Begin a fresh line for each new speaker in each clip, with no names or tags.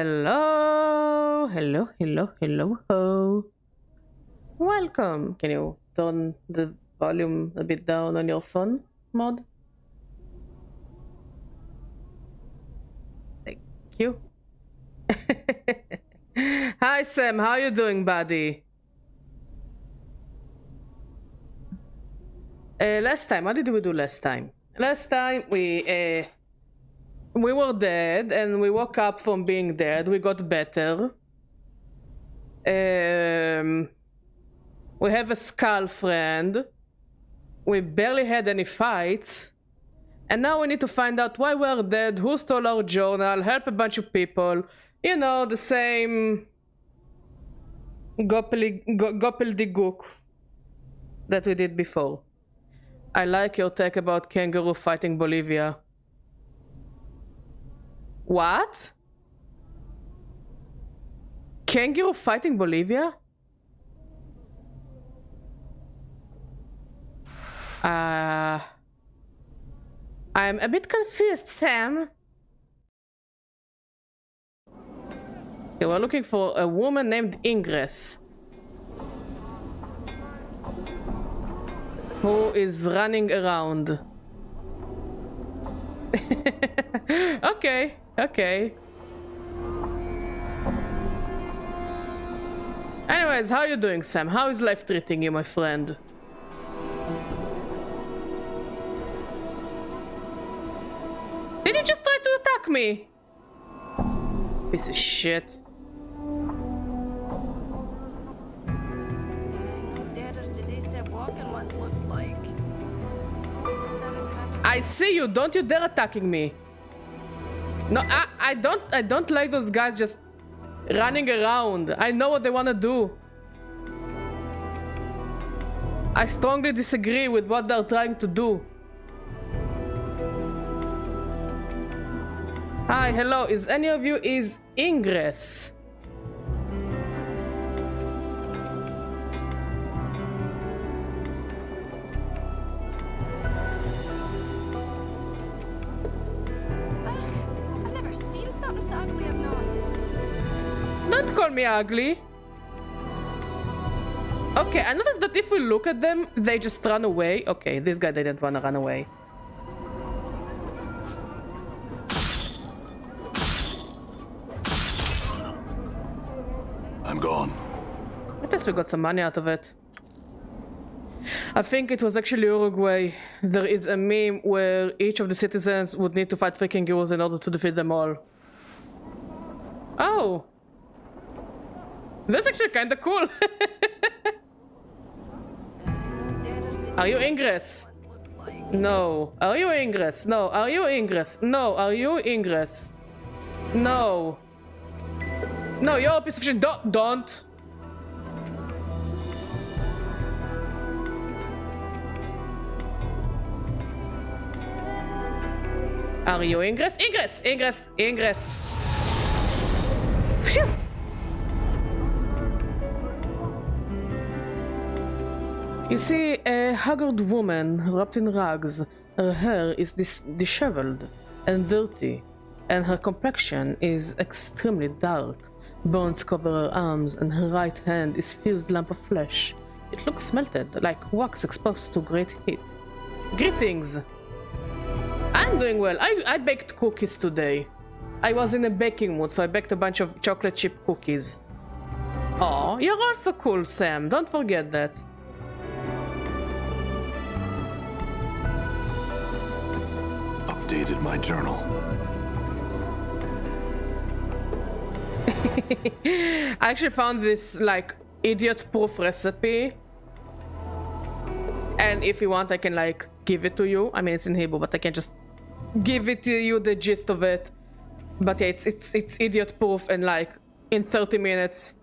Hello, hello, hello, hello, ho. Welcome. Can you turn the volume a bit down on your phone mod? Thank you. Hi Sam, how you doing, buddy? Last time, what did we do last time? Last time we were dead and we woke up from being dead. We got better. We have a skull friend. We barely had any fights. And now we need to find out why we're dead, who stole our journal, help a bunch of people. You know, the same gobbledygook that we did before. I like your take about kangaroo fighting Bolivia. What? Kangaroo fighting Bolivia? I'm a bit confused, Sam. Okay, we're looking for a woman named Ingress, who is running around. Okay. Anyways, how are you doing, Sam? How is life treating you, my friend? Did you just try to attack me? Piece of shit. I see you. Don't you dare attacking me. No, I don't like those guys just running around. I know what they want to do. I strongly disagree with what they're trying to do. Hi, hello. Is any of you Ingress? Don't call me ugly. Okay, I noticed that if we look at them, they just run away. Okay, this guy didn't want to run away.
I'm gone.
I guess we got some money out of it. I think it was actually Uruguay. There is a meme where each of the citizens would need to fight freaking kangaroos in order to defeat them all. Oh! That's actually kinda cool. Are you Ingress? No. Are you Ingress? No. Are you Ingress? No. Are you Ingress? No. No, you're a piece of shit. Don't. Are you Ingress? Ingress. Phew. You see a haggard woman wrapped in rags. Her hair is disheveled and dirty, and her complexion is extremely dark. Burns cover her arms, and her right hand is fused lump of flesh. It looks melted, like wax exposed to great heat. Greetings! I'm doing well. I baked cookies today. I was in a baking mood, so I baked a bunch of chocolate chip cookies. Oh, you're also cool, Sam. Don't forget that.
Updated my journal.
I actually found this like idiot-proof recipe, and if you want I can like give it to you. I mean, it's in Hebrew, but I can just give it to you, the gist of it. But yeah, it's idiot-proof, and like in 30 minutes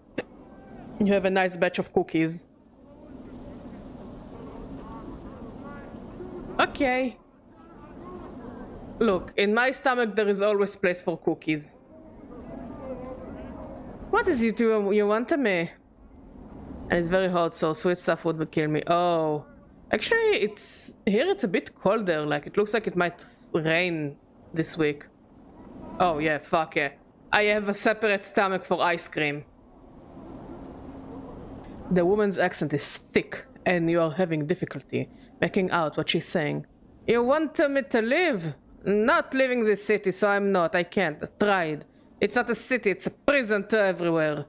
you have a nice batch of cookies. Okay. Look, in my stomach there is always place for cookies. What is it you want to me? And it's very hot, so sweet stuff would kill me. Oh. Actually, it's a bit colder. Like, it looks like it might rain this week. Oh, yeah, fuck yeah. I have a separate stomach for ice cream. The woman's accent is thick, and you are having difficulty making out what she's saying. You want me to live? Not leaving this city, so I'm not. I can't. I tried. It's not a city, it's a prison to everywhere.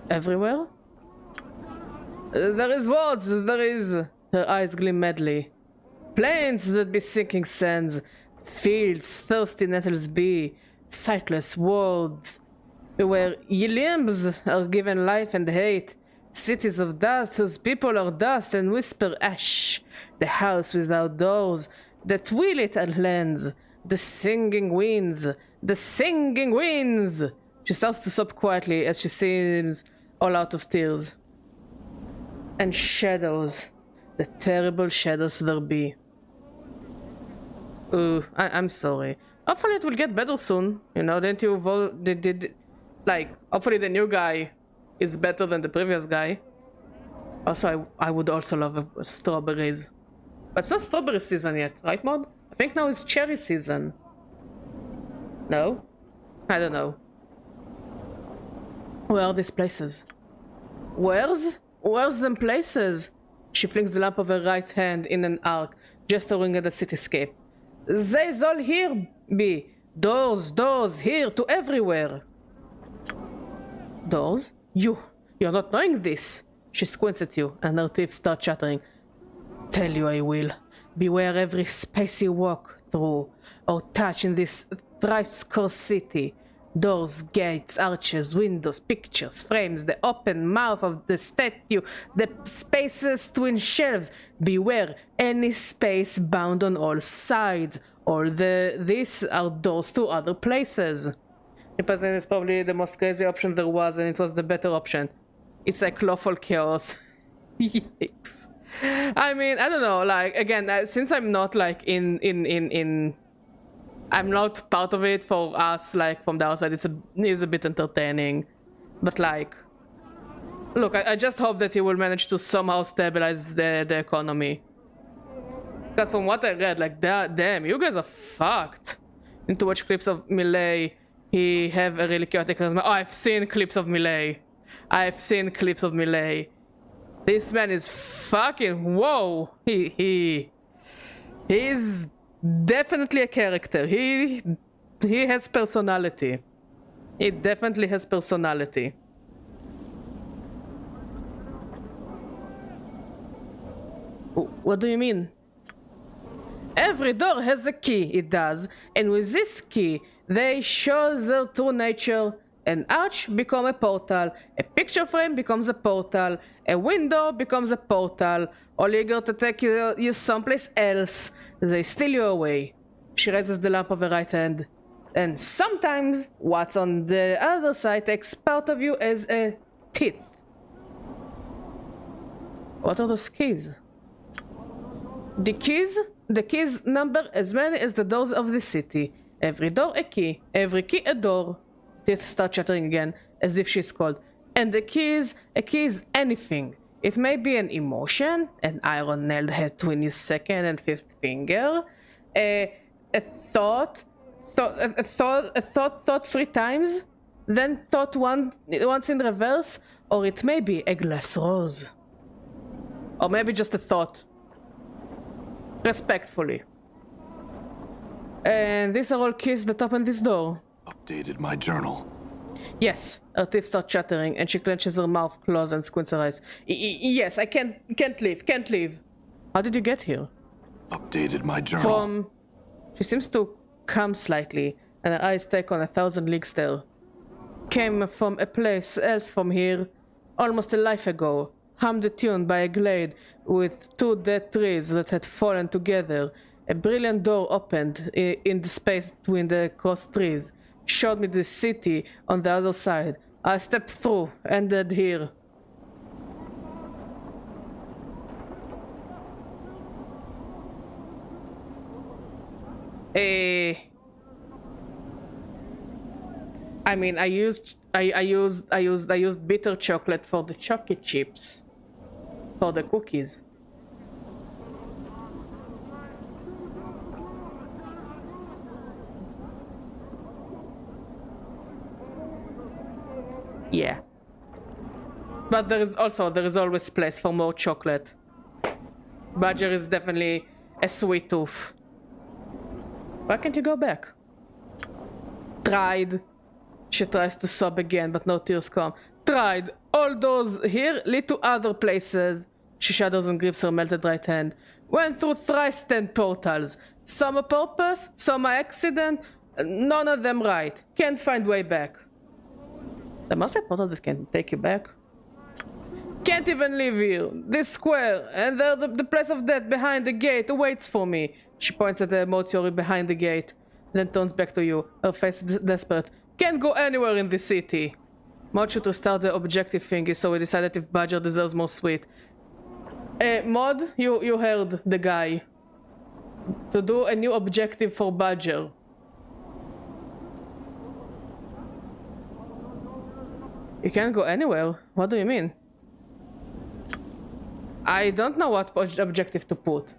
Everywhere? There is words, there is... Her eyes gleam madly. Plains that be sinking sands, fields thirsty nettles be, sightless worlds where ye limbs are given life and hate, cities of dust whose people are dust and whisper ash, the house without doors that wheel it at lands, the singing winds, the singing winds. She starts to sob quietly as she seems all out of tears. And shadows, the terrible shadows there be. Ooh, I'm sorry. Hopefully it will get better soon. You know, didn't you vote? Like, hopefully the new guy is better than the previous guy. Also, I would also love strawberries. But it's not strawberry season yet, right, Mod? I think now it's cherry season. No? I don't know. Where are these places? Where's them places? She flings the lamp of her right hand in an arc, gesturing at the cityscape. They's all here be. Doors, here to everywhere. Doors? You're not knowing this. She squints at you, and her teeth start chattering. Tell you I will. Beware every space you walk through, or touch in this thrice-cursed city. Doors, gates, arches, windows, pictures, frames, the open mouth of the statue, the spaces twin shelves. Beware any space bound on all sides, or these are doors to other places. Impossible is probably the most crazy option there was, and it was the better option. It's like lawful chaos. Yikes. I mean, I don't know, like, again, since I'm not, like, I'm not part of it for us, like, from the outside, it's a bit entertaining. But, like, look, I just hope that he will manage to somehow stabilize the economy. Because from what I read, like, damn, you guys are fucked. And to watch clips of Melee, he have a really chaotic charisma. Oh, I've seen clips of Melee. This man is fucking... Whoa! He's definitely a character. He has personality. He definitely has personality. What do you mean? Every door has a key, it does. And with this key, they show their true nature. An arch becomes a portal, a picture frame becomes a portal, a window becomes a portal, all eager to take you someplace else. They steal you away. She raises the lamp of her right hand. And sometimes, what's on the other side takes part of you as a teeth. What are those keys? The keys number as many as the doors of the city. Every door a key, every key a door. Teeth start chattering again, as if she's cold. And a key is anything. It may be an emotion, an iron nailed head between his second and fifth finger, a thought 3 times, then thought once in reverse, or it may be a glass rose. Or maybe just a thought. Respectfully. And these are all keys that open this door.
Updated my journal.
Yes, her teeth start chattering, and she clenches her mouth closed and squints her eyes. Yes, I can't leave. How did you get here?
Updated my journal.
She seems to calm slightly, and her eyes take on 1,000 league stare. Came from a place else from here, almost a life ago. Hummed a tune by a glade with 2 dead trees that had fallen together. A brilliant door opened in the space between the crossed trees. Showed me the city on the other side. I stepped through, ended here. I mean, I used bitter chocolate for the chocolate chips, for the cookies. Yeah. But there is always place for more chocolate. Badger is definitely a sweet tooth. Why can't you go back? Tried. She tries to sob again, but no tears come. Tried. All doors here lead to other places. She shudders and grips her melted right hand. Went through thrice 10 portals. Some a purpose, some a accident. None of them right. Can't find way back. There must be a portal that can take you back. Can't even live here. This square, and there the place of death behind the gate awaits for me. She points at the mortuary behind the gate, then turns back to you, her face desperate. Can't go anywhere in this city. Maud should restart the objective thingy, so we decided if Badger deserves more sweet. Maud, you heard the guy. To do a new objective for Badger. You can't go anywhere? What do you mean? I don't know what objective to put.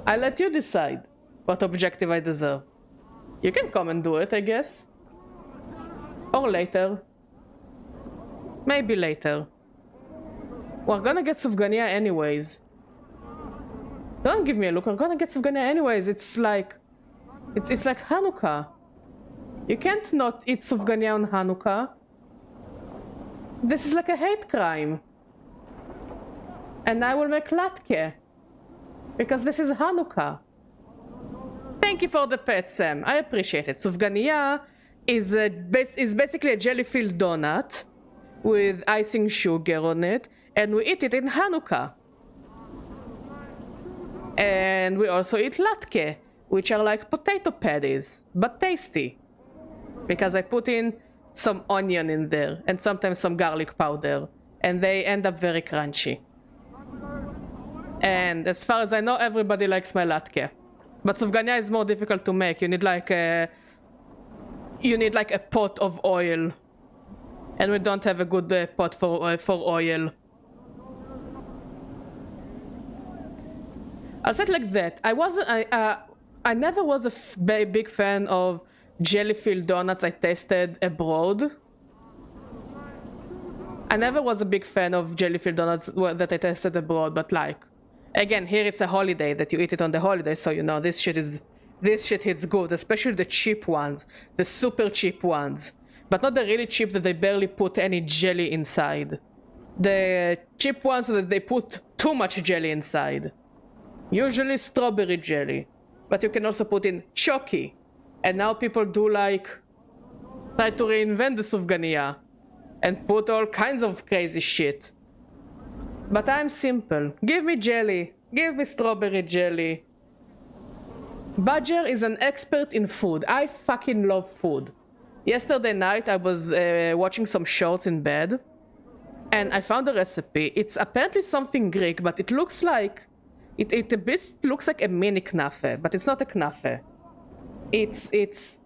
I let you decide what objective I deserve. You can come and do it, I guess. Or later. Maybe later. We're gonna get Sufgania anyways. Don't give me a look, we're gonna get Sufgania anyways. It's like Hanukkah. You can't not eat Sufgania on Hanukkah. This is like a hate crime. And I will make latke. Because this is Hanukkah. Thank you for the pet, Sam. I appreciate it. Sufgania is basically a jelly-filled donut with icing sugar on it, and we eat it in Hanukkah. And we also eat latke, which are like potato patties, but tasty. Because I put in some onion in there, and sometimes some garlic powder, and they end up very crunchy. And as far as I know, everybody likes my latke. But Sufgania is more difficult to make. You need like a pot of oil. And we don't have a good pot for oil. I'll say it like that. I never was a big fan of jelly-filled donuts I tasted abroad. I never was a big fan of jelly-filled donuts that I tasted abroad, but like, again, here it's a holiday that you eat it on the holiday, so you know this shit hits good, especially the cheap ones, the super cheap ones, but not the really cheap that they barely put any jelly inside. The cheap ones that they put too much jelly inside. Usually strawberry jelly, but you can also put in choki. And now people do like try to reinvent the Sufgania and put all kinds of crazy shit. But I'm simple. Give me jelly. Give me strawberry jelly. Badger is an expert in food. I fucking love food. Yesterday night I was watching some shorts in bed and I found a recipe. It's apparently something Greek, but it looks like it a bit looks like a mini knafe, but it's not a knafe. It's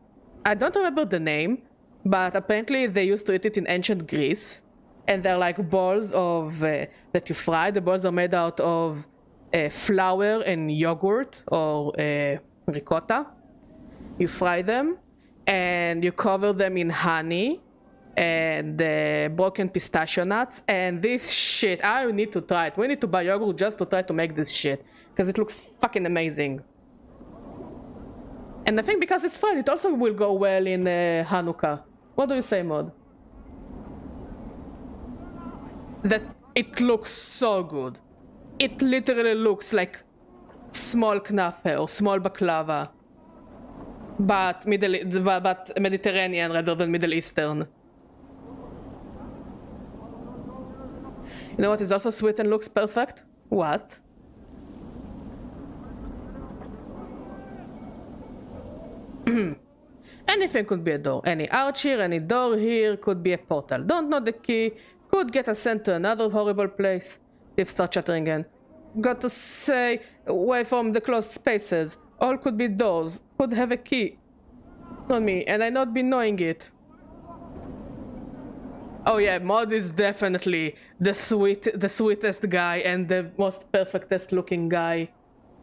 I don't remember the name, but apparently they used to eat it in ancient Greece, and they're like balls of that you fry. The balls are made out of flour and yogurt or ricotta. You fry them and you cover them in honey and broken pistachio nuts, and this shit, I need to try it. We need to buy yogurt just to try to make this shit, because it looks fucking amazing. And I think because it's fried, it also will go well in Hanukkah. What do you say, Maud? That it looks so good. It literally looks like small knafe or small baklava, but Mediterranean rather than Middle Eastern. You know what is also sweet and looks perfect? What? Anything could be a door. Any arch here, any door here could be a portal. Don't know the key. Could get us sent to another horrible place. If start chattering again. Got to say, away from the closed spaces. All could be doors. Could have a key on me, and I not be knowing it. Oh yeah, Maud is definitely the sweetest guy and the most perfectest looking guy.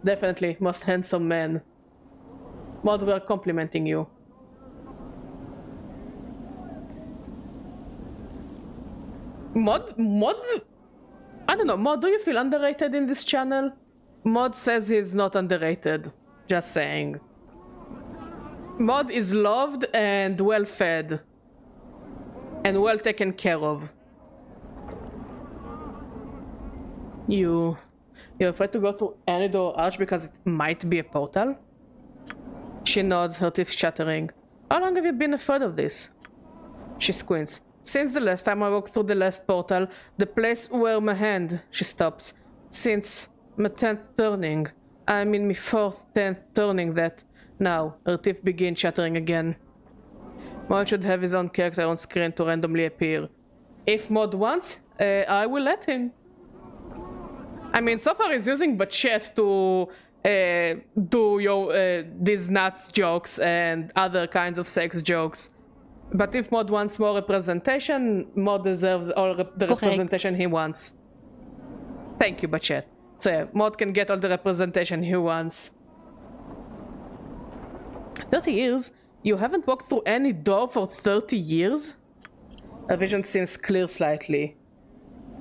Definitely, most handsome man. Maud, we are complimenting you. Mod, I don't know, Mod, do you feel underrated in this channel? Mod says he's not underrated. Just saying. Mod is loved and well fed. And well taken care of. You're afraid to go through any door or arch because it might be a portal? She nods, her teeth chattering. How long have you been afraid of this? She squints. Since the last time I walked through the last portal, the place where my hand... She stops. Since my 10th turning. I'm in my 4th, 10th turning that. Now, her teeth begin chattering again. Mod should have his own character on screen to randomly appear. If Mod wants, I will let him. I mean, so far he's using chat to do these nuts jokes and other kinds of sex jokes. But if Mod wants more representation, Mod deserves all the representation he wants. Thank you, chat. So yeah, Mod can get all the representation he wants. 30 years? You haven't walked through any door for 30 years? Her vision seems clear slightly.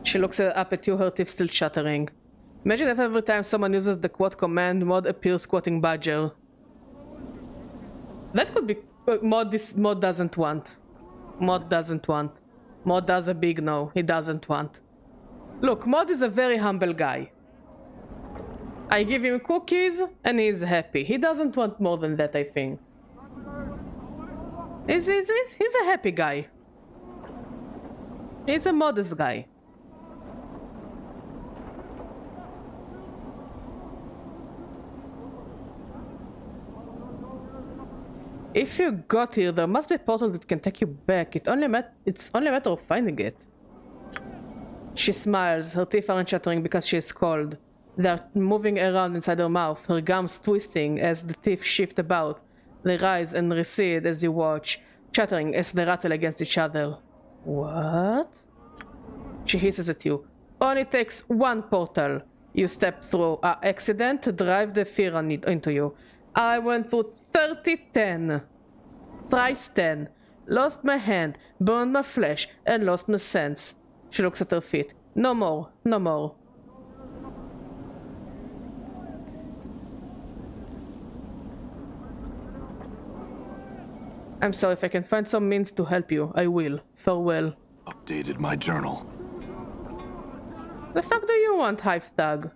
She looks up at you, her teeth still chattering. Imagine if every time someone uses the quote command, Mod appears quoting Badger. That could be... Mod doesn't want. Mod doesn't want. Mod does a big no. He doesn't want. Look, Mod is a very humble guy. I give him cookies and he's happy. He doesn't want more than that, I think. He's a happy guy. He's a modest guy. If you got here, there must be a portal that can take you back. It's only a matter of finding it. She smiles. Her teeth aren't chattering because she is cold. They're moving around inside her mouth, her gums twisting as the teeth shift about. They rise and recede as you watch, chattering as they rattle against each other. What? She hisses at you. Only takes one portal. You step through. Accident to drive the fear into you. I went through 30-10. Thrice 10. Lost my hand, burned my flesh, and lost my sense. She looks at her feet. No more, no more. I'm sorry, if I can find some means to help you, I will. Farewell.
Updated my journal.
The fuck do you want, Hive Thug?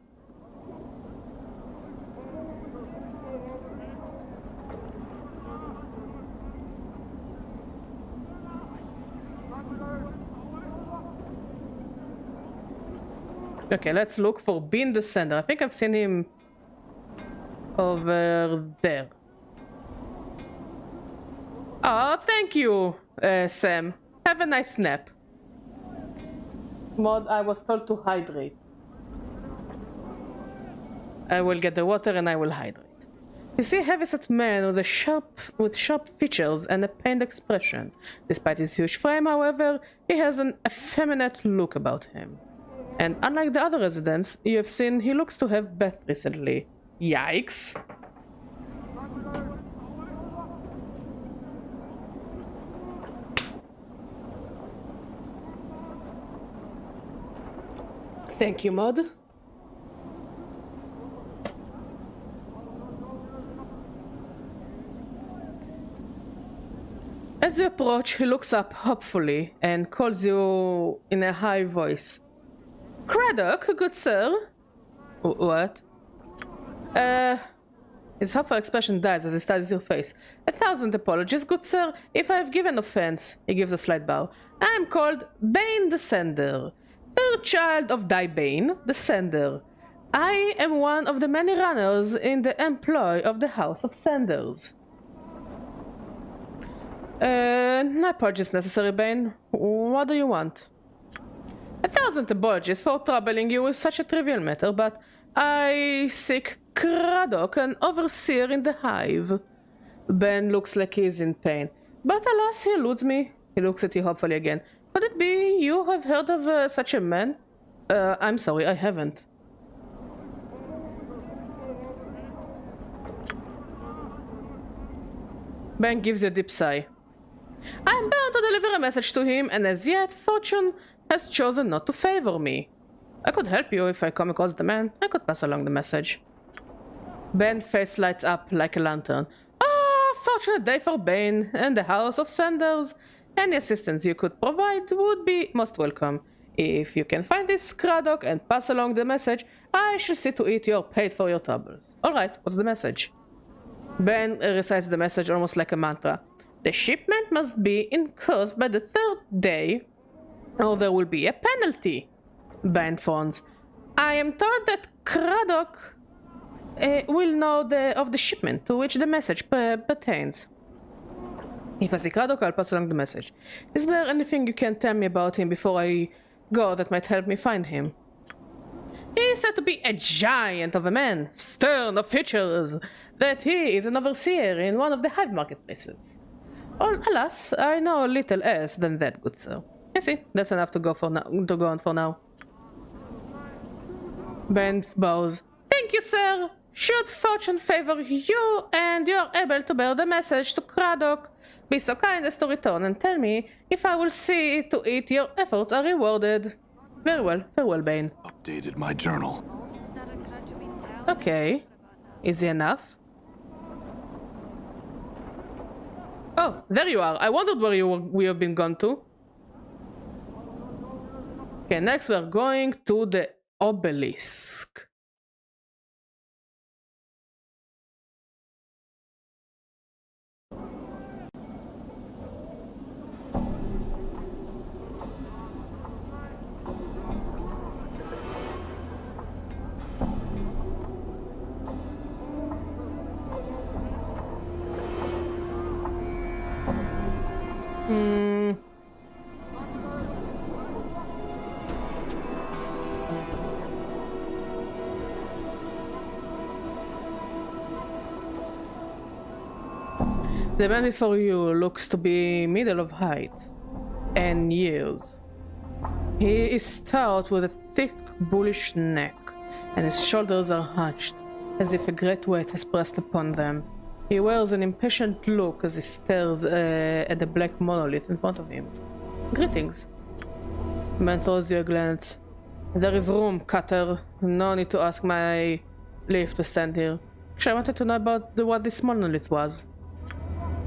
Okay, let's look for Bean the Sender. I think I've seen him over there. Oh, thank you, Sam. Have a nice nap. Mod, I was told to hydrate. I will get the water and I will hydrate. You see a heavyset man with sharp features and a pained expression. Despite his huge frame, however, he has an effeminate look about him. And unlike the other residents you have seen, he looks to have bathed recently. Yikes. Thank you, Mod. As you approach, he looks up hopefully and calls you in a high voice. Craddock, good sir. What? His hopeful expression dies as he studies your face. 1,000 apologies, good sir, if I have given offense. He gives a slight bow. I am called Bane the Sender. Third child of Bane, the Sender. I am one of the many runners in the employ of the House of Senders. No apologies necessary, Bane. What do you want? 1,000 apologies for troubling you with such a trivial matter, but I seek Craddock, an overseer in the hive. Ben looks like he is in pain, but alas, he eludes me. He looks at you hopefully again. Could it be you have heard of such a man? I'm sorry, I haven't. Ben gives you a deep sigh. I am bound to deliver a message to him, and as yet, fortune has chosen not to favor me. I could help you if I come across the man. I could pass along the message. Ben's face lights up like a lantern. Oh, fortunate day for Bane and the House of Sanders. Any assistance you could provide would be most welcome. If you can find this Craddock and pass along the message, I shall see to it you're paid for your troubles. Alright, what's the message? Ben recites the message almost like a mantra. The shipment must be encursed by the third day, or there will be a penalty. Ben phones. I am told that Craddock will know of the shipment to which the message pertains. If I see Craddock, I'll pass along the message. Is there anything you can tell me about him before I go that might help me find him? He is said to be a giant of a man, stern of features, that he is an overseer in one of the hive marketplaces. Oh, alas, I know little else than that, good sir. I see, that's enough to go on for now. Ben bows. Thank you, sir. Should fortune favor you and you're able to bear the message to Craddock, be so kind as to return and tell me if I will see to it your efforts are rewarded. Very well. Farewell, Bane.
Updated my journal.
Okay. Easy enough. Oh, there you are. I wondered where we have been gone to. Okay, next we are going to the obelisk. The man before you looks to be middle of height and years. He is stout with a thick, bullish neck, and his shoulders are hunched, as if a great weight is pressed upon them. He wears an impatient look as he stares at the black monolith in front of him. Greetings. The man throws you a glance. There is room, Cutter. No need to ask my leave to stand here. Actually, I wanted to know about what this monolith was.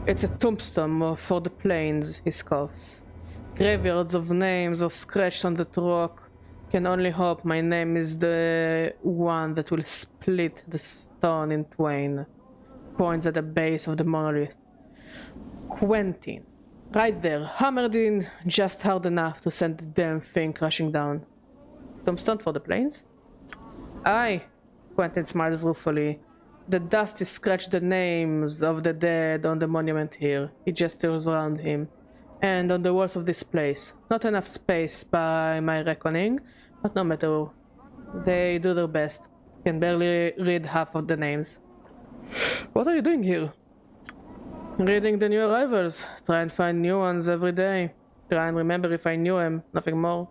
It's a tombstone for the plains, he scoffs. Graveyards of names are scratched on that rock. Can only hope my name is the one that will split the stone in twain. Points at the base of the monolith. Quentin. Right there, hammered in just hard enough to send the damn thing crashing down. Tombstone for the plains? Aye, Quentin smiles ruefully. The dust is scratched the names of the dead on the monument here. He gestures around him. And on the walls of this place. Not enough space by my reckoning, but no matter. They do their best. Can barely read half of the names. What are you doing here? Reading the new arrivals. Try and find new ones every day. Try and remember if I knew him, nothing more.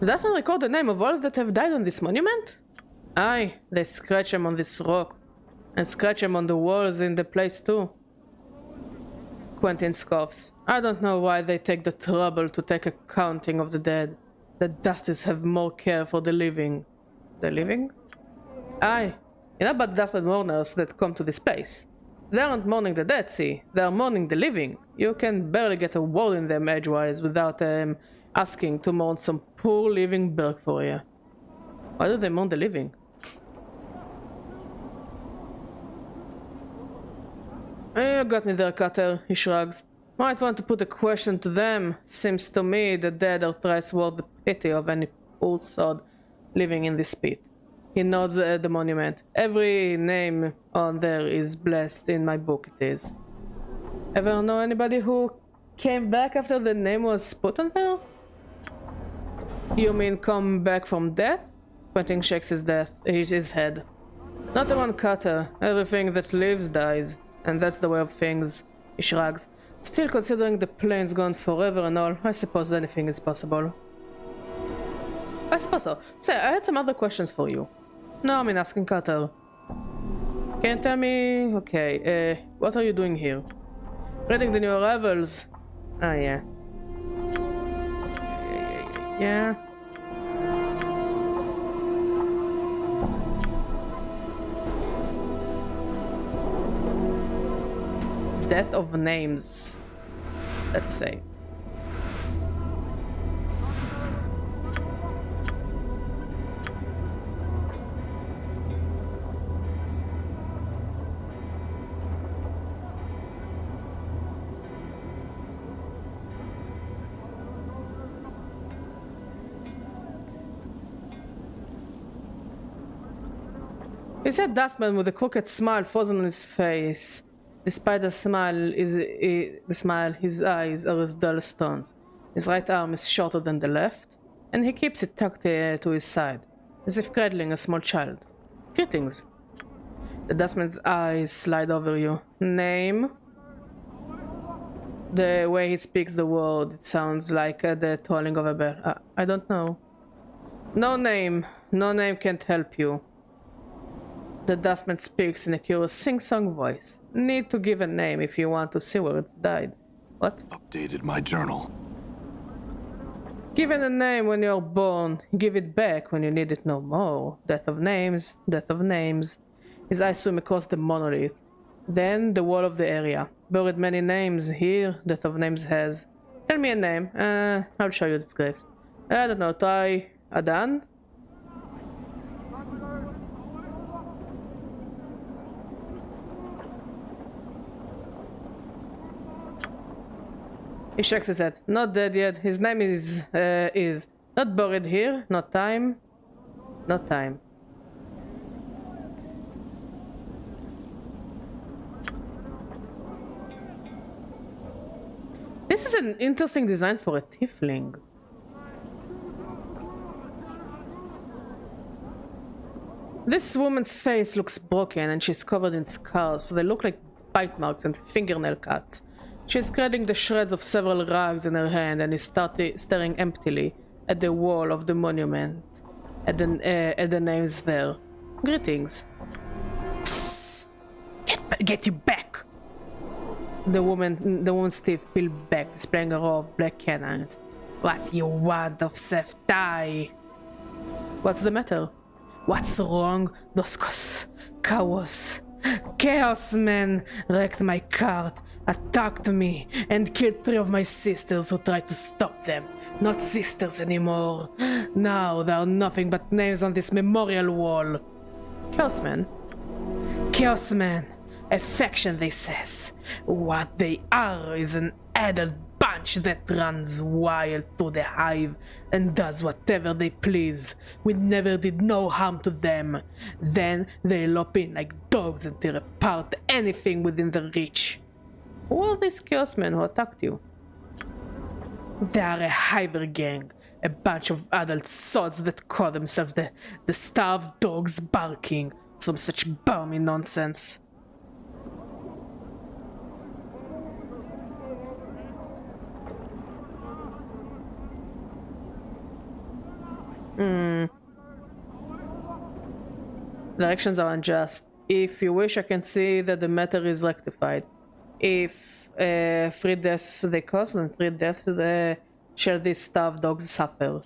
Doesn't record the name of all that have died on this monument? Aye, they scratch them on this rock. And scratch them on the walls in the place too. Quentin scoffs. I don't know why they take the trouble to take a counting of the dead. The Dusties have more care for the living. The living? Aye. You know about the Dustman mourners that come to this place? They aren't mourning the dead, see? They are mourning the living. You can barely get a word in them edgewise without asking to mourn some poor living berg for you. Why do they mourn the living? You got me there, Cutter, he shrugs. Might want to put a question to them. Seems to me the dead are thrice worth the pity of any poor sod living in this pit. He nods at the monument. Every name on there is blessed, in my book it is. Ever know anybody who came back after the name was put on there? You mean come back from death? Quentin shakes his head. Not the one, Cutter. Everything that lives dies. And that's the way of things, he shrugs. Still, considering the plane's gone forever and all, I suppose anything is possible. I suppose so. Say, I had some other questions for you. No, I mean asking Cutter. Can you tell me... Okay, what are you doing here? Reading the new arrivals. Ah, yeah. Yeah. Death of names. Let's say. He said Dustman with a crooked smile frozen on his face. Despite the smile, his eyes are as dull as stones. His right arm is shorter than the left, and he keeps it tucked to his side, as if cradling a small child. Greetings. The Dustman's eyes slide over you. Name? The way he speaks the word, it sounds like the tolling of a bell. I don't know. No name. No name can't help you. The Dustman speaks in a curious sing-song voice. Need to give a name if you want to see where it's died. What?
Updated my journal.
Given a name when you're born, give it back when you need it no more. Death of names, death of names. His eyes swim across the monolith. Then the wall of the area. Buried many names here, death of names has. Tell me a name. I'll show you its graves. I don't know, try Adan? He shakes his head. Not dead yet. His name is not buried here. Not time. Not time. This is an interesting design for a tiefling. This woman's face looks broken and she's covered in scars, so they look like bite marks and fingernail cuts. She's cradling the shreds of several rugs in her hand and is staring emptily at the wall of the monument, at the names there. Greetings. Get you back! The woman's teeth peel back, displaying a row of black canines. What you want of Seth die? What's the matter? What's wrong? Those Chaos men wrecked my cart, attacked me, and killed 3 of my sisters who tried to stop them. Not sisters anymore. Now there are nothing but names on this memorial wall. Chaos men? Chaos men. A faction, they says. What they are is an adult bunch that runs wild through the hive and does whatever they please. We never did no harm to them. Then they lop in like dogs and tear apart anything within their reach. Who are these chaos men who attacked you? They are a hiver gang. A bunch of adult sods that call themselves the starved dogs barking. Some such balmy nonsense. Directions are unjust. If you wish, I can see that the matter is rectified. If 3 deaths they cause, and 3 deaths shall these starved dogs suffer.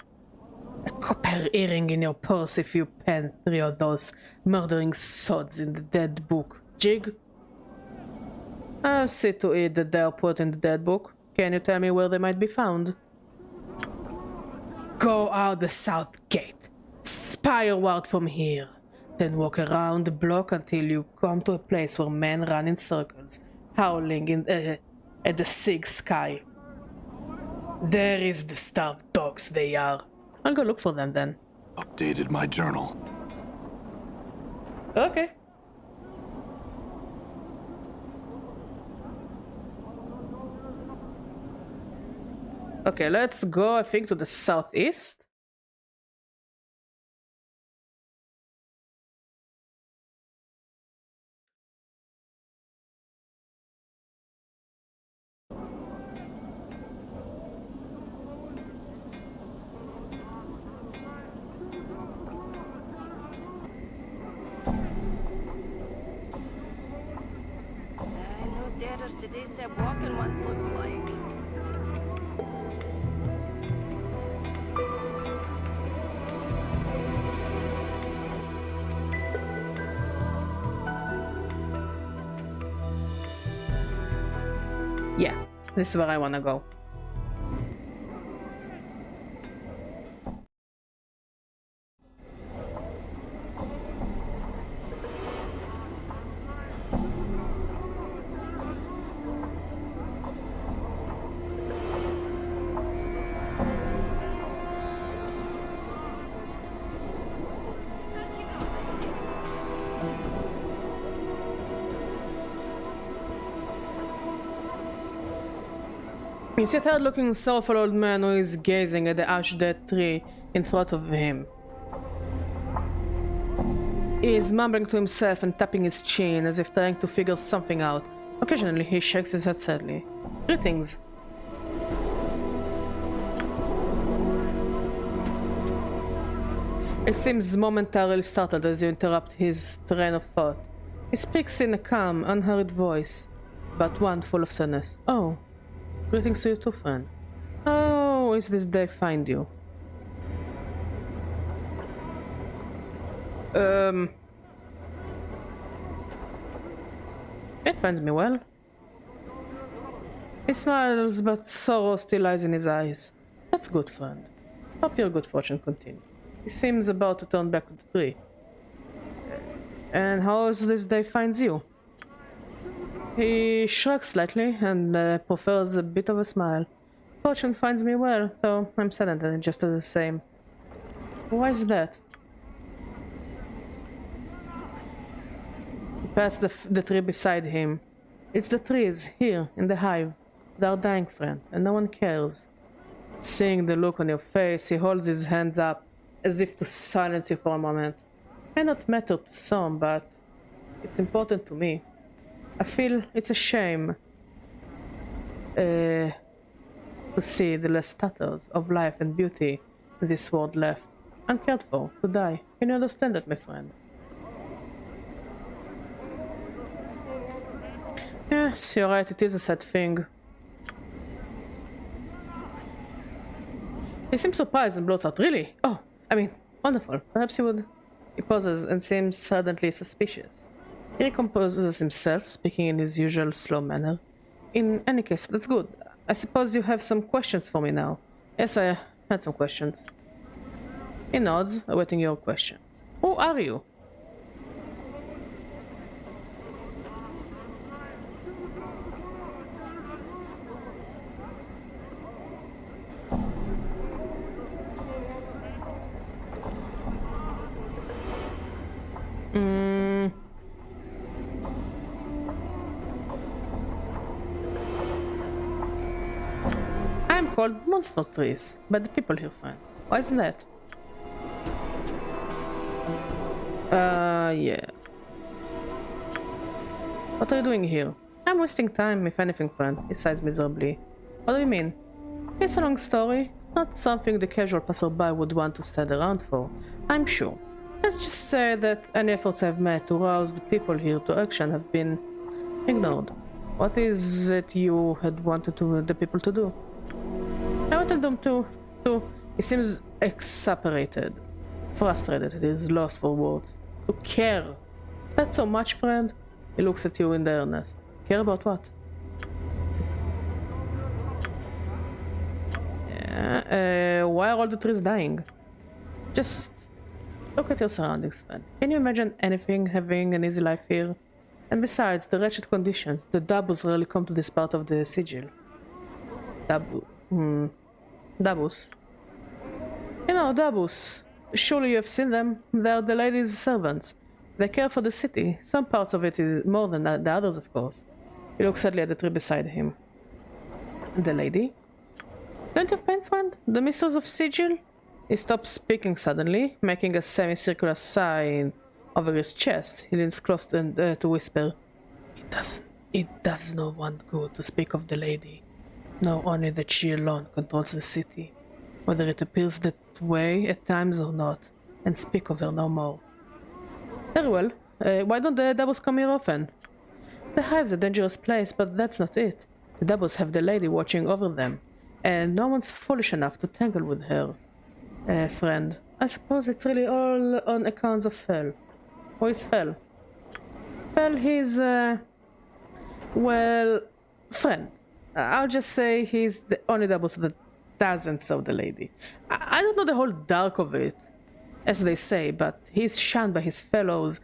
A copper earring in your purse if you pen 3 of those murdering sods in the dead book. Jig? I'll see to it that they are put in the dead book. Can you tell me where they might be found? Go out the south gate. Spireward from here. Then walk around the block until you come to a place where men run in circles, howling at the sick sky. There is the starved dogs they are. I'll go look for them then.
Updated my journal.
Okay. Okay, let's go, I think, to the southeast.
I know daughters today said walking once looks like.
Yeah, this is where I wanna go. You see a tired-looking, sorrowful old man who is gazing at the ash-dead tree in front of him. He is mumbling to himself and tapping his chin as if trying to figure something out. Occasionally, he shakes his head sadly. Greetings. He seems momentarily startled as you interrupt his train of thought. He speaks in a calm, unhurried voice, but one full of sadness. Oh. Greetings to you too, friend. How is this day find you? It finds me well. He smiles, but sorrow still lies in his eyes. That's good, friend. Hope your good fortune continues. He seems about to turn back to the tree. And how is this day finds you? He shrugs slightly and prefers a bit of a smile. Fortune finds me well, though I'm saddened just the same. Why is that? He passed the tree beside him. It's the trees, here, in the hive. They are dying, friend, and no one cares. Seeing the look on your face, he holds his hands up, as if to silence you for a moment. It may not matter to some, but it's important to me. I feel it's a shame to see the last tatters of life and beauty in this world left, uncared for, to die. Can you understand that, my friend? Yes, you're right, it is a sad thing. He seems surprised and blows out. Really? Oh, I mean, wonderful. Perhaps you would... He pauses and seems suddenly suspicious. He recomposes himself, speaking in his usual slow manner. In any case, that's good. I suppose you have some questions for me now. Yes, I had some questions. He nods, awaiting your questions. Who are you? I'm called Monster Trees by the people here, friend. Why is that? Yeah. What are you doing here? I'm wasting time, if anything, friend. He sighs miserably. What do you mean? It's a long story. Not something the casual passerby would want to stand around for, I'm sure. Let's just say that any efforts I've made to rouse the people here to action have been ignored. What is it you had wanted the people to do? I wanted them to... He seems exasperated, frustrated, he is lost for words. To care. Is that so much, friend? He looks at you in the earnest. Care about what? Yeah, why are all the trees dying? Just look at your surroundings, friend. Can you imagine anything having an easy life here? And besides, the wretched conditions, the Dabus rarely come to this part of the sigil. Dabus. You know, Dabus. Surely you have seen them. They are the lady's servants. They care for the city. Some parts of it is more than the others, of course. He looks sadly at the tree beside him. The lady? Don't you have pain, friend? The mistress of sigil? He stops speaking suddenly, making a semicircular sign over his chest. He leans close to whisper. It does no one good to speak of the lady. Know only that she alone controls the city, whether it appears that way at times or not, and speak of her no more. Very well. Why don't the Dabus come here often? The hive's a dangerous place, but that's not it. The Dabus have the lady watching over them, and no one's foolish enough to tangle with her. Friend, I suppose it's really all on account of Fel. Who is Fel? Fel, he's, well, friend. I'll just say he's the only double so that doesn't serve the lady. I don't know the whole dark of it, as they say, but he's shunned by his fellows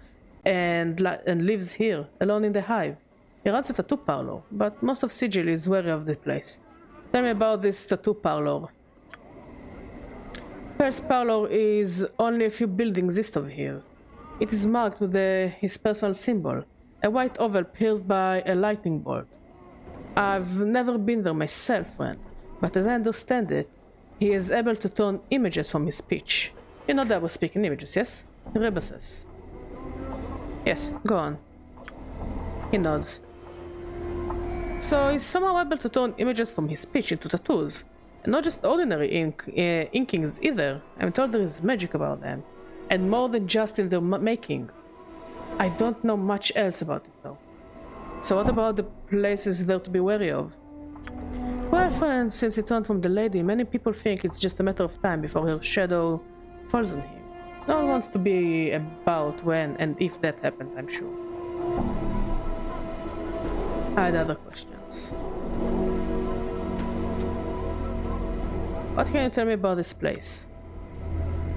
and lives here, alone in the hive. He runs a tattoo parlor, but most of Sigil is wary of the place. Tell me about this tattoo parlor. First parlor is only a few buildings east of here. It is marked with his personal symbol, a white oval pierced by a lightning bolt. I've never been there myself, friend, but as I understand it, he is able to turn images from his speech. You know that I was speaking images, yes? Rebuses. Yes, go on. He nods. So he's somehow able to turn images from his speech into tattoos. And not just ordinary inkings either. I'm told there is magic about them. And more than just in their making. I don't know much else about it though. So what about the places there to be wary of? Well, friend, since he turned from the lady, many people think it's just a matter of time before her shadow falls on him. No one wants to be about when and if that happens, I'm sure. I had other questions. What can you tell me about this place?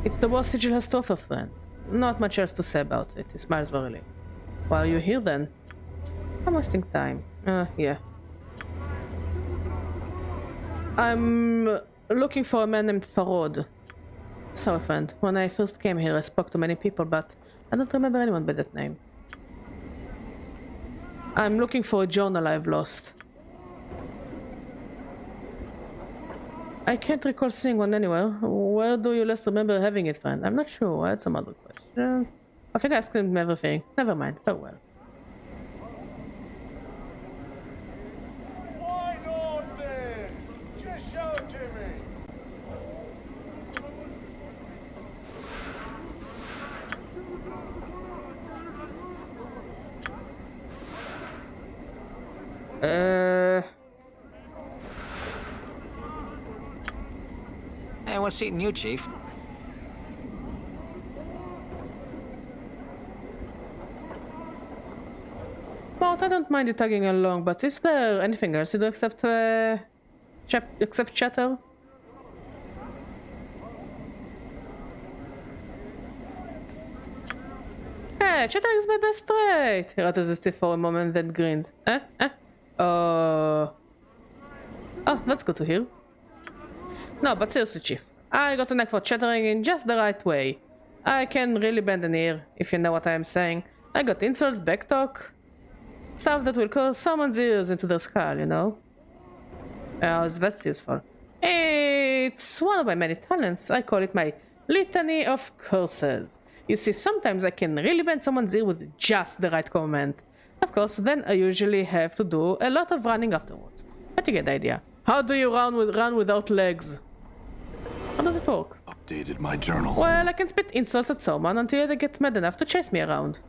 It's the worst Sigil has to offer, friend. Not much else to say about it, he smiles wearily. Why are you here then? I'm wasting time. Yeah. I'm looking for a man named Farod. Sorry, friend. When I first came here, I spoke to many people, but I don't remember anyone by that name. I'm looking for a journal I've lost. I can't recall seeing one anywhere. Where do you last remember having it, friend? I'm not sure. I had some other questions. I think I asked him everything. Never mind. Farewell.
Why not then? Just show it to me.
Hey, what's eating you, Chief?
Mort, I don't mind you tagging along, but is there anything else you do except chatter? Hey, chatter is my best trait! He rattles his teeth for a moment, then grins. Oh, that's good to hear. No, but seriously, Chief. I got a knack for chattering in just the right way. I can really bend an ear, if you know what I am saying. I got insults, backtalk. Stuff that will curse someone's ears into their skull, you know? That's useful. It's one of my many talents. I call it my litany of curses. You see, sometimes I can really bend someone's ear with just the right comment. Of course, then I usually have to do a lot of running afterwards. But you get the idea. How do you run without legs? How does it work?
Updated my journal.
Well, I can spit insults at someone until they get mad enough to chase me around.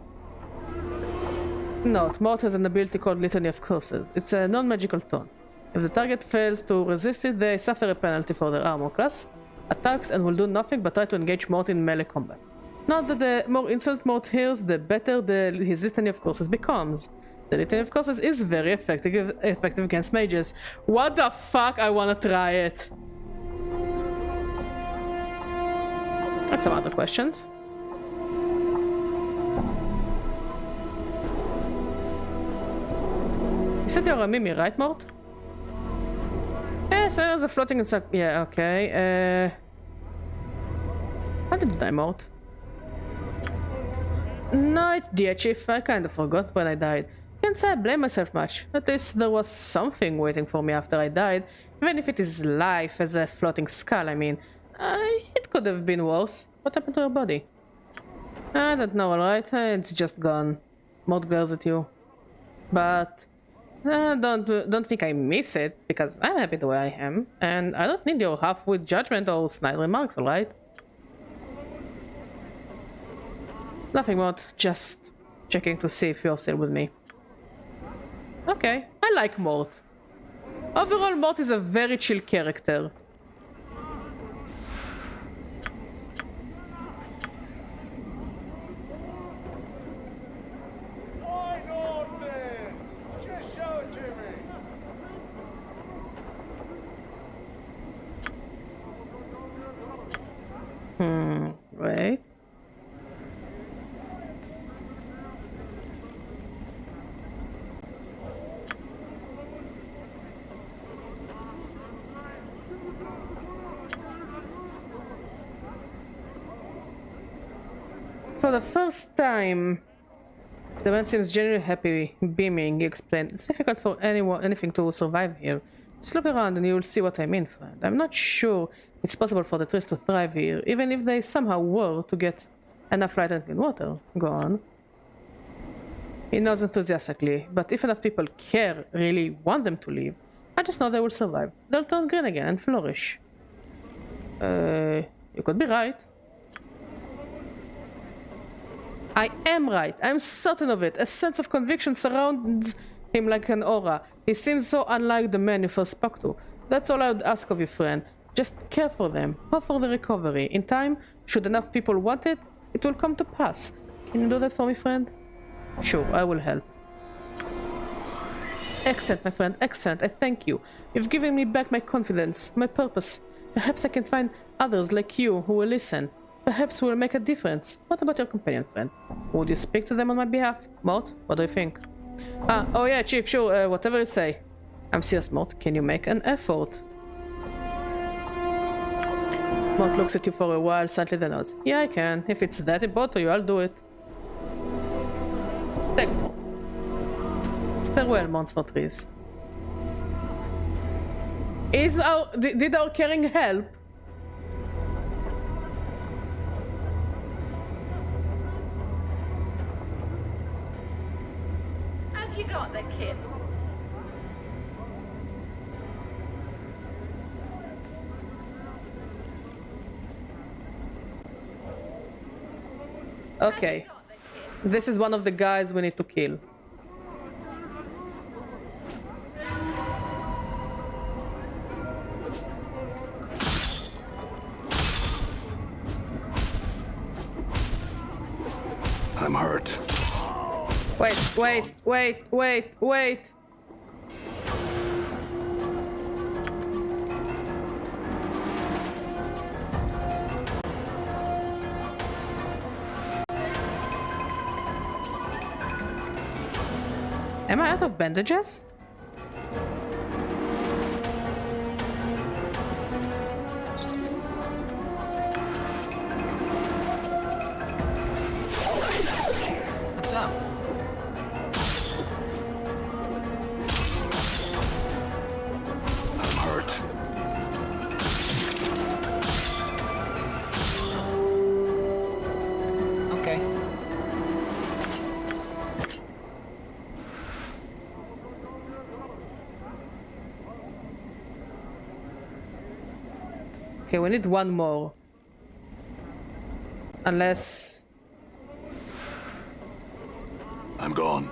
Note, Mort has an ability called Litany of Curses. It's a non-magical tone. If the target fails to resist it, they suffer a penalty for their armor class, attacks, and will do nothing but try to engage Mort in melee combat. Note that the more insults Mort hears, the better his Litany of Curses becomes. The Litany of Curses is very effective against mages. What the fuck? I wanna try it. I have some other questions. You said you're a Mimi, right, Mort? Yes, there's a floating insect. Yeah, okay. How did you die, Mort? No, dear Chief, I kind of forgot when I died. Can't say I blame myself much. At least there was something waiting for me after I died. Even if it is life as a floating skull, I mean. It could have been worse. What happened to your body? I don't know, alright? It's just gone. Mort glares at you. But don't think I miss it, because I'm happy the way I am, and I don't need your half-wit judgment or snide remarks, alright? Nothing, Mort. Just checking to see if you're still with me. Okay, I like Mort. Overall, Mort is a very chill character.
Why not then? Just show it to me.
Wait. For the first time, the man seems genuinely happy, beaming. He explained, "It's difficult for anything to survive here. Just look around and you will see what I mean, friend. I'm not sure it's possible for the trees to thrive here, even if they somehow were to get enough light and clean water. Go on." He nods enthusiastically, but if enough people really want them to leave, I just know they will survive. They'll turn green again and flourish. You could be right. I am right. I'm certain of it. A sense of conviction surrounds him like an aura. He seems so unlike the man you first spoke to. That's all I would ask of you, friend. Just care for them. Hope for the recovery. In time, should enough people want it, it will come to pass. Can you do that for me, friend? Sure, I will help. Excellent, my friend. Excellent. I thank you. You've given me back my confidence, my purpose. Perhaps I can find others like you who will listen. Perhaps we'll make a difference. What about your companion, friend? Would you speak to them on my behalf? Mort, what do you think? Oh yeah, Chief, sure, whatever you say. I'm serious, Mort. Can you make an effort? Mort looks at you for a while, slightly then nods. Yeah, I can. If it's that important to you, I'll do it. Thanks, Mort. Farewell, monster trees. Did our caring help?
Have you got the kit?
Okay. This is one of the guys we need to kill.
I'm hurt.
Wait. Am I out of bandages?
What's up?
I'm hurt.
Okay.
Okay, we need one more. Unless...
I'm gone.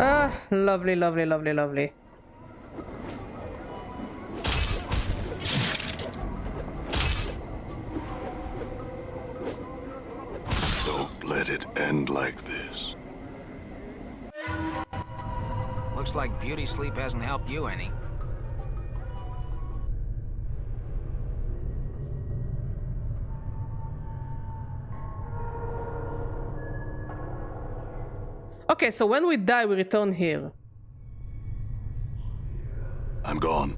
Ah, lovely.
Don't let it end like this.
Looks like beauty sleep hasn't helped you any.
Okay, so when we die, we return here.
I'm gone.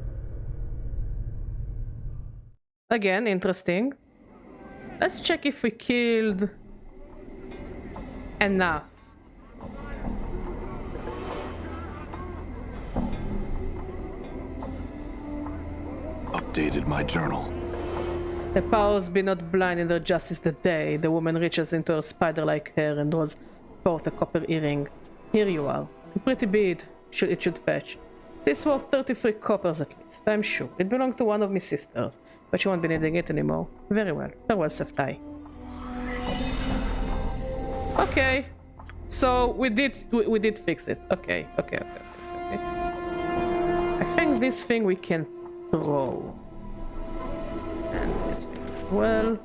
Again, interesting. Let's check if we killed enough.
Updated my journal.
The powers be not blind in their justice the day. The woman reaches into her spider-like hair and draws forth a copper earring. Here you are. A pretty bead it should fetch. This worth 33 coppers at least, I'm sure. It belonged to one of my sisters, but she won't be needing it anymore. Very well. Farewell, Seftai. Okay. So we did fix it. Okay. I think this thing we can throw. And this thing as well.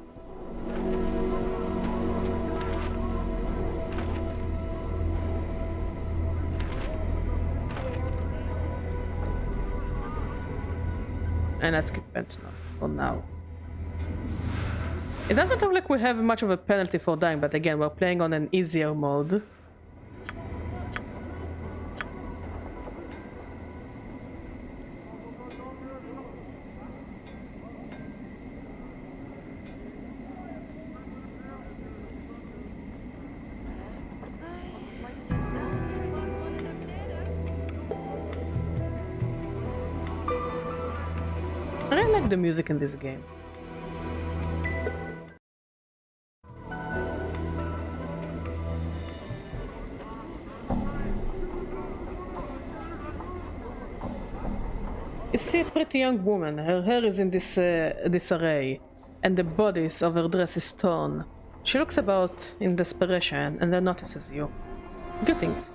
And let's skip pets now, for now. It doesn't look like we have much of a penalty for dying, but again, we're playing on an easier mode. I really like the music in this game. You see a pretty young woman. Her hair is in disarray, and the bodice of her dress is torn. She looks about in desperation and then notices you. Greetings.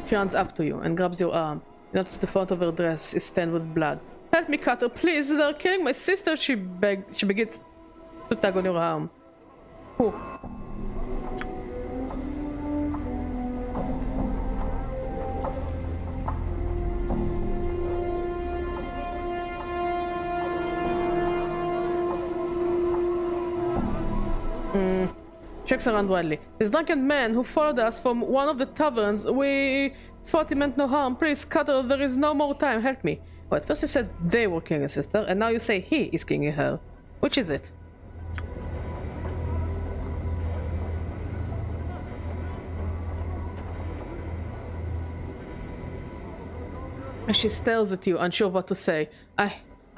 She runs up to you and grabs your arm. You notice the front of her dress is stained with blood. Help me, Cutter, please! They're killing my sister! She begins to tug on your arm. Who? Checks around wildly. This drunken man who followed us from one of the taverns, we thought he meant no harm. Please, Cutter, there is no more time. Help me. Well, at first you said they were killing a sister, and now you say he is killing her. Which is it? She stares at you, unsure what to say.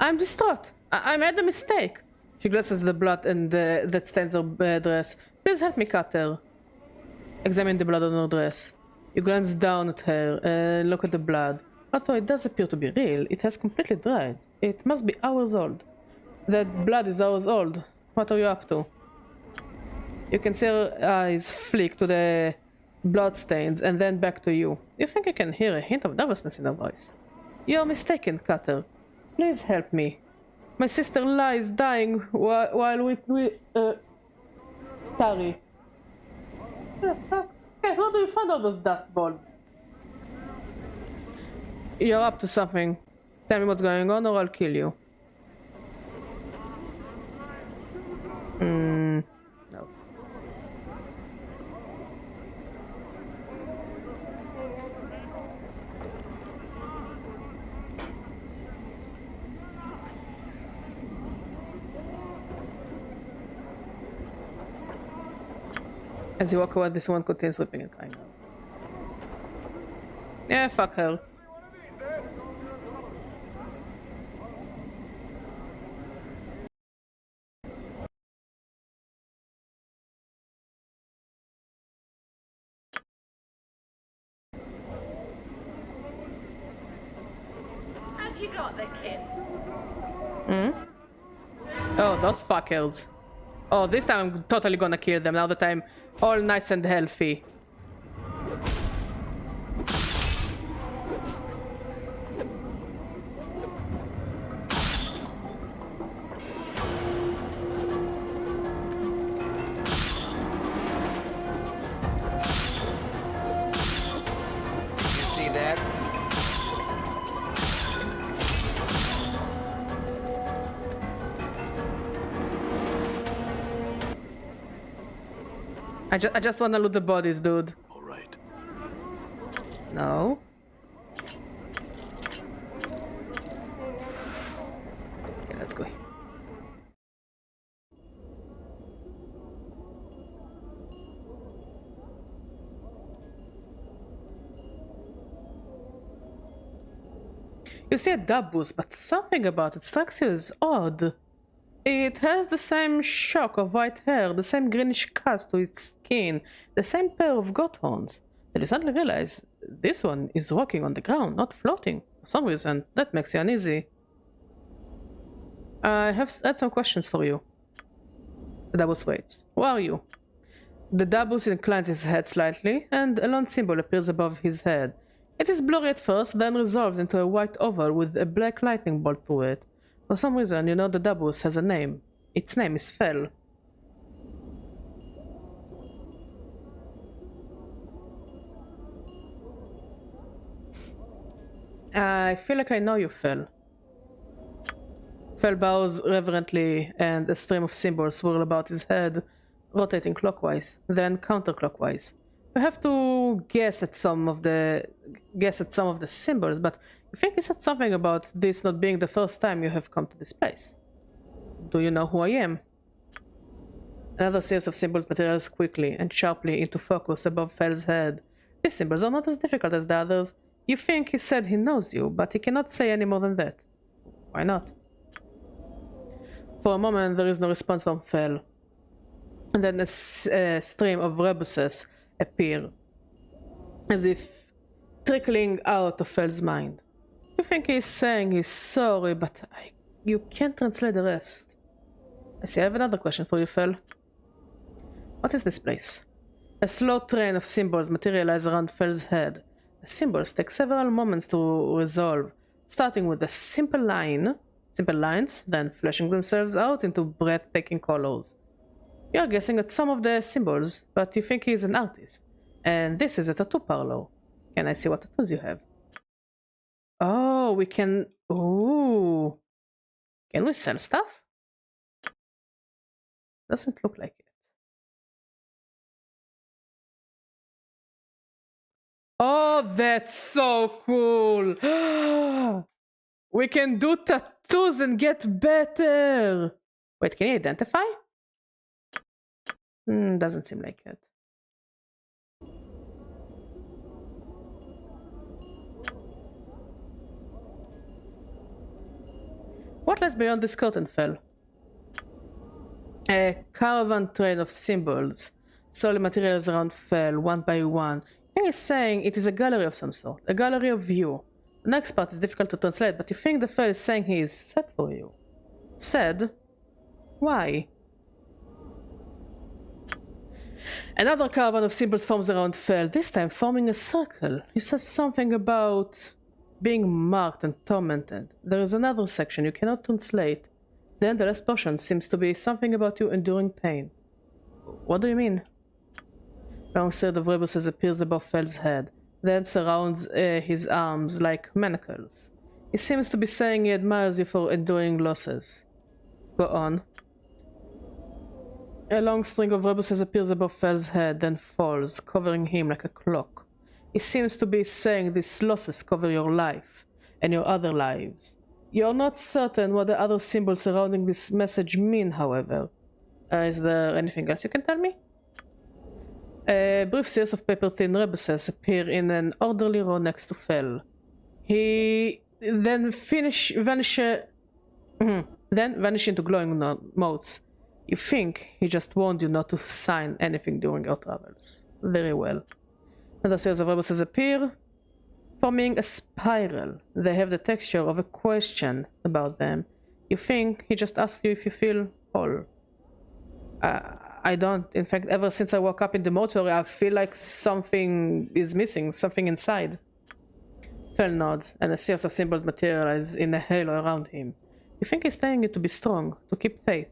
I'm distraught. I made a mistake. She glances at the blood and that stains her dress. Please help me, Cutter. Examine the blood on her dress. You glance down at her and look at the blood. Although it does appear to be real, it has completely dried. It must be hours old. That blood is hours old. What are you up to? You can see her eyes flick to the bloodstains and then back to you. You think you can hear a hint of nervousness in her voice. You're mistaken, Cutter. Please help me. My sister lies dying while we tarry. Hey, how do you find all those dust balls? You're up to something. Tell me what's going on or I'll kill you. No. As you walk away, this one contains whipping and crying out. Yeah, fuck her.
Have you got the kid?
Oh, those fuckers. Oh, this time I'm totally gonna kill them now that I'm all nice and healthy.
You see that?
I just wanna loot the bodies, dude.
All right.
No. Okay, let's go. You see a dub boost, but something about it strikes you as odd. It has the same shock of white hair, the same greenish cast to its skin, the same pair of goat horns. And you suddenly realize this one is walking on the ground, not floating. For some reason, that makes you uneasy. I had some questions for you. The Dabus waits. Who are you? The Dabus inclines his head slightly, and a lone symbol appears above his head. It is blurry at first, then resolves into a white oval with a black lightning bolt through it. For some reason, you know the Dabus has a name. Its name is Fel. I feel like I know you, Fel. Fel bows reverently, and a stream of symbols swirl about his head, rotating clockwise, then counterclockwise. You have to guess at some of the symbols, but you think he said something about this not being the first time you have come to this place. Do you know who I am? Another series of symbols materializes quickly and sharply into focus above Fel's head. These symbols are not as difficult as the others. You think he said he knows you, but he cannot say any more than that. Why not? For a moment, there is no response from Fel. And then a stream of rebuses appear, as if trickling out of Fel's mind. You think he's saying he's sorry, but you can't translate the rest. I see, I have another question for you, Fel. What is this place? A slow train of symbols materialize around Fel's head. The symbols take several moments to resolve, starting with a simple lines, then fleshing themselves out into breathtaking colors. You are guessing at some of the symbols, but you think he is an artist. And this is a tattoo parlor. Can I see what tattoos you have? Oh, we can... Ooh. Can we sell stuff? Doesn't look like it. Oh, that's so cool! We can do tattoos and get better! Wait, can you identify? Doesn't seem like it. What lies beyond this curtain, Fel? A caravan train of symbols slowly materializes around Fel, one by one. He is saying it is a gallery of some sort, a gallery of view. The next part is difficult to translate, but you think the Fel is saying he is sad for you. Sad? Why? Another caravan of symbols forms around Fel, this time forming a circle. He says something about being marked and tormented. There is another section you cannot translate. Then the last portion seems to be something about you enduring pain. What do you mean? A long thread of rebuses appears above Fel's head, then surrounds his arms like manacles. He seems to be saying he admires you for enduring losses. Go on. A long string of rebuses appears above Fel's head, then falls, covering him like a cloak. He seems to be saying these losses cover your life and your other lives. You're not certain what the other symbols surrounding this message mean, however. Is there anything else you can tell me? A brief series of paper-thin rebuses appear in an orderly row next to Fel. He then vanish into glowing motes. You think he just warned you not to sign anything during your travels. Very well. Another series of rebuses appear, forming a spiral. They have the texture of a question about them. You think he just asked you if you feel whole. I don't. In fact, ever since I woke up in the mortuary, I feel like something is missing, something inside. Fel nods, and a series of symbols materialize in a halo around him. You think he's telling you to be strong, to keep faith.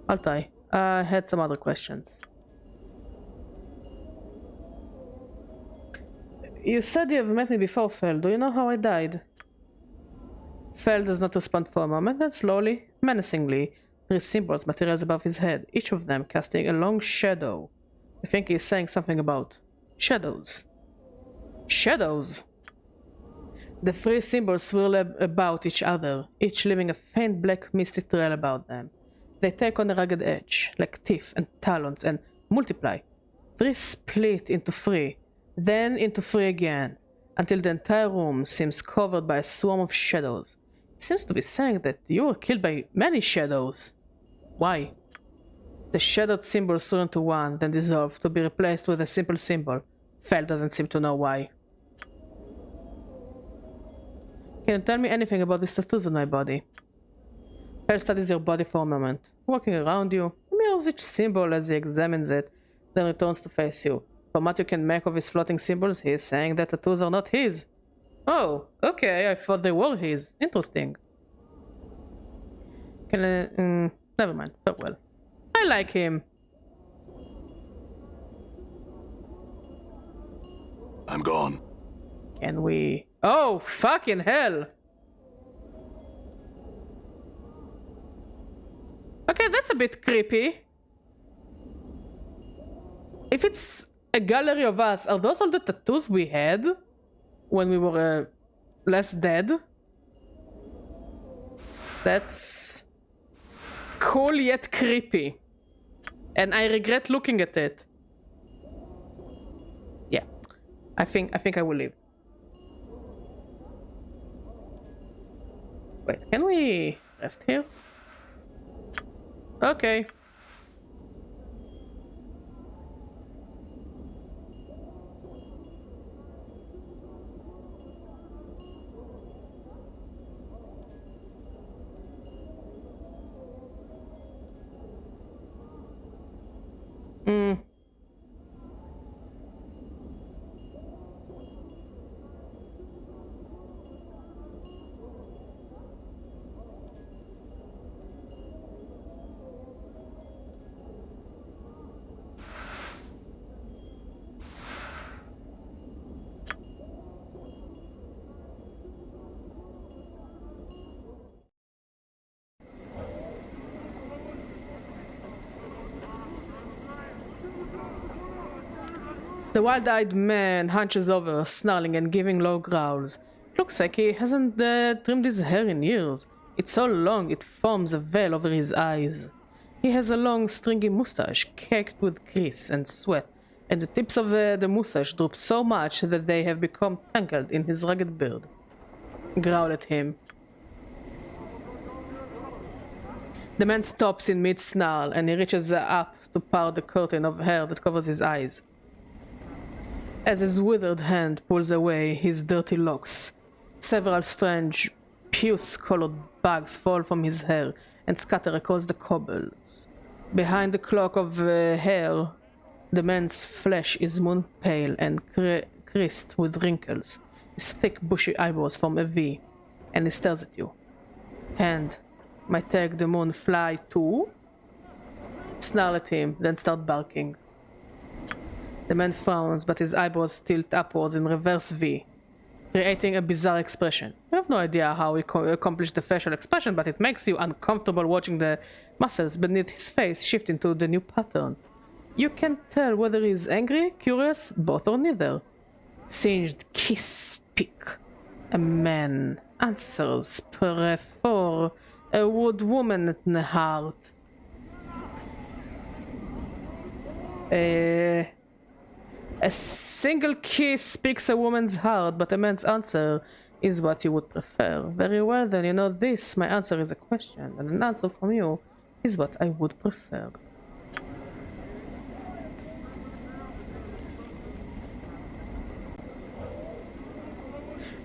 Altai, I had some other questions. You said you have met me before, Fel. Do you know how I died? Fel does not respond for a moment, then slowly, menacingly, 3 symbols materialize above his head, each of them casting a long shadow. I think he is saying something about shadows. Shadows! The 3 symbols swirl about each other, each leaving a faint black misty trail about them. They take on a ragged edge, like teeth and talons, and multiply. 3 split into 3, then into 3 again, until the entire room seems covered by a swarm of shadows. It seems to be saying that you were killed by many shadows. Why? The shadowed symbols turn to one, then dissolve, to be replaced with a simple symbol. Fel doesn't seem to know why. Can you tell me anything about these tattoos on my body? Fel studies your body for a moment, walking around you, mirrors each symbol as he examines it, then returns to face you. From what you can make of his floating symbols, he is saying that tattoos are not his. Oh, okay, I thought they were his. Interesting. Never mind, farewell. I like him.
I'm gone.
Can we Oh, fucking hell! Okay, that's a bit creepy. If it's a gallery of us, are those all the tattoos we had when we were less dead? That's cool yet creepy. And I regret looking at it. Yeah. I think I will leave. Wait, can we rest here? Okay. The wild-eyed man hunches over, snarling and giving low growls. Looks like he hasn't trimmed his hair in years. It's so long it forms a veil over his eyes. He has a long, stringy mustache, caked with grease and sweat, and the tips of the mustache droop so much that they have become tangled in his rugged beard. Growl at him. The man stops in mid-snarl, and he reaches up to part the curtain of hair that covers his eyes. As his withered hand pulls away his dirty locks, several strange, puce-colored bugs fall from his hair and scatter across the cobbles. Behind the cloak of hair, the man's flesh is moon-pale and creased with wrinkles. His thick, bushy eyebrows form a V, and he stares at you. Hand, might take the moon fly too? Snarl at him, then start barking. The man frowns, but his eyebrows tilt upwards in reverse V, creating a bizarre expression. You have no idea how he accomplished the facial expression, but it makes you uncomfortable watching the muscles beneath his face shift into the new pattern. You can't tell whether he's angry, curious, both or neither. Singed kiss pick. A man answers, prefer a wood woman at the heart. A single kiss speaks a woman's heart, but a man's answer is what you would prefer. Very well, then you know this. My answer is a question, and an answer from you is what I would prefer.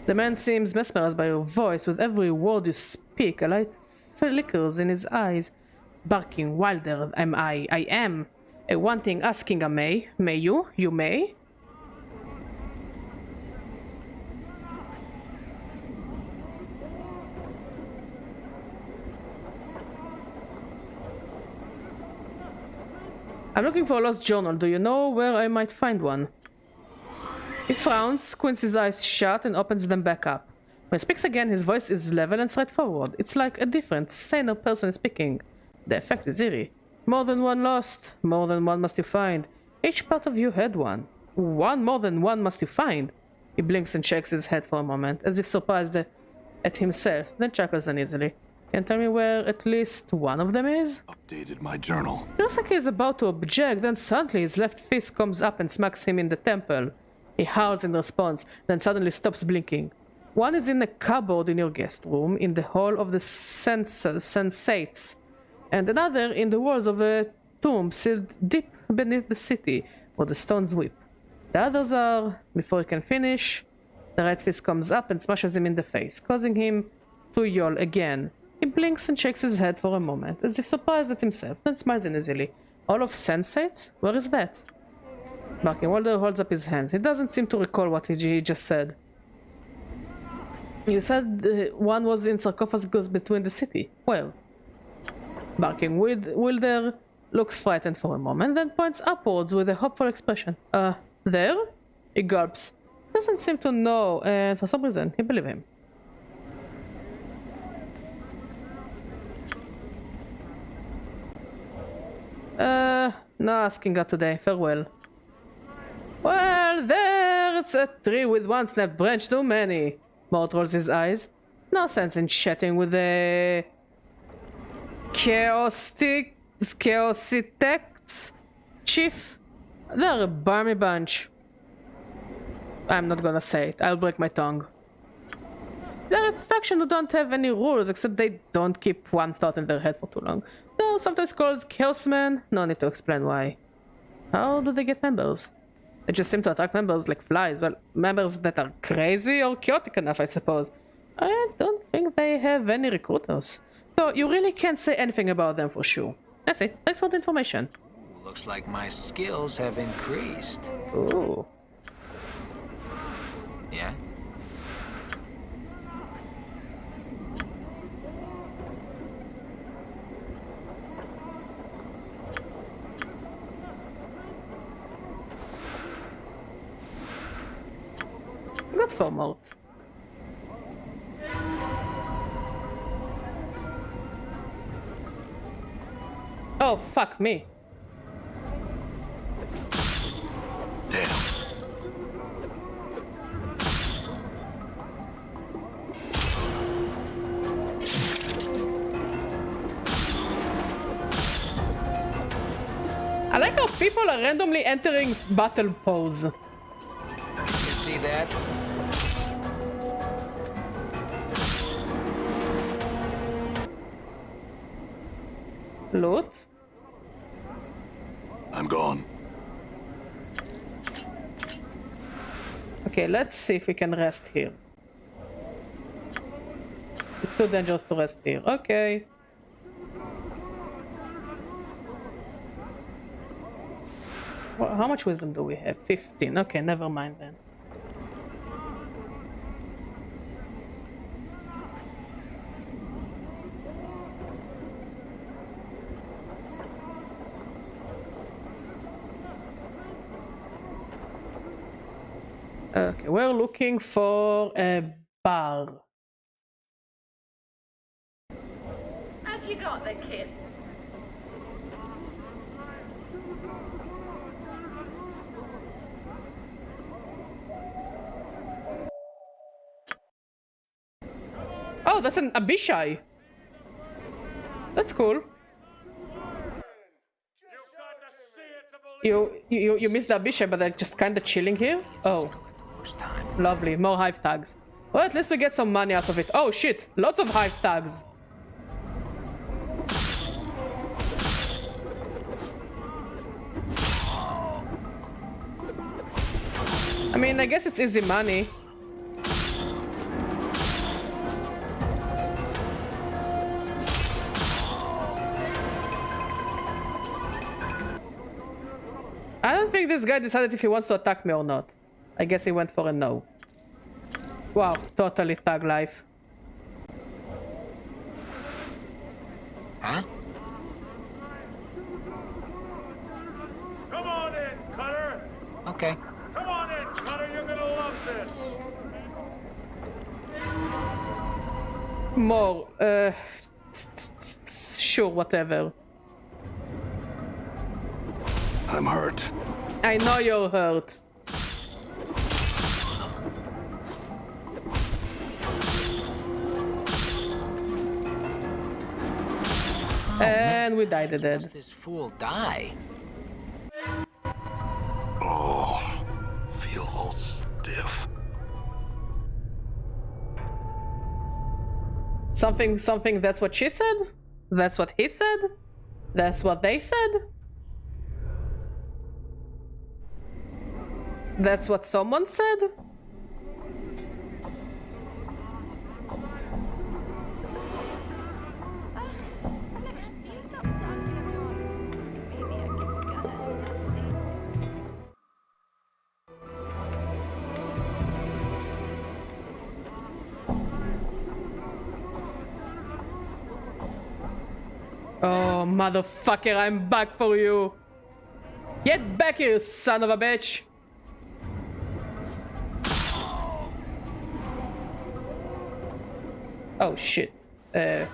The man seems mesmerized by your voice. With every word you speak, a light flickers in his eyes, barking wilder. I am. One thing asking a may. May you? You may? I'm looking for a lost journal. Do you know where I might find one? He frowns, squints his eyes shut, and opens them back up. When he speaks again, his voice is level and straightforward. It's like a different, saner person is speaking. The effect is eerie. More than one lost. More than one must you find. Each part of you had one. One more than one must you find. He blinks and shakes his head for a moment, as if surprised at himself, then chuckles uneasily. Can you tell me where at least one of them is?
Updated my journal.
Looks like he's about to object, then suddenly his left fist comes up and smacks him in the temple. He howls in response, then suddenly stops blinking. One is in a cupboard in your guest room, in the hall of the sensates, and another in the walls of a tomb sealed deep beneath the city, where the stones weep. The others are... Before he can finish, the right fist comes up and smashes him in the face, causing him to yawl again. He blinks and shakes his head for a moment, as if surprised at himself, then smiles uneasily. All of sensates? Where is that? Barking Walder holds up his hands. He doesn't seem to recall what he just said. You said one was in sarcophagus between the city. Well... Barking Wilder looks frightened for a moment, then points upwards with a hopeful expression. There? He gulps. Doesn't seem to know, and for some reason, he believe him. No asking God today. Farewell. Well, there's a tree with one snap branch too many. Mort rolls his eyes. No sense in chatting with the Chaositects chief. They're a barmy bunch. I'm not gonna say it. I'll break my tongue. They're a faction who don't have any rules except they don't keep one thought in their head for too long. They're sometimes called Chaosmen. No need to explain why. How do they get members? They just seem to attract members like flies. Well, members that are crazy or chaotic enough, I suppose. I don't think they have any recruiters. So you really can't say anything about them for sure. I see. Thanks for the information.
Looks like my skills have increased.
Ooh.
Yeah?
Good for Mort. Oh, fuck me.
Damn.
I like how people are randomly entering battle pose.
You see that?
Loot.
I'm gone.
Okay, let's see if we can rest here. It's too dangerous to rest here. Okay. Well, how much wisdom do we have? 15. Okay, never mind then. Okay, we're looking for a bar.
Have you got the kid?
Oh, that's an Abishai. That's cool. You missed the Abishai, but they're just kind of chilling here. Oh, lovely. More hive tags. Well, at least we get some money out of it. Oh shit, lots of hive tags. I mean, I guess it's easy money. I don't think this guy decided if he wants to attack me or not. I guess he went for a no. Wow, totally thug life.
Huh?
Come on in, Cutter.
Okay.
Come on in, Cutter. You're gonna love this.
More, sure, whatever.
I'm hurt.
I know you're hurt. And we died dead.
Must this fool die?
Oh, feel all stiff.
Something, that's what she said? That's what he said? That's what they said? That's what someone said?
I've never seen something so ugly. Maybe I can get it dusty.
Oh, motherfucker, I'm back for you. Get back here, you son of a bitch. Oh shit. You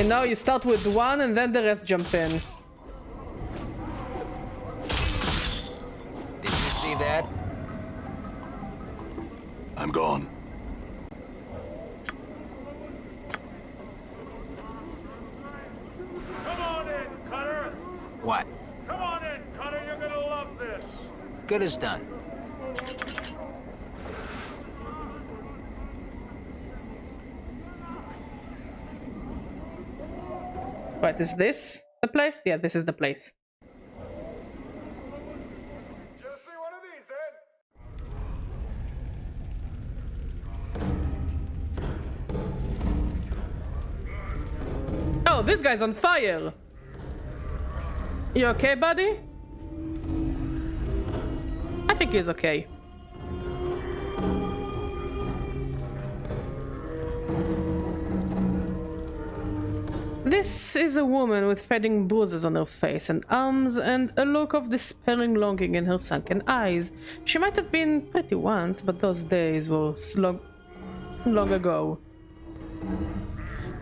know, you start with one and then the rest jump in.
Did you see that?
I'm gone.
Come on in, Cutter.
What?
Come on in, Cutter. You're gonna love this.
Good as done.
Right, is this the place? Yeah, this is the place.
Just see one of these, then.
Oh, this guy's on fire! You okay, buddy? I think he's okay. This is a woman with fading bruises on her face and arms and a look of despairing longing in her sunken eyes. She might have been pretty once, but those days were long ago.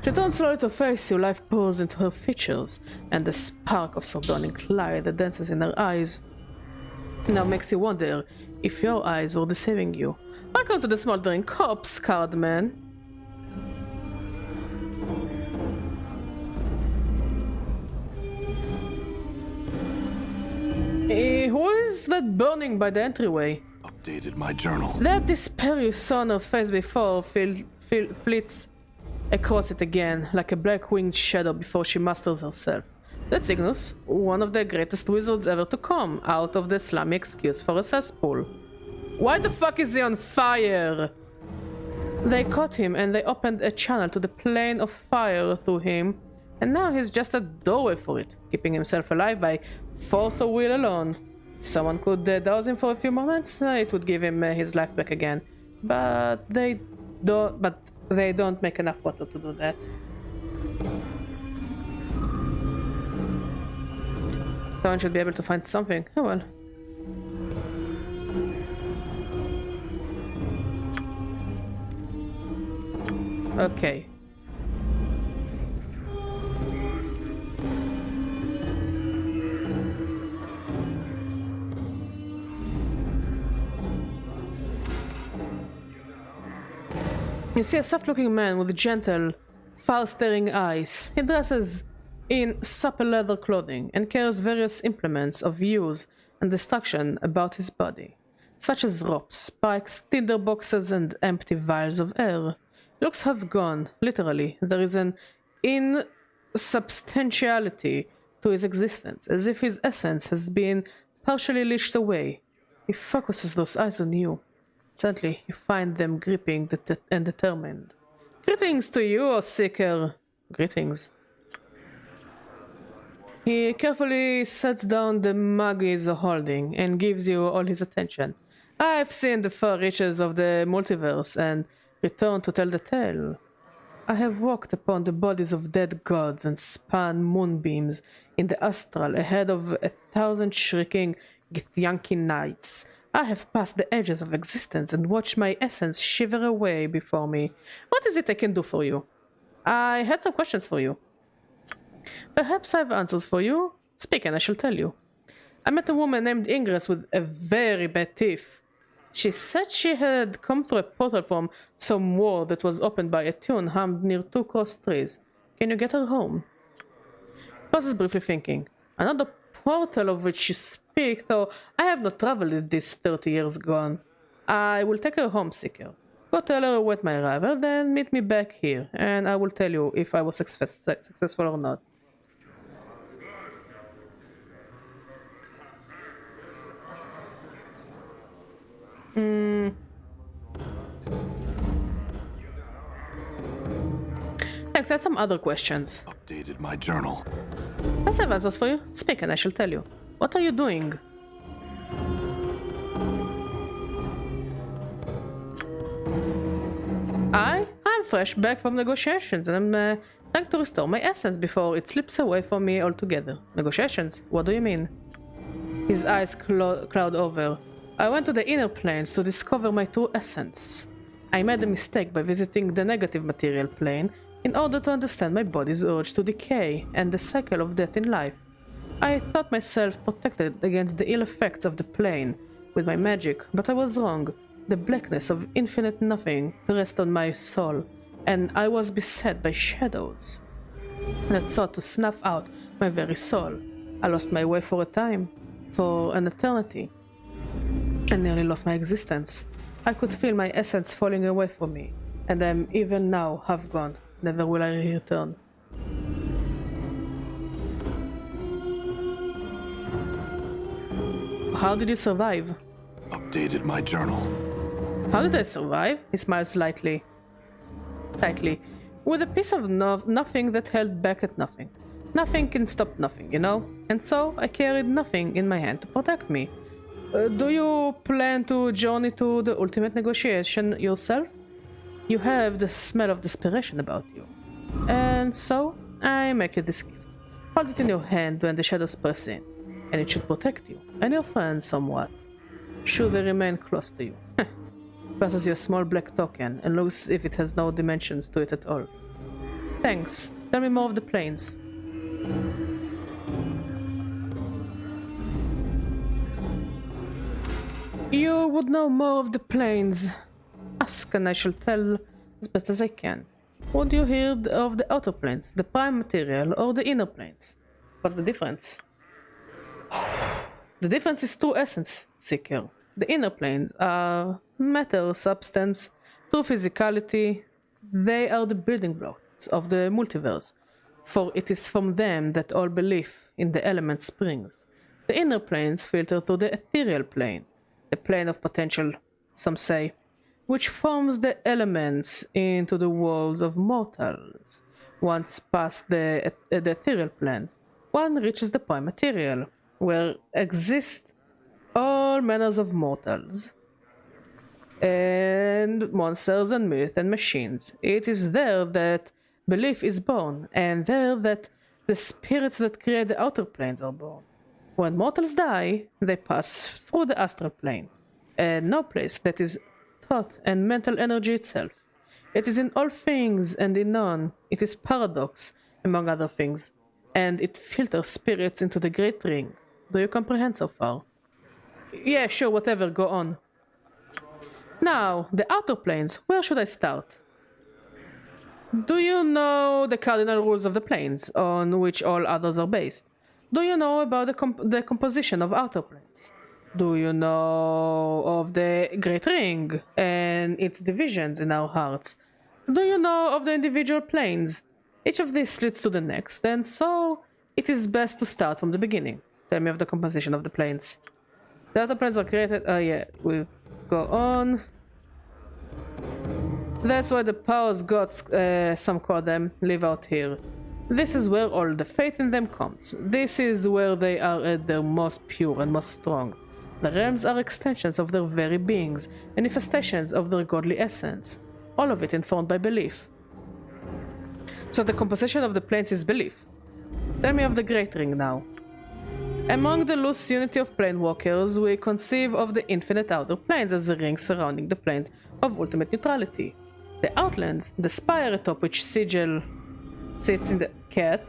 She turns slowly to face you, life pours into her features, and the spark of sardonic light that dances in her eyes now makes you wonder if your eyes were deceiving you. Welcome to the smoldering corpse, card man. Who is that burning by the entryway?
Updated my journal.
That despair you saw on her face before flits across it again, like a black-winged shadow before she masters herself. That's Cygnus, one of the greatest wizards ever to come out of the slummy excuse for a cesspool. Why the fuck is he on fire? They caught him and they opened a channel to the plane of fire through him, and now he's just a doorway for it, keeping himself alive by force or will alone. If someone could douse him for a few moments, it would give him his life back again. But they don't make enough water to do that. Someone should be able to find something. Oh well. Okay. You see a soft-looking man with gentle, far-staring eyes. He dresses in supple leather clothing and carries various implements of use and destruction about his body, such as ropes, spikes, tinder boxes, and empty vials of air. Looks have gone, literally. There is an insubstantiality to his existence, as if his essence has been partially leached away. He focuses those eyes on you. Suddenly, you find them gripping and determined. Greetings to you, O Seeker. Greetings. He carefully sets down the mug he's holding and gives you all his attention. I've seen the far reaches of the multiverse and returned to tell the tale. I have walked upon the bodies of dead gods and spun moonbeams in the astral ahead of 1,000 shrieking Githyanki nights. I have passed the edges of existence and watched my essence shiver away before me. What is it I can do for you? I had some questions for you. Perhaps I have answers for you. Speak and I shall tell you. I met a woman named Ingress with a very bad teeth. She said she had come through a portal from some wall that was opened by a tune hummed near 2 crossed trees. Can you get her home? Pauses briefly thinking. Another portal of which you speak, though I have not traveled in these 30 years gone. I will take her home, Seeker. Go tell her with my arrival, then meet me back here, and I will tell you if I was successful or not. Thanks, I have some other questions.
Updated my journal.
I have answers for you. Speak and I shall tell you. What are you doing? I'm fresh back from negotiations and I'm trying to restore my essence before it slips away from me altogether. Negotiations? What do you mean? His eyes cloud over. I went to the inner planes to discover my true essence. I made a mistake by visiting the negative material plane in order to understand my body's urge to decay and the cycle of death in life. I thought myself protected against the ill effects of the plane with my magic, but I was wrong. The blackness of infinite nothing pressed on my soul, and I was beset by shadows that sought to snuff out my very soul. I lost my way for a time, for an eternity. I nearly lost my existence. I could feel my essence falling away from me, and I am even now half gone. Never will I return. How did you survive?
Updated my journal.
How did I survive? He smiles tightly, with a piece of nothing that held back at nothing. Nothing can stop nothing, you know? And so I carried nothing in my hand to protect me. Do you plan to journey to the ultimate negotiation yourself? You have the smell of desperation about you. And so, I make you this gift. Hold it in your hand when the shadows press in, and it should protect you and your friends somewhat. Should they remain close to you. Passes you a small black token and looks as if it has no dimensions to it at all. Thanks. Tell me more of the planes. You would know more of the planes. Ask and I shall tell as best as I can. Would you hear of the outer planes, the prime material, or the inner planes? What's the difference? The difference is true essence, Seeker. The inner planes are matter, substance, true physicality. They are the building blocks of the multiverse, for it is from them that all belief in the elements springs. The inner planes filter through the ethereal plane, the plane of potential, some say, which forms the elements into the worlds of mortals. Once past the ethereal plane, one reaches the prime material, where exist all manners of mortals, and monsters and myth and machines. It is there that belief is born, and there that the spirits that create the outer planes are born. When mortals die, they pass through the astral plane, and no place that is thought and mental energy itself. It is in all things and in none. It is paradox, among other things, and it filters spirits into the great ring. Do you comprehend so far? Yeah, sure, whatever, go on. Now, the outer planes, where should I start? Do you know the cardinal rules of the planes, on which all others are based? Do you know about the composition of outer planes? Do you know of the Great Ring and its divisions in our hearts? Do you know of the individual planes? Each of these leads to the next, and so it is best to start from the beginning. Tell me of the composition of the planes. The outer planes are created... yeah, we'll go on. That's why the powers gods, some call them, live out here. This is where all the faith in them comes. This is where they are at their most pure and most strong. The realms are extensions of their very beings, manifestations of their godly essence. All of it informed by belief. So the composition of the planes is belief. Tell me of the Great Ring now. Among the loose unity of planewalkers, we conceive of the infinite outer planes as the rings surrounding the planes of ultimate neutrality. The outlands, the spire atop which Sigil sits in the cat.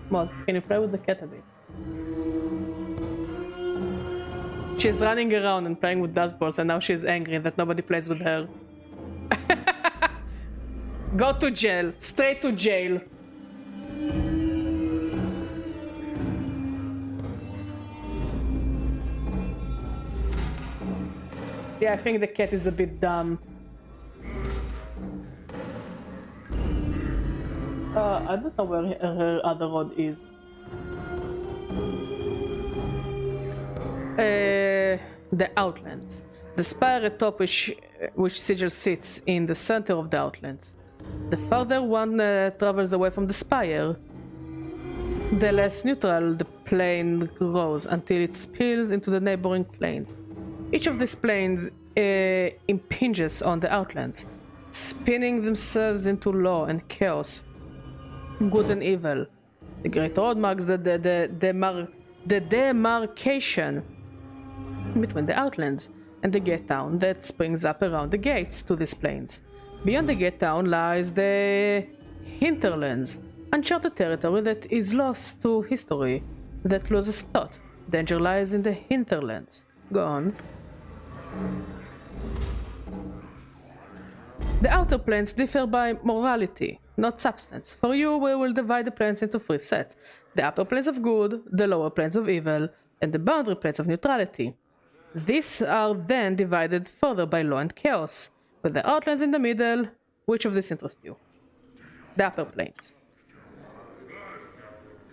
Mod, can you play with the cat a bit? She's running around and playing with dust balls, and now she's angry that nobody plays with her. Go to jail. Straight to jail. Yeah, I think the cat is a bit dumb. I don't know where her other rod is. The Outlands. The spire atop which Sigil sits in the center of the Outlands. The farther one travels away from the spire, the less neutral the plane grows until it spills into the neighboring planes. Each of these planes impinges on the Outlands, spinning themselves into law and chaos, good and evil. The Great Road marks the demarcation between the Outlands, and the gate town that springs up around the gates to these plains. Beyond the gate town lies the hinterlands, uncharted territory that is lost to history, that closes thought. Danger lies in the hinterlands. Go on. The outer planes differ by morality, not substance. For you, we will divide the planes into 3 sets. The upper planes of good, the lower planes of evil, and the boundary planes of neutrality. These are then divided further by law and chaos, with the outlands in the middle. Which of these interests you? The upper planes.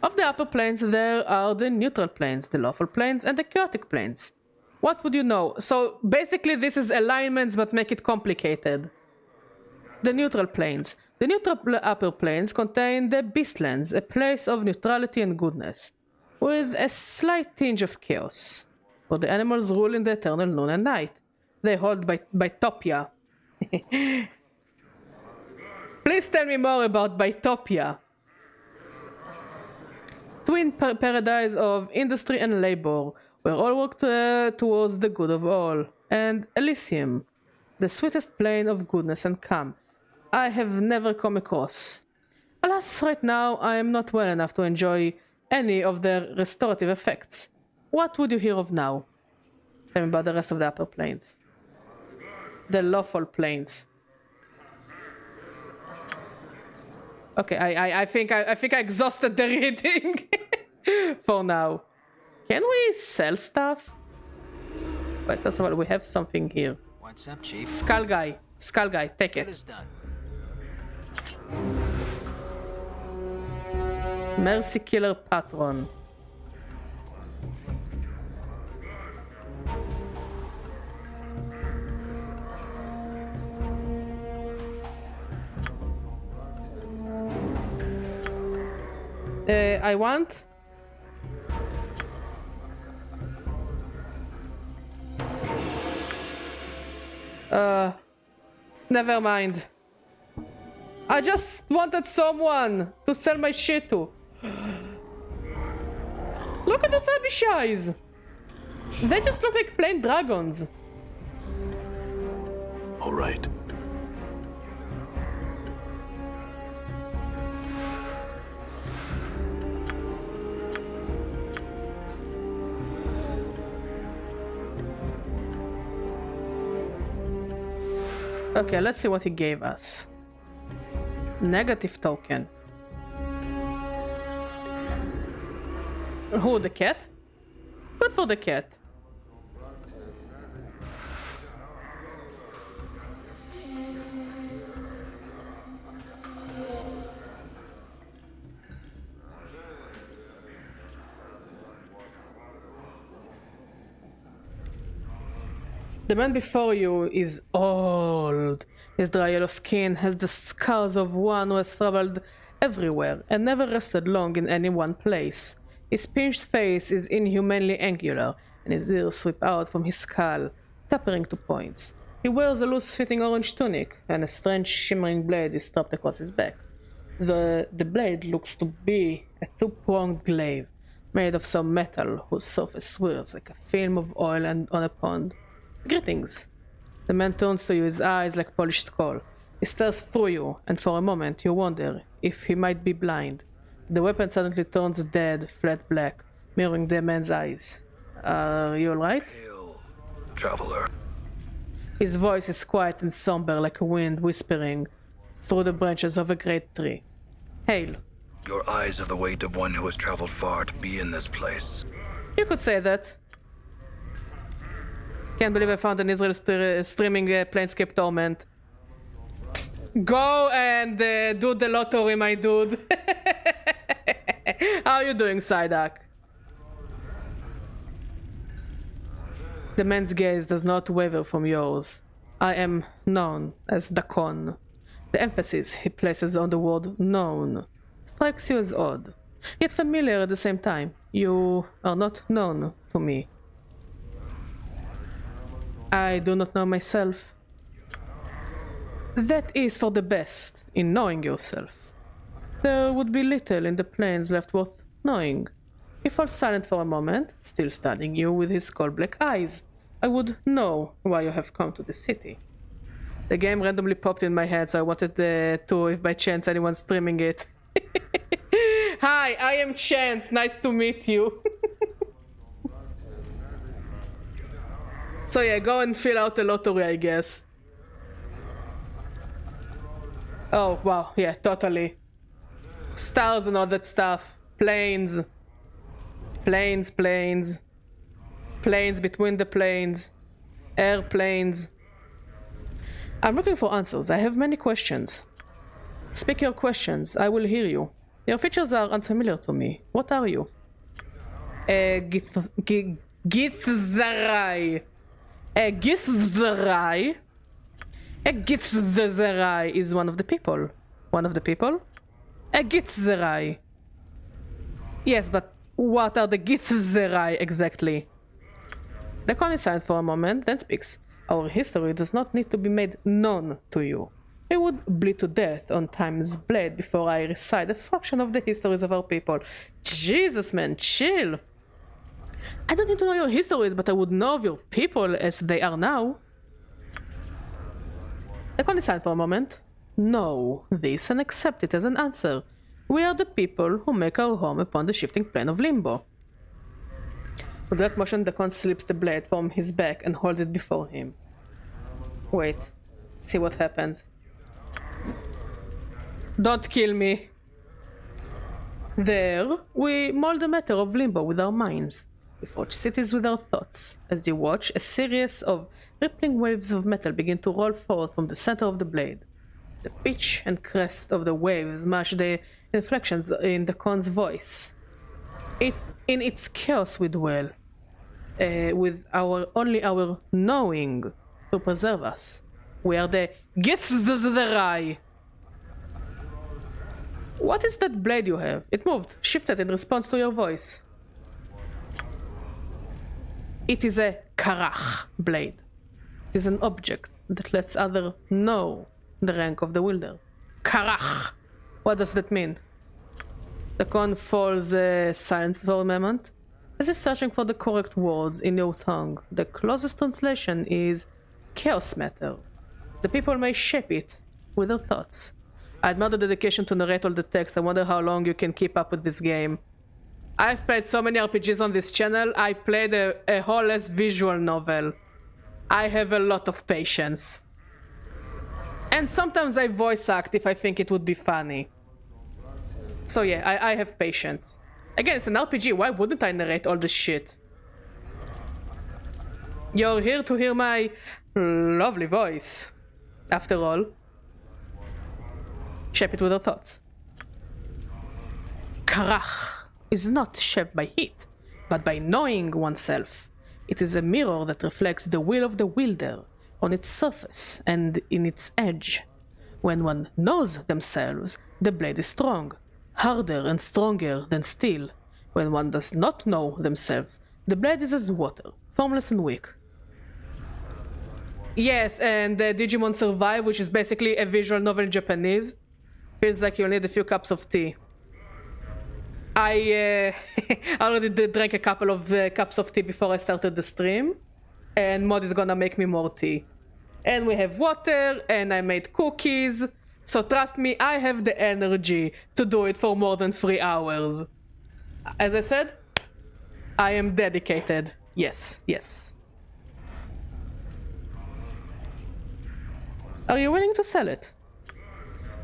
Of the upper planes, there are the neutral planes, the lawful planes, and the chaotic planes. What would you know? So basically this is alignments, but make it complicated. The neutral planes. The neutral upper planes contain the Beastlands, a place of neutrality and goodness, with a slight tinge of chaos, where the animals rule in the eternal noon and night. They hold Bytopia. Please tell me more about Bytopia. Twin paradise of industry and labor, where all work towards the good of all. And Elysium, the sweetest plane of goodness and calm I have never come across. Alas, right now I am not well enough to enjoy any of their restorative effects. What would you hear of now? Tell me about the rest of the upper planes. The lawful planes. Okay, I think I exhausted the reading for now. Can we sell stuff? Wait, first of all, we have something here.
What's up, Chief?
Skull guy, take
Good
it.
is done.
Mercy killer patron. I want. Never mind. I just wanted someone to sell my shit to. Look at those Abishais! They just look like plain dragons.
All right.
Okay, let's see what he gave us. Negative token. Who, the cat? Good for the cat. The man before you is old. His dry yellow skin has the scars of one who has traveled everywhere and never rested long in any one place. His pinched face is inhumanly angular, and his ears sweep out from his skull, tapering to points. He wears a loose-fitting orange tunic, and a strange shimmering blade is strapped across his back. The blade looks to be a two-pronged glaive, made of some metal whose surface swirls like a film of oil and on a pond. Greetings. The man turns to you, his eyes like polished coal. He stares through you, and for a moment you wonder if he might be blind. The weapon suddenly turns dead, flat black, mirroring the man's eyes. Are you alright?
Hail, traveler.
His voice is quiet and somber like a wind whispering through the branches of a great tree. Hail.
Your eyes have the weight of one who has traveled far to be in this place.
You could say that. Can't believe I found an Israel streaming Planescape Torment. Go and do the lottery, my dude. How are you doing, Psyduck? The man's gaze does not waver from yours. I am known as Dakon. The emphasis he places on the word known strikes you as odd, yet familiar at the same time. You are not known to me. I do not know myself. That is for the best in knowing yourself. There would be little in the plains left worth knowing. He falls silent for a moment, still studying you with his coal-black eyes. I would know why you have come to the city. The game randomly popped in my head, so I wanted to, if by chance anyone's streaming it. Hi, I am Chance. Nice to meet you. So yeah, go and fill out the lottery, I guess. Oh, wow. Yeah, totally. Stars and all that stuff. Planes. Planes, planes. Planes between the planes. Airplanes. I'm looking for answers. I have many questions. Speak your questions. I will hear you. Your features are unfamiliar to me. What are you? Githzerai. Githzerai? Githzerai is one of the people. One of the people? Githzerai. Yes, but what are the Githzerai exactly? The con is silent for a moment, then speaks. Our history does not need to be made known to you. I would bleed to death on time's blade before I recite a fraction of the histories of our people. Jesus, man, chill. I don't need to know your histories, but I would know of your people as they are now. The con is silent for a moment. Know this and accept it as an answer. We are the people who make our home upon the shifting plane of limbo. With that motion, the con slips the blade from his back and holds it before him. Wait. See what happens. Don't kill me. There, we mold the matter of limbo with our minds. We forge cities with our thoughts. As you watch, a series of rippling waves of metal begin to roll forth from the center of the blade. The pitch and crest of the waves match the inflections in the con's voice. In its chaos we dwell, with only our knowing to preserve us. We are the Githzerai. What is that blade you have? It moved, shifted in response to your voice. It is a Karach blade. It is an object that lets others know the rank of the wielder. Karach. What does that mean? The con falls silent for a moment, as if searching for the correct words in your tongue. The closest translation is chaos matter. The people may shape it with their thoughts. I admire the dedication to narrate all the text. I wonder how long you can keep up with this game. I've played so many RPGs on this channel. I played a whole ass visual novel. I have a lot of patience. And sometimes I voice act if I think it would be funny. So yeah, I have patience. Again, it's an RPG, why wouldn't I narrate all this shit? You're here to hear my lovely voice. After all. Shape it with your thoughts. Karach is not shaped by heat, but by knowing oneself. It is a mirror that reflects the will of the wielder on its surface and in its edge. When one knows themselves, the blade is strong, harder and stronger than steel. When one does not know themselves, the blade is as water, formless and weak. Yes, and Digimon Survive, which is basically a visual novel in Japanese. Feels like you'll need a few cups of tea. I already drank a couple of cups of tea before I started the stream. And Mod is gonna make me more tea. And we have water, and I made cookies. So trust me, I have the energy to do it for more than 3 hours. As I said, I am dedicated. Yes, yes. Are you willing to sell it?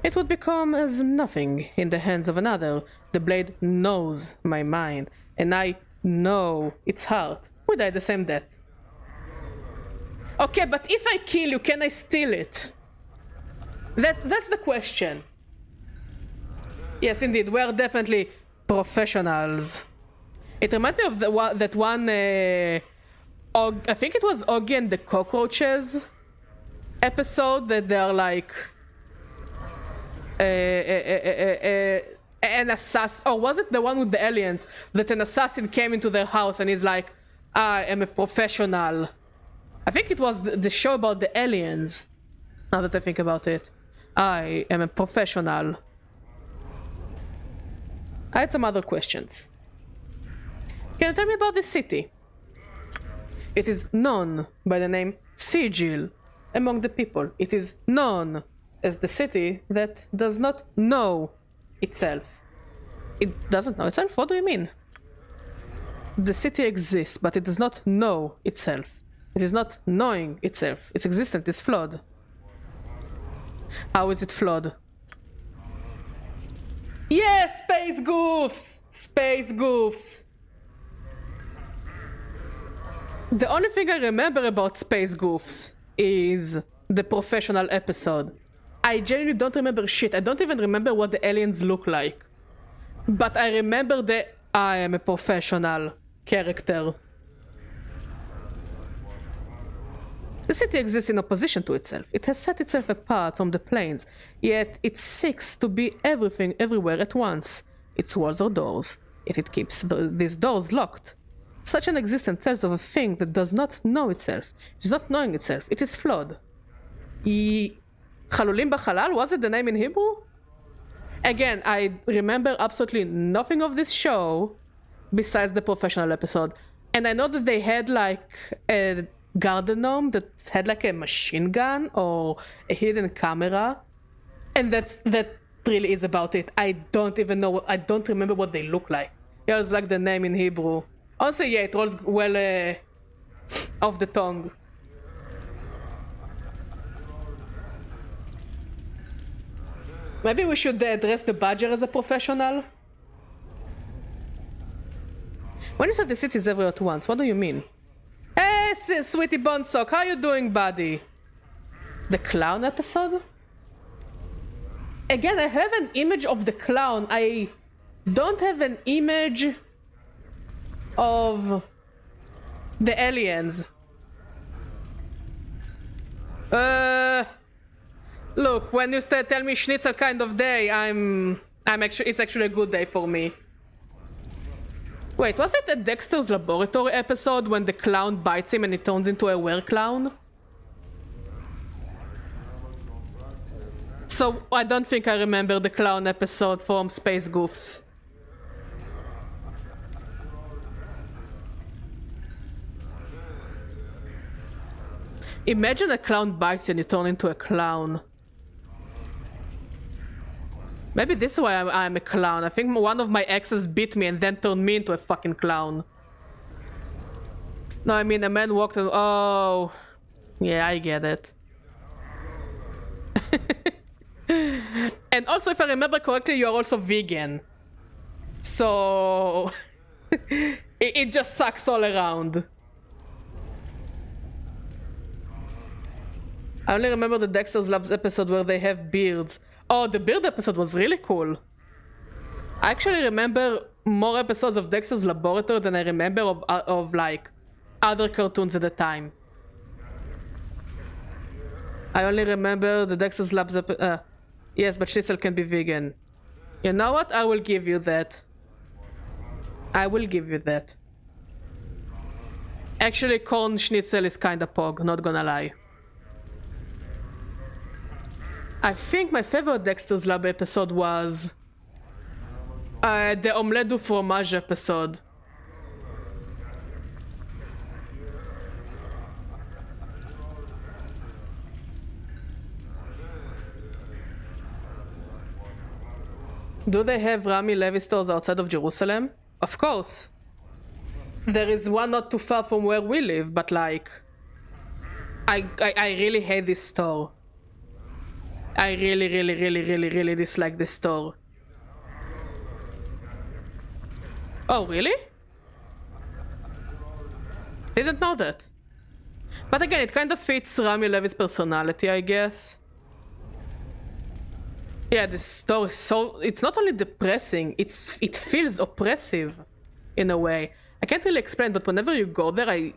It would become as nothing in the hands of another. The blade knows my mind, and I know its heart. We die the same death. Okay, but if I kill you, can I steal it? That's the question. Yes, indeed, we are definitely professionals. It reminds me of that one, I think it was Oggy and the Cockroaches episode, that they're like an assassin, or was it the one with the aliens, that an assassin came into their house and he's like, I am a professional. I think it was the show about the aliens, now that I think about it. I am a professional. I had some other questions. Can you tell me about this city? It is known by the name Sigil among the people. It is known as the city that does not know itself. It doesn't know itself? What do you mean? The city exists, but it does not know itself. It is not knowing itself. Its existence is flawed. How is it flawed? Yes, space goofs! Space goofs! The only thing I remember about space goofs is the professional episode. I genuinely don't remember shit. I don't even remember what the aliens look like. But I remember that I am a professional character. The city exists in opposition to itself. It has set itself apart from the planes, yet it seeks to be everything everywhere at once. Its walls are doors, yet it keeps these doors locked. Such an existence tells of a thing that does not know itself. It is not knowing itself. It is flawed. Chalulim B'Chalal? Was it the name in Hebrew? Again, I remember absolutely nothing of this show besides the professional episode. And I know that they had like a garden gnome that had like a machine gun or a hidden camera. And that really is about it. I don't even know, I don't remember what they look like. Yeah, it's like the name in Hebrew. Also, yeah, it rolls well off the tongue. Maybe we should address the badger as a professional? When you said the city is everywhere at once, what do you mean? Hey, sweetie Bonsock, how you doing, buddy? The clown episode? Again, I have an image of the clown. I don't have an image of the aliens. Look, when you tell me schnitzel kind of day, it's actually a good day for me. Wait, was it a Dexter's Laboratory episode when the clown bites him and he turns into a were-clown? So, I don't think I remember the clown episode from Space Goofs. Imagine a clown bites you and you turn into a clown. Maybe this is why I'm a clown. I think one of my exes bit me and then turned me into a fucking clown. No, I mean a man walked and... Oh... Yeah, I get it. And also, if I remember correctly, you are also vegan. So... it just sucks all around. I only remember the Dexter's Labs episode where they have beards. Oh, the beard episode was really cool. I actually remember more episodes of Dexter's Laboratory than I remember of like other cartoons at the time. I only remember the Dexter's Labs episode. Yes, but Schnitzel can be vegan. You know what? I will give you that. I will give you that. Actually, corn schnitzel is kinda pog, not gonna lie. I think my favorite Dexter's Lab episode was the Omelette du Fromage episode. Do they have Rami Levy stores outside of Jerusalem? Of course. There is one not too far from where we live, but like... I really hate this store. I really dislike this store. Oh, really? Didn't know that. But again, it kind of fits Rami Levy's personality, I guess. Yeah, this store is so... It's not only depressing, it feels oppressive in a way. I can't really explain, but whenever you go there,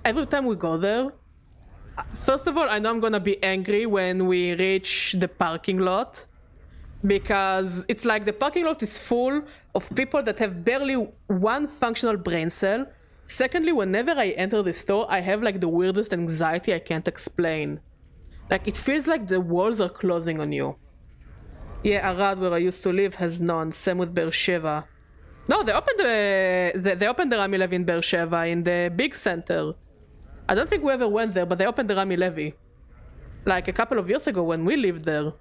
every time we go there... First of all, I know I'm gonna be angry when we reach the parking lot. Because it's like the parking lot is full of people that have barely one functional brain cell. Secondly, whenever I enter the store, I have like the weirdest anxiety I can't explain. Like, it feels like the walls are closing on you. Yeah, Arad, where I used to live, has none. Same with Beer Sheva. No, they opened the Rami Levy in Beer Sheva, in the big center. I don't think we ever went there, but they opened the Rami Levy. Like a couple of years ago when we lived there.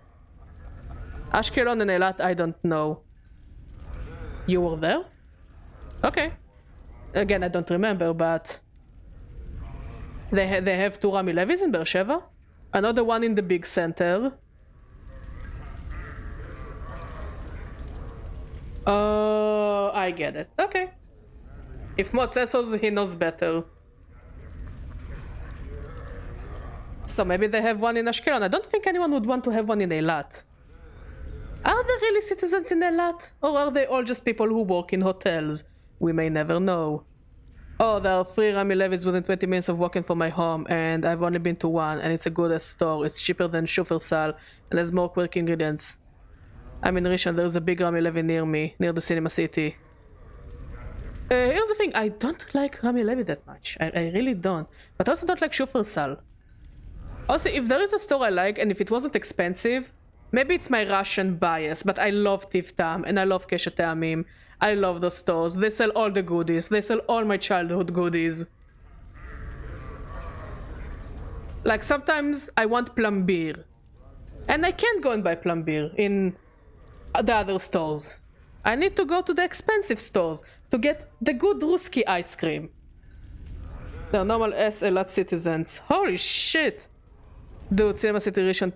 Ashkelon and Eilat, I don't know. You were there? Okay. Again, I don't remember, but... They have 2 Rami Levis in Beer Sheva? Another one in the big center. Oh, I get it. Okay. If Mod says so, he knows better. So maybe they have one in Ashkelon. I don't think anyone would want to have one in Eilat. Are there really citizens in Eilat? Or are they all just people who work in hotels? We may never know. Oh, there are 3 Rami Levis within 20 minutes of walking from my home, and I've only been to one, and it's a good store. It's cheaper than Shufersal, and has more quick ingredients. I'm in Rishon, there's a big Rami Levi near me, near the Cinema City. Here's the thing, I don't like Rami Levi that much. I really don't. But I also don't like Shufersal. Also, if there is a store I like, and if it wasn't expensive, maybe it's my Russian bias, but I love Tif Tam, and I love Keshet Amim. I love those stores. They sell all the goodies. They sell all my childhood goodies. Like, sometimes I want Plambir. And I can't go and buy Plambir in the other stores. I need to go to the expensive stores to get the good Ruski ice cream. They're normal as Eilat citizens. Holy shit! Dude, Cinema City Rishon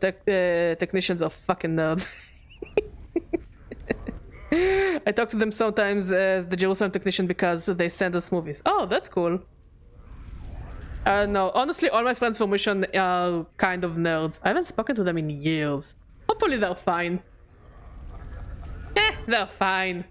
technicians are fucking nerds. I talk to them sometimes as the Jerusalem technician because they send us movies. Oh, that's cool. No, honestly, all my friends from Rishon are kind of nerds. I haven't spoken to them in years. Hopefully they're fine. They're fine.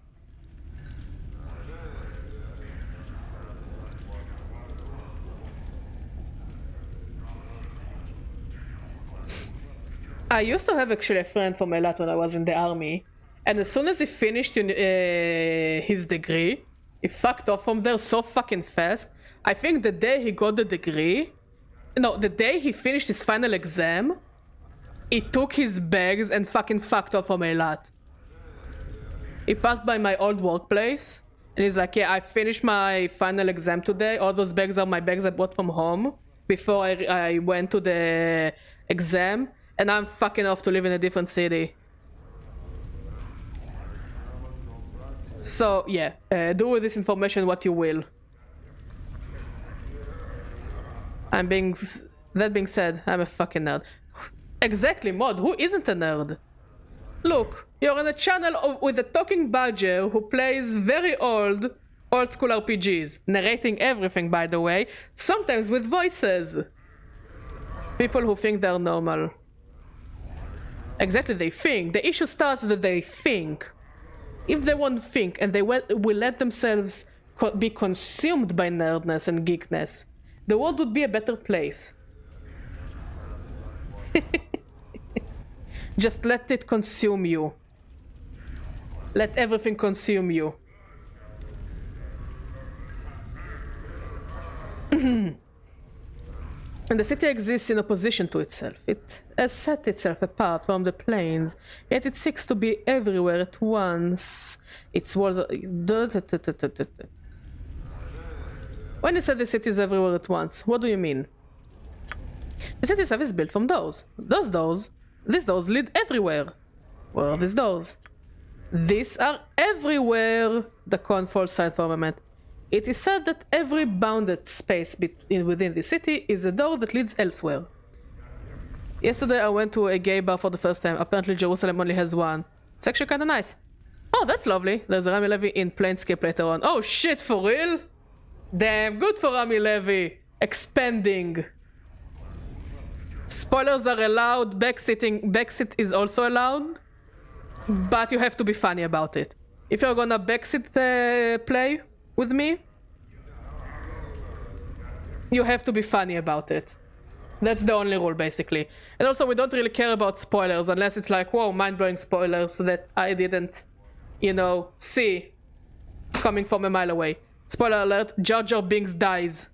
I used to have actually a friend from Eilat when I was in the army. And as soon as he finished his degree, he fucked off from there so fucking fast. I think the day he got the degree, no, the day he finished his final exam, he took his bags and fucking fucked off from Eilat. He passed by my old workplace, and he's like, yeah, I finished my final exam today. All those bags are my bags I bought from home before I went to the exam, and I'm fucking off to live in a different city. So, yeah, do with this information what you will. That being said, I'm a fucking nerd. Exactly, Mod, who isn't a nerd? Look, you're on a channel with a talking badger who plays very old school RPGs, narrating everything, by the way, sometimes with voices. People who think they're normal. Exactly, they think. The issue starts that they think. If they won't think and they will let themselves be consumed by nerdness and geekness, the world would be a better place. Just let it consume you. Let everything consume you. And the city exists in opposition to itself. It has set itself apart from the plains, yet it seeks to be everywhere at once. Its walls are... When you say the city is everywhere at once, what do you mean? The city itself is built from doors. These doors lead everywhere. Where are these doors? These are everywhere, the Cornfall side firmament. It is said that every bounded space within the city is a door that leads elsewhere. Yesterday I went to a gay bar for the first time. Apparently Jerusalem only has one. It's actually kinda nice. Oh, that's lovely. There's a Rami Levy in Planescape later on. Oh shit, for real? Damn, good for Rami Levy. Expanding. Spoilers are allowed. Backseat is also allowed. But you have to be funny about it. If you're gonna backseat play with me, you have to be funny about it. That's the only rule, basically. And also, we don't really care about spoilers unless it's like, whoa, mind-blowing spoilers that I didn't, see coming from a mile away. Spoiler alert, Jar Jar Binks dies.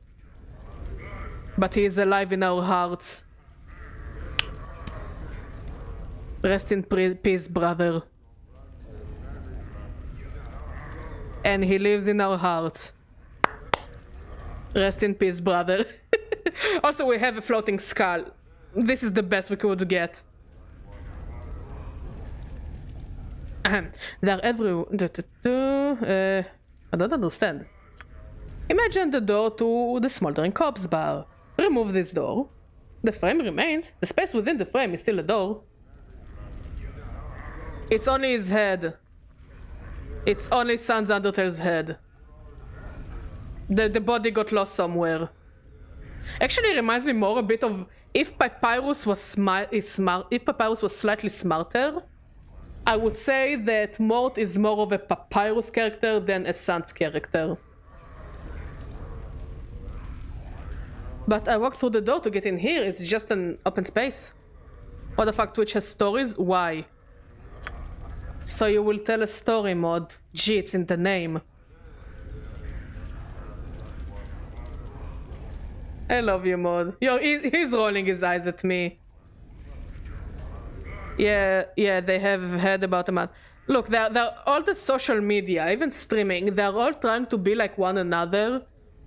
But he is alive in our hearts. Rest in peace, brother. And he lives in our hearts. Rest in peace, brother. Also, we have a floating skull. This is the best we could get. They're everywhere. I don't understand. Imagine the door to the smoldering corpse bar. Remove this door. The frame remains. The space within the frame is still a door. It's only his head. It's only Sans Undertale's head. The body got lost somewhere. Actually, it reminds me more a bit of if Papyrus was slightly smarter. I would say that Mort is more of a Papyrus character than a Sans character. But I walked through the door to get in here. It's just an open space. What the fuck? Twitch has stories? Why? So you will tell a story, mod. Gee, it's in the name. I love you, mod. He's rolling his eyes at me. Yeah, they have heard about him. Look, they're all the social media, even streaming, they're all trying to be like one another.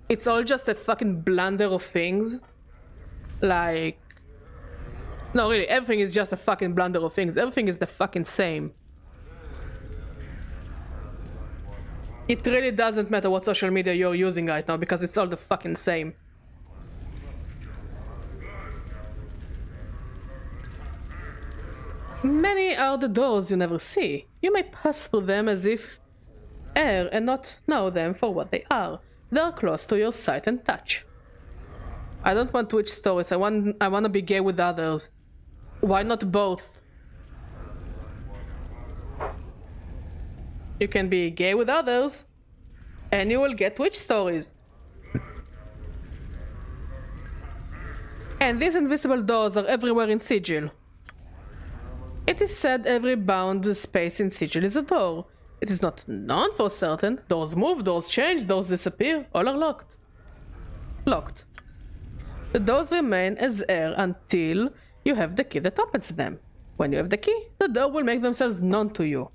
It's all just a fucking blunder of things. Like... No, really, everything is just a fucking blunder of things. Everything is the fucking same. It really doesn't matter what social media you're using right now because it's all the fucking same. Many are the doors you never see. You may pass through them as if air and not know them for what they are. They are close to your sight and touch. I don't want Twitch stories. I want to be gay with others. Why not both? You can be gay with others, and you will get Twitch stories. And these invisible doors are everywhere in Sigil. It is said every bound space in Sigil is a door. It is not known for certain. Doors move, doors change, doors disappear. All are locked. Locked. The doors remain as air until you have the key that opens them. When you have the key, the door will make themselves known to you.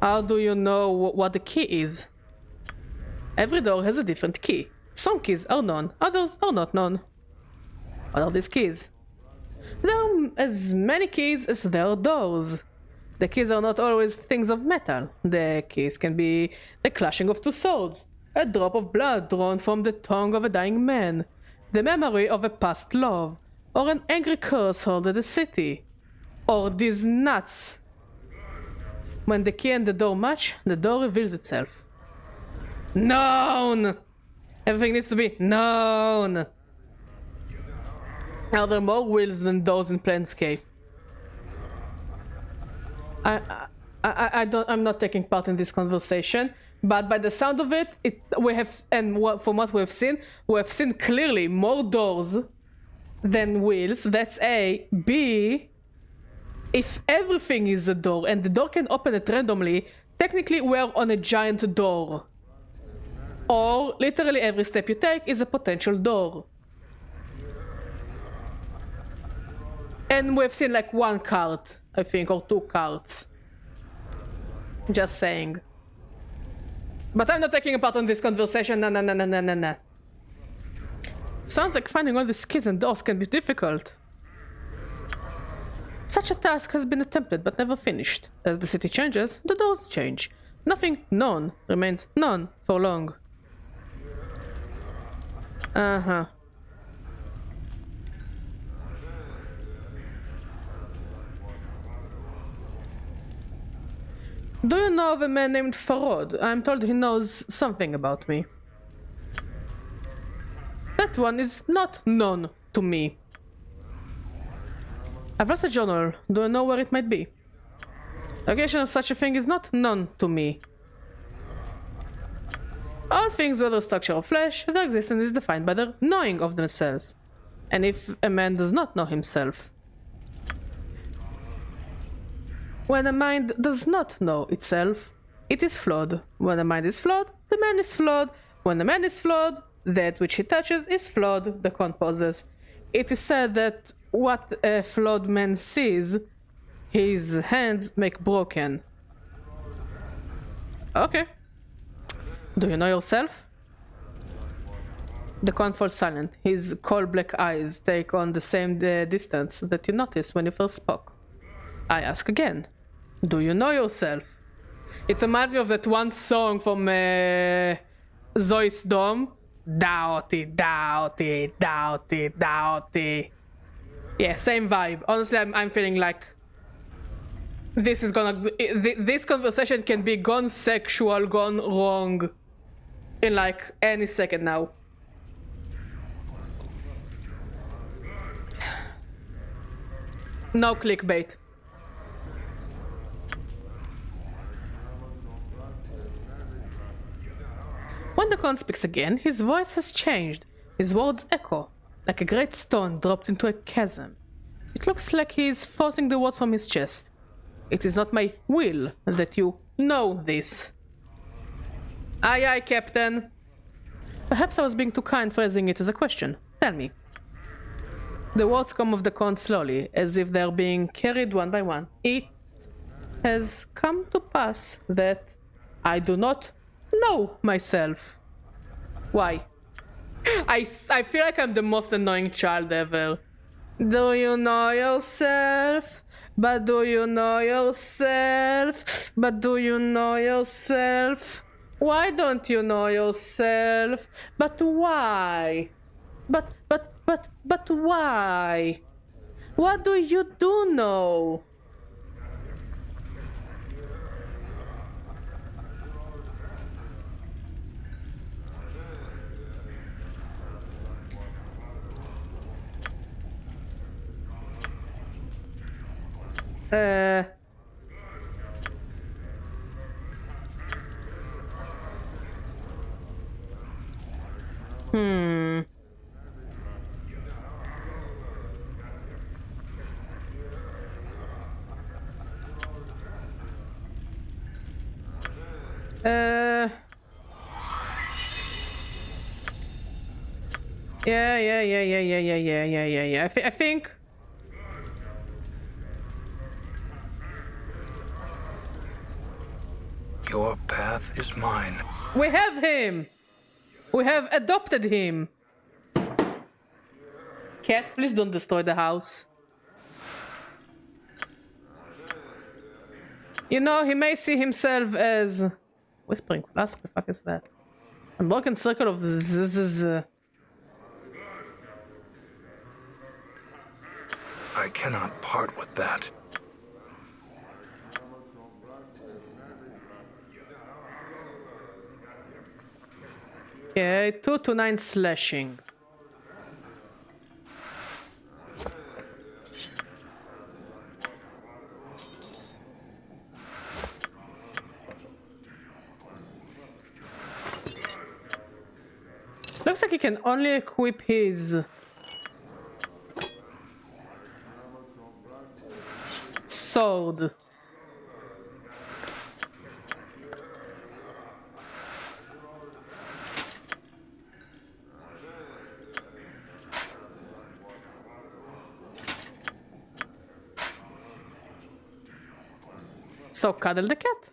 How do you know what the key is? Every door has a different key. Some keys are known, others are not known. What are these keys? There are as many keys as there are doors. The keys are not always things of metal. The keys can be the clashing of two swords, a drop of blood drawn from the tongue of a dying man, the memory of a past love, or an angry curse hurled at a city, or these nuts. When the key and the door match, the door reveals itself. Known! Everything needs to be known! Are there more wheels than doors in Planescape? I'm not taking part in this conversation, but by the sound of it, from what we have seen clearly more doors than wheels. That's A. B. If everything is a door and the door can open it randomly, technically we're on a giant door. Or literally every step you take is a potential door. And we've seen like one card, I think, or two cards. Just saying. But I'm not taking part in this conversation, nah. Sounds like finding all these keys and doors can be difficult. Such a task has been attempted but never finished. As the city changes, the doors change. Nothing known remains known for long. Uh-huh. Do you know of a man named Farod? I'm told he knows something about me. That one is not known to me. I've lost a journal. Do you know where it might be? The location of such a thing is not known to me. All things, whether structure or flesh, their existence is defined by their knowing of themselves. And if a man does not know himself, when a mind does not know itself, it is flawed. When a mind is flawed, the man is flawed. When the man is flawed, that which he touches is flawed, the con poses. It is said that what a flawed man sees, his hands make broken. Okay. Do you know yourself? The con falls silent. His coal black eyes take on the same distance that you noticed when you first spoke. I ask again. Do you know yourself? It reminds me of that one song from Zoe's Dome. Doubty, doubty, doubty, doubty. Yeah, same vibe. Honestly, I'm feeling like this is gonna... This conversation can be gone sexual, gone wrong in like any second now. No clickbait. When the Con speaks again, his voice has changed. His words echo, like a great stone dropped into a chasm. It looks like he is forcing the words from his chest. It is not my will that you know this. Aye, aye, Captain. Perhaps I was being too kind phrasing it as a question. Tell me. The words come off the Con slowly, as if they are being carried one by one. It has come to pass that I do not know myself. Why? I feel like I'm the most annoying child ever. Do you know yourself? But do you know yourself? But do you know yourself? Why don't you know yourself? But why? But why? What do you do know? Hmm. Yeah. I think.
Your path is mine.
We have him! We have adopted him! Cat, please don't destroy the house. You know, he may see himself as... Whispering Flask? The fuck is that? Unbroken circle of the...
I cannot part with that.
Okay, 2 to 9 slashing. Looks like he can only equip his sword. So cuddle the cat.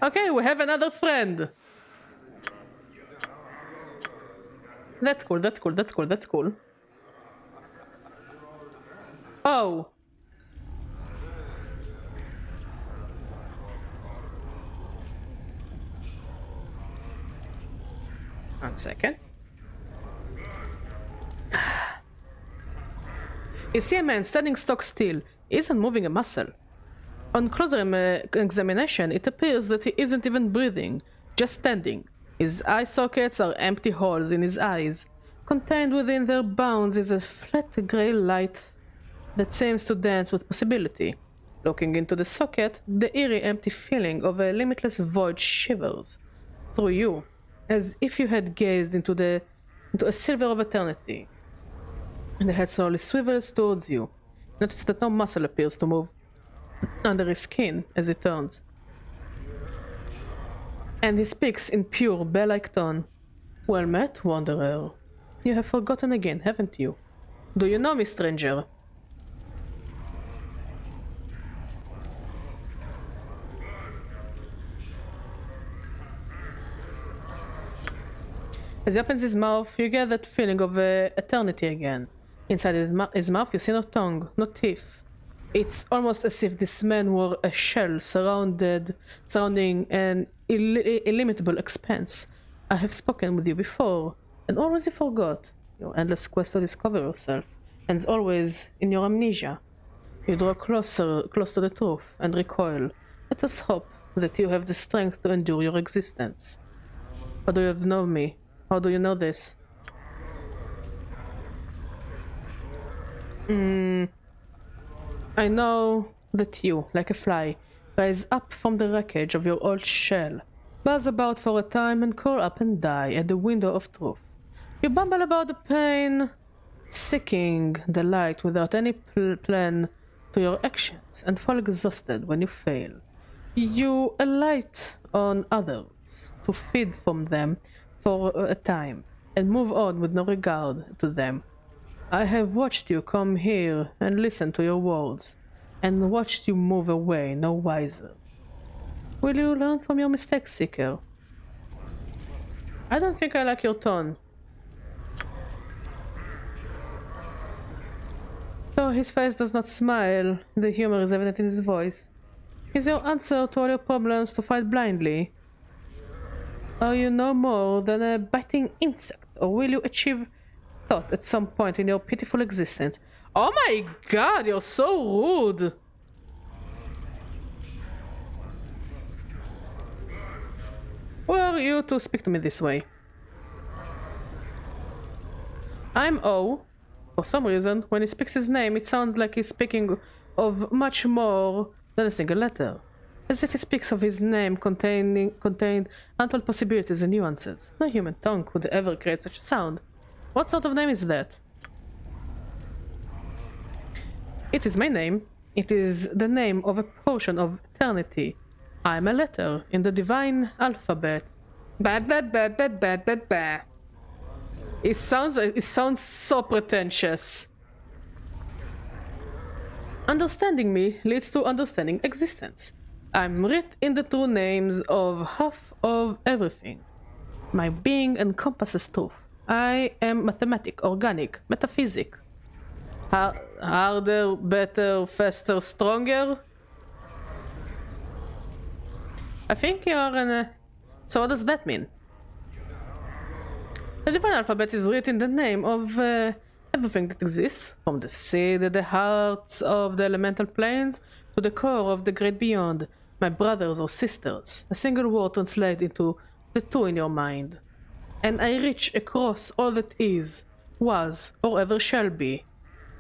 Okay, we have another friend. That's cool, that's cool, that's cool, that's cool. Oh. 1 second. You see a man standing stock still. He isn't moving a muscle. On closer examination, it appears that he isn't even breathing, just standing. His eye sockets are empty holes in his eyes. Contained within their bounds is a flat grey light that seems to dance with possibility. Looking into the socket, the eerie empty feeling of a limitless void shivers through you, as if you had gazed into a silver of eternity. The head slowly swivels towards you. Notice that no muscle appears to move under his skin as it turns. And he speaks in pure, bell-like tone. Well met, wanderer. You have forgotten again, haven't you? Do you know me, stranger? As he opens his mouth, you get that feeling of eternity again. Inside his mouth, you see no tongue, no teeth. It's almost as if this man were a shell surrounding an illimitable expanse. I have spoken with you before, and always you forgot. Your endless quest to discover yourself ends always in your amnesia. You draw close to the truth, and recoil. Let us hope that you have the strength to endure your existence. How do you know me? How do you know this? I know that you, like a fly, rise up from the wreckage of your old shell, buzz about for a time and curl up and die at the window of truth. You bumble about the pain, seeking the light without any plan to your actions, and fall exhausted when you fail. You alight on others to feed from them for a time, and move on with no regard to them. I have watched you come here and listen to your words, and watched you move away no wiser. Will you learn from your mistakes, Seeker? I don't think I like your tone. Though his face does not smile, the humor is evident in his voice. Is your answer to all your problems to fight blindly? Are you no more than a biting insect, or will you achieve thought at some point in your pitiful existence? Oh my god, you're so rude! Who are you to speak to me this way? I'm O. For some reason, when he speaks his name, it sounds like he's speaking of much more than a single letter. As if he speaks of his name contained untold possibilities and nuances. No human tongue could ever create such a sound. What sort of name is that? It is my name. It is the name of a portion of eternity. I am a letter in the divine alphabet. Ba. It sounds so pretentious. Understanding me leads to understanding existence. I'm writ in the true names of half of everything. My being encompasses truth. I am mathematic, organic, metaphysic. Harder, better, faster, stronger? I think you are an... So what does that mean? The divine alphabet is written in the name of everything that exists, from the seed at the hearts of the elemental planes to the core of the great beyond, my brothers or sisters. A single word translates into the two in your mind. And I reach across all that is, was, or ever shall be.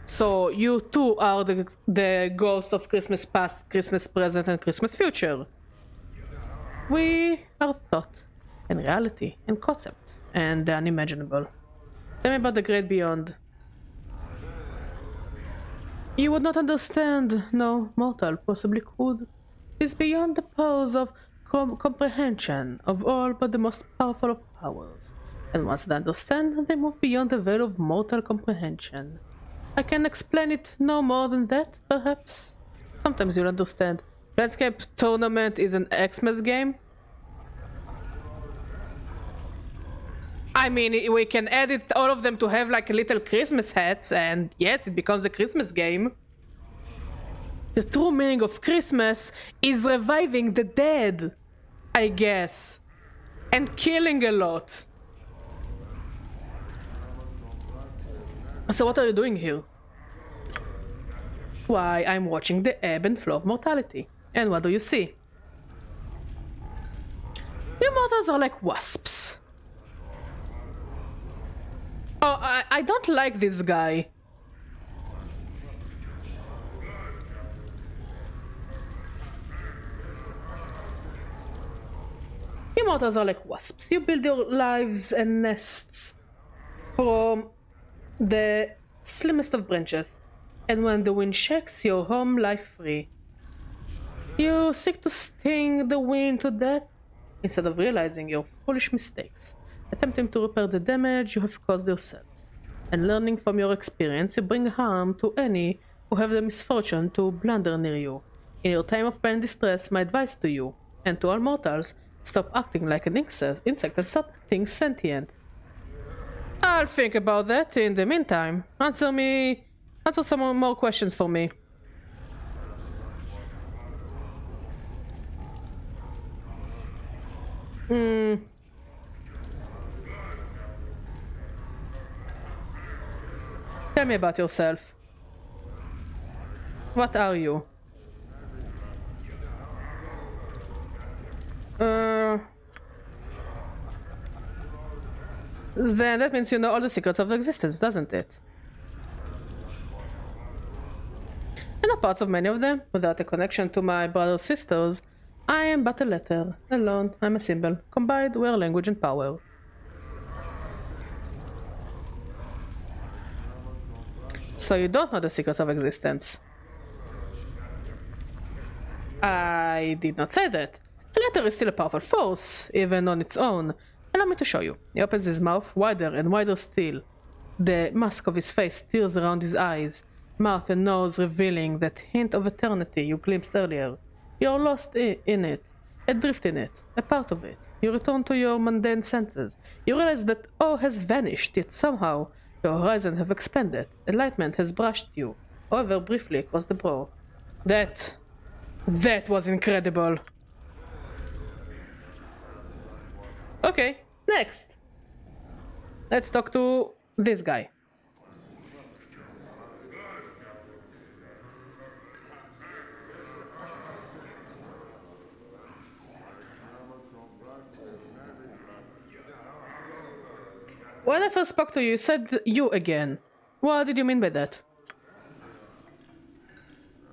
So you too are the ghost of Christmas past, Christmas present, and Christmas future. We are thought, and reality, and concept, and the unimaginable. Tell me about the great beyond. You would not understand, no mortal possibly could. It is beyond the powers of comprehension of all but the most powerful of powers. And once they understand, they move beyond the veil of mortal comprehension. I can explain it no more than that, perhaps? Sometimes you'll understand. Planescape Tournament is an Xmas game? I mean, we can edit all of them to have like little Christmas hats, and yes, it becomes a Christmas game. The true meaning of Christmas is reviving the dead, I guess. And killing a lot. So what are you doing here? Why, I'm watching the ebb and flow of mortality. And what do you see? You mortals are like wasps. Oh, I don't like this guy. You mortals are like wasps. You build your lives and nests from the slimmest of branches, and when the wind shakes your home life free, you seek to sting the wind to death instead of realizing your foolish mistakes, attempting to repair the damage you have caused yourselves, and learning from your experience you bring harm to any who have the misfortune to blunder near you. In your time of pain and distress, my advice to you, and to all mortals, stop acting like an insect and start acting sentient. I'll think about that in the meantime. Answer some more questions for me. Tell me about yourself. What are you? Then that means you know all the secrets of existence, doesn't it? I know parts of many of them, without a connection to my brothers' sisters. I am but a letter. Alone, I'm a symbol. Combined, we're language and power. So you don't know the secrets of existence. I did not say that. A letter is still a powerful force, even on its own. Allow me to show you. He opens his mouth wider and wider still. The mask of his face stirrs around his eyes, mouth and nose revealing that hint of eternity you glimpsed earlier. You're lost in it, adrift in it, a part of it. You return to your mundane senses. You realize that all has vanished, yet somehow your horizon have expanded. Enlightenment has brushed you, however briefly, across the brow. That was incredible. Okay, next. Let's talk to this guy. When I first spoke to you, you said you again. What did you mean by that?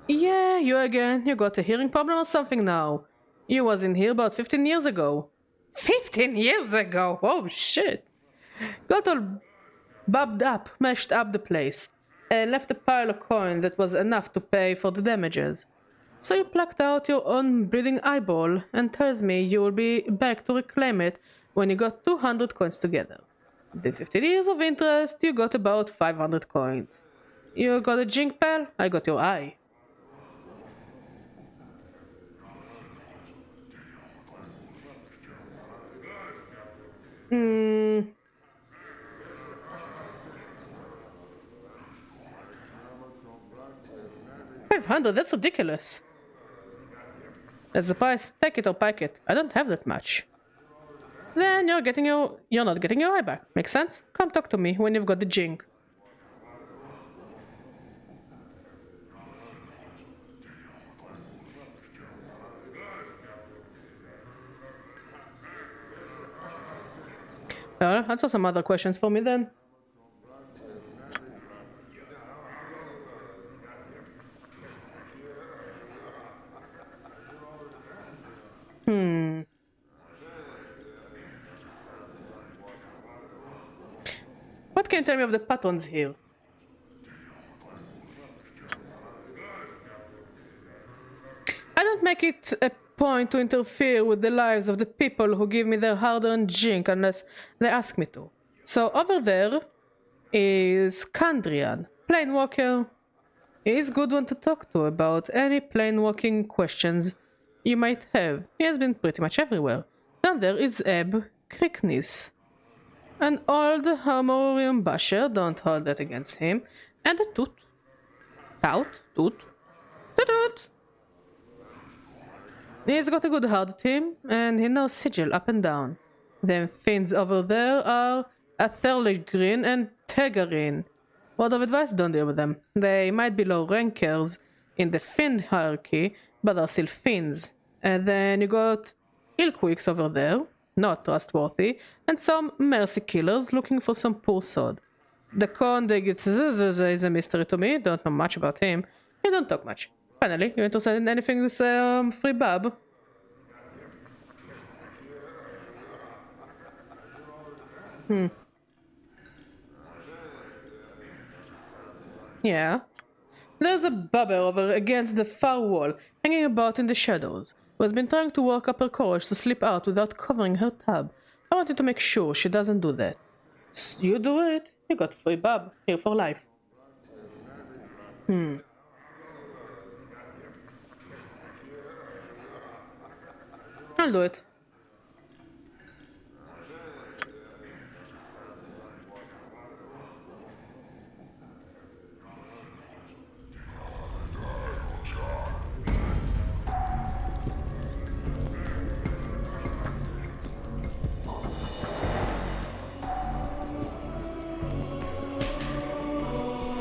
Yeah, you again. You got a hearing problem or something now. You was in here about 15 years ago. 15 years ago? Oh shit. Got all bubbed up, mashed up the place, and left a pile of coin that was enough to pay for the damages. So you plucked out your own bleeding eyeball and tells me you will be back to reclaim it when you got 200 coins together. Within 15 years of interest, you got about 500 coins. You got a jink, pal? I got your eye. Hmm. 500, that's ridiculous. That's the price. Take it or pack it. I don't have that much. Then you're not getting your eye back. Makes sense? Come talk to me when you've got the jink. Well, answer some other questions for me then. What can you tell me of the patterns here? I don't make it a point to interfere with the lives of the people who give me their hard-earned jink unless they ask me to. So over there is Kandrian, Planewalker. He is a good one to talk to about any planewalking questions you might have. He has been pretty much everywhere. Down there is Ebb Cricknis, an old Harmorium basher, don't hold that against him, and a Toot. Toot. He's got a good hard team, and he knows Sigil up and down. Them fiends over there are Atherligrin and Tegarin. Word of advice, don't deal with them. They might be low rankers in the fiend hierarchy, but are still fiends. And then you got Ilquix over there, not trustworthy, and some mercy killers looking for some poor sod. The Kondig is a mystery to me, don't know much about him. He don't talk much. Finally, you interested in anything with free bub? Yeah. There's a bubber over against the far wall, hanging about in the shadows, who has been trying to work up her courage to slip out without covering her tab. I wanted to make sure she doesn't do that. You do it, you got free bub, here for life. I'll do it.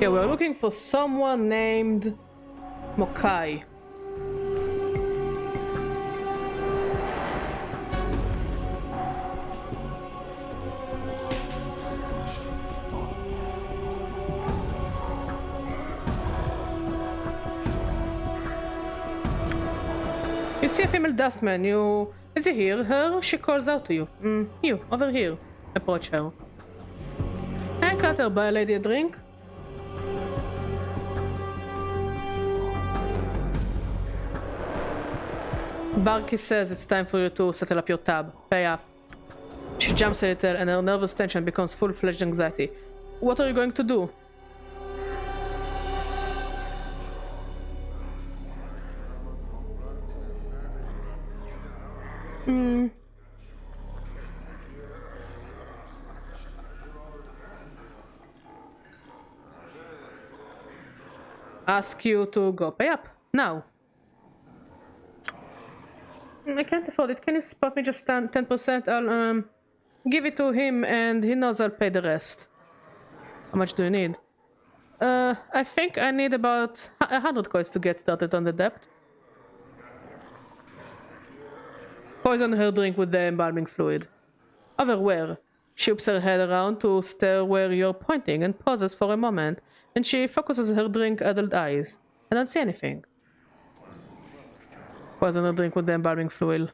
Okay, we're looking for someone named Mokai. You see a female dustman. Is he here? Her? She calls out to you. You, over here. Approach her. Hey, Cutter, buy a lady a drink? Barky says it's time for you to settle up your tab. Pay up. She jumps a little and her nervous tension becomes full-fledged anxiety. What are you going to do? Ask you to go pay up. Now. I can't afford it. Can you spot me just 10%? I'll give it to him and he knows I'll pay the rest. How much do you need? I think I need about 100 coins to get started on the debt. Poison her drink with the embalming fluid. Over where? She whips her head around to stare where you're pointing and pauses for a moment. And she focuses her drink-addled eyes. I don't see anything. Poison her drink with the embalming fluid.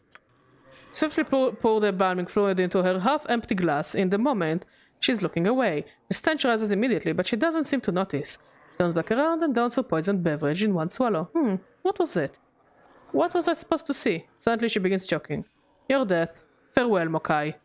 Swiftly pour the embalming fluid into her half-empty glass. In the moment, she's looking away. The stench rises immediately, but she doesn't seem to notice. She turns back around and downs her poisoned beverage in one swallow. What was it? What was I supposed to see? Suddenly she begins choking. Your death. Farewell, Mokai.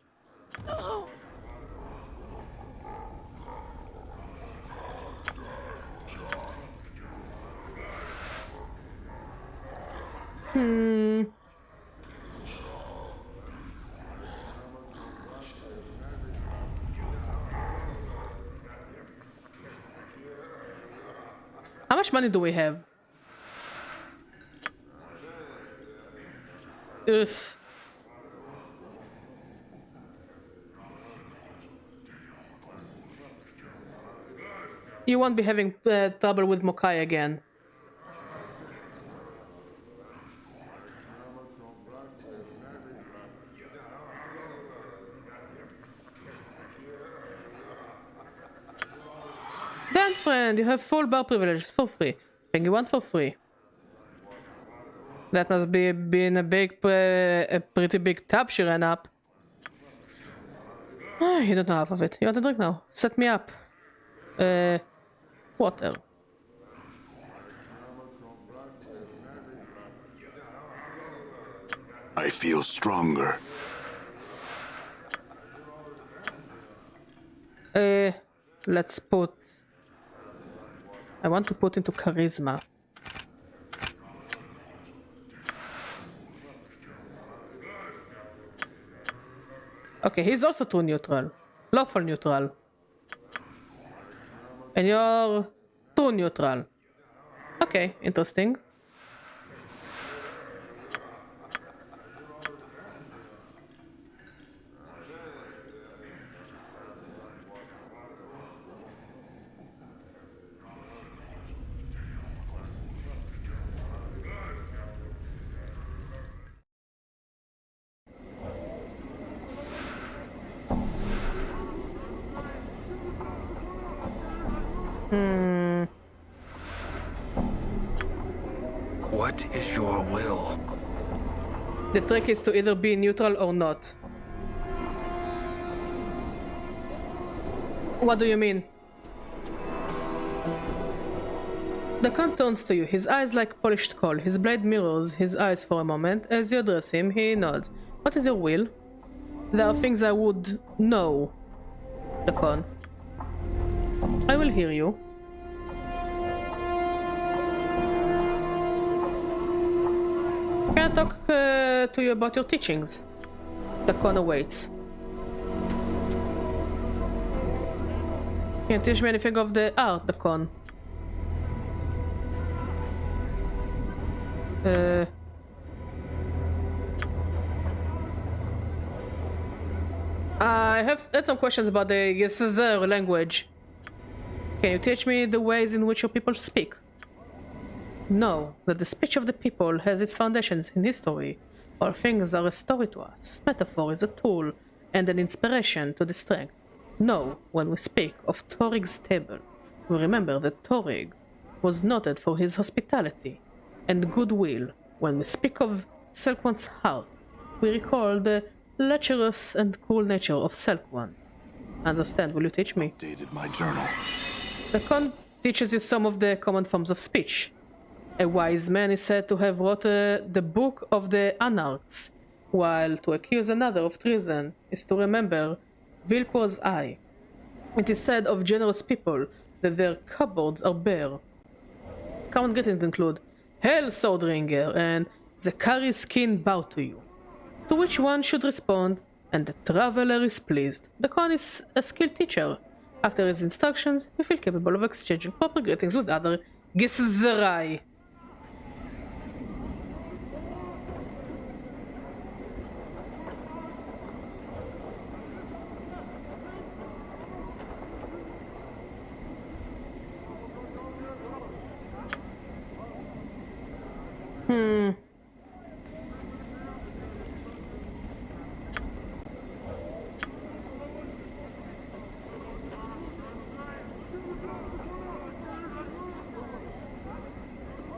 How much money do we have? Ugh. You won't be having trouble with Mokai again. Then, friend, you have full bar privileges for free. Thing you want for free. That must be been a pretty big tab she ran up. You don't know half of it. You want a drink now? Set me up. Water.
I feel stronger.
Let's put... I want to put into charisma. Okay, he's also too neutral. Lawful neutral. And you're too neutral. Okay, interesting.
What is your will?
The trick is to either be neutral or not. What do you mean? The Count turns to you, his eyes like polished coal. His blade mirrors his eyes for a moment. As you address him, he nods. What is your will? There are things I would know. The Con. I will hear you. Can I talk to you about your teachings? The Con awaits. Can you teach me anything of the art, the Con? I have had some questions about the Yesezer language. Can you teach me the ways in which your people speak? Know that the speech of the people has its foundations in history. All things are a story to us. Metaphor is a tool and an inspiration to the strength. Know, when we speak of Torig's table, we remember that Torig was noted for his hospitality and goodwill. When we speak of Selquant's heart, we recall the lecherous and cruel nature of Selquant. Understand, will you teach me?
Updated my journal.
The con teaches you some of the common forms of speech. A wise man is said to have wrote the Book of the Anarchs, while to accuse another of treason is to remember Vilcor's eye. It is said of generous people that their cupboards are bare. Common greetings include Hail, Swordringer, and Zakari's kin bow to you. To which one should respond, and the traveler is pleased. The Khan is a skilled teacher. After his instructions, you feel capable of exchanging proper greetings with other Gizzerai.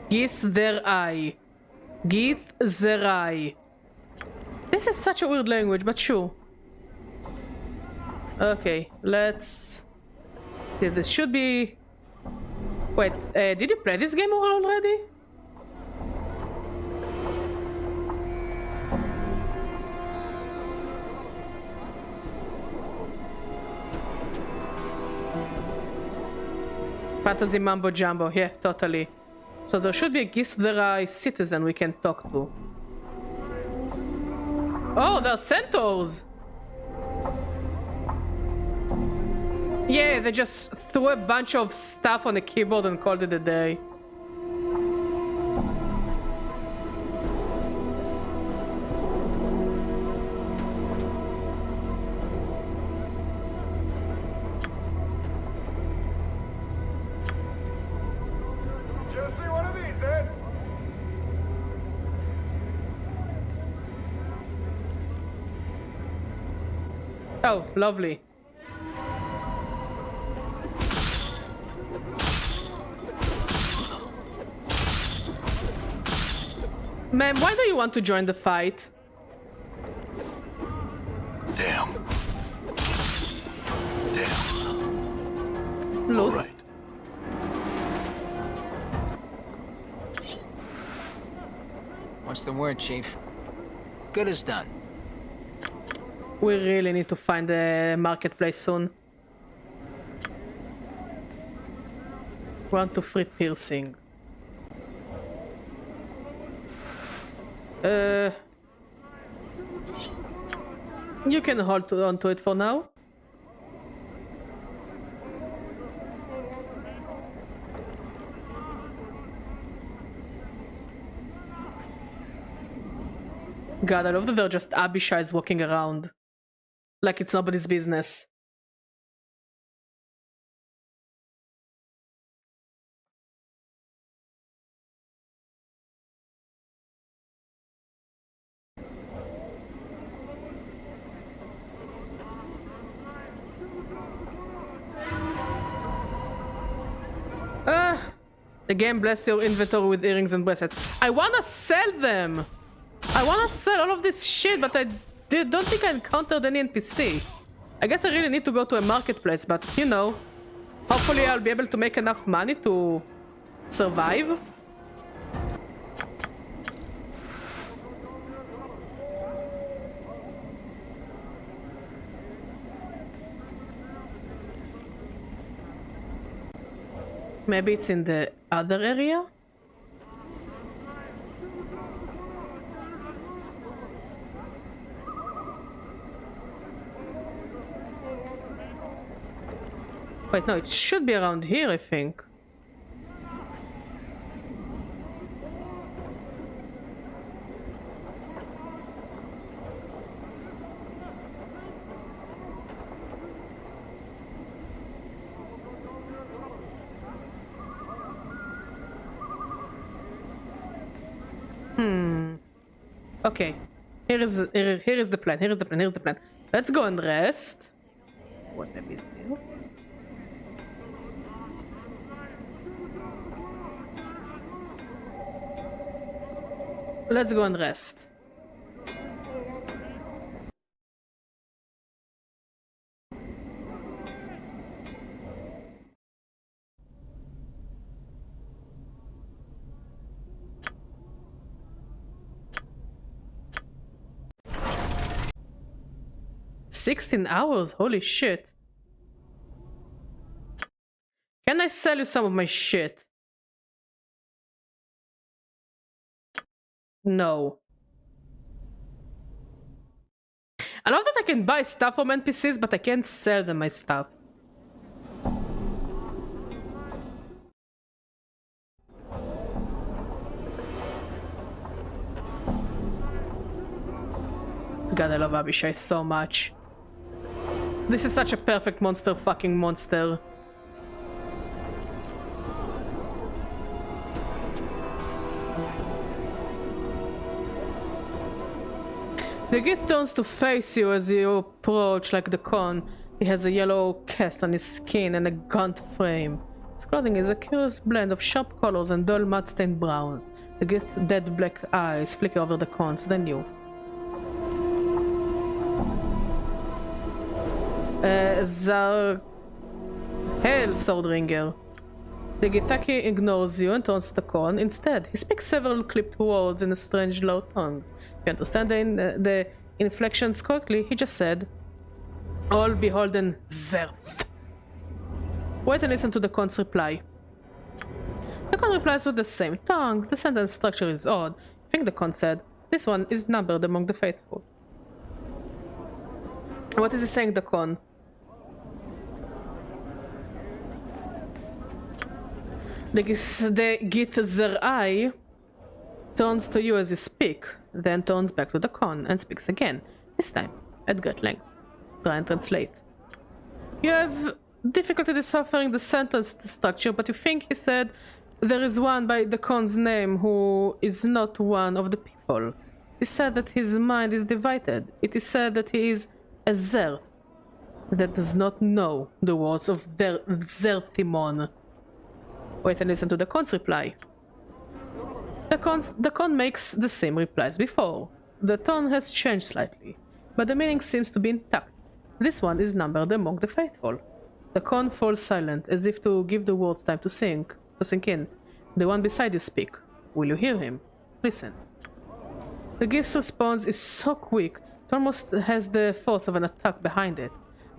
Gizzerai. Gizzerai. This is such a weird language, but sure. Okay, let's see. This should be. Wait, did you play this game already? Fantasy Mambo Jumbo, yeah, totally. So there should be a Gizzerai citizen we can talk to. Oh, they're centaurs! Yeah, they just threw a bunch of stuff on a keyboard and called it a day.
Just see one of these, then.
Oh, lovely. Ma'am, why do you want to join the fight?
Damn. Damn.
Loot.
All right.
What's the word, Chief? Good as done.
We really need to find a marketplace soon. 1 to 3 piercing. You can hold on to it for now. God, I love that they're just Abishais walking around. Like it's nobody's business. The game bless your inventory with earrings and bracelets. I wanna sell them! I wanna sell all of this shit, but I don't think I encountered any NPC. I guess I really need to go to a marketplace, but you know, hopefully I'll be able to make enough money to survive. Maybe it's in the other area? Wait, no, it should be around here, I think. Okay. Here is the plan. Here's the plan. Let's go and rest. What the is here? Let's go and rest. $16 hours? Holy shit. Can I sell you some of my shit? No. I love that I can buy stuff from NPCs, but I can't sell them my stuff. God, I love Abishai so much. This is such a perfect fucking monster. The Gith turns to face you as you approach like the con. He has a yellow cast on his skin and a gaunt frame. His clothing is a curious blend of sharp colors and dull mud-stained browns. The Gith's dead black eyes flicker over the cons, then you. Hail, Swordringer. The Githaki ignores you and turns to the con. Instead, he speaks several clipped words in a strange low tongue. If you understand the inflections correctly, he just said, "All beholden Zerth." Wait and listen to the con's reply. The con replies with the same tongue. The sentence structure is odd. I think the con said, "This one is numbered among the faithful." What is he saying, the con? The Gith Zerai turns to you as you speak, then turns back to the con and speaks again, this time at great length. Try and translate. You have difficulty deciphering the sentence structure, but you think he said there is one by the con's name who is not one of the people. He said that his mind is divided. It is said that he is a Zerth that does not know the words of Zerthimon. Wait and listen to the con's reply. The con makes the same replies before. The tone has changed slightly, but the meaning seems to be intact. This one is numbered among the faithful. The con falls silent, as if to give the words time to sink in. The one beside you speak. Will you hear him? Listen. The Gith's response is so quick, it almost has the force of an attack behind it.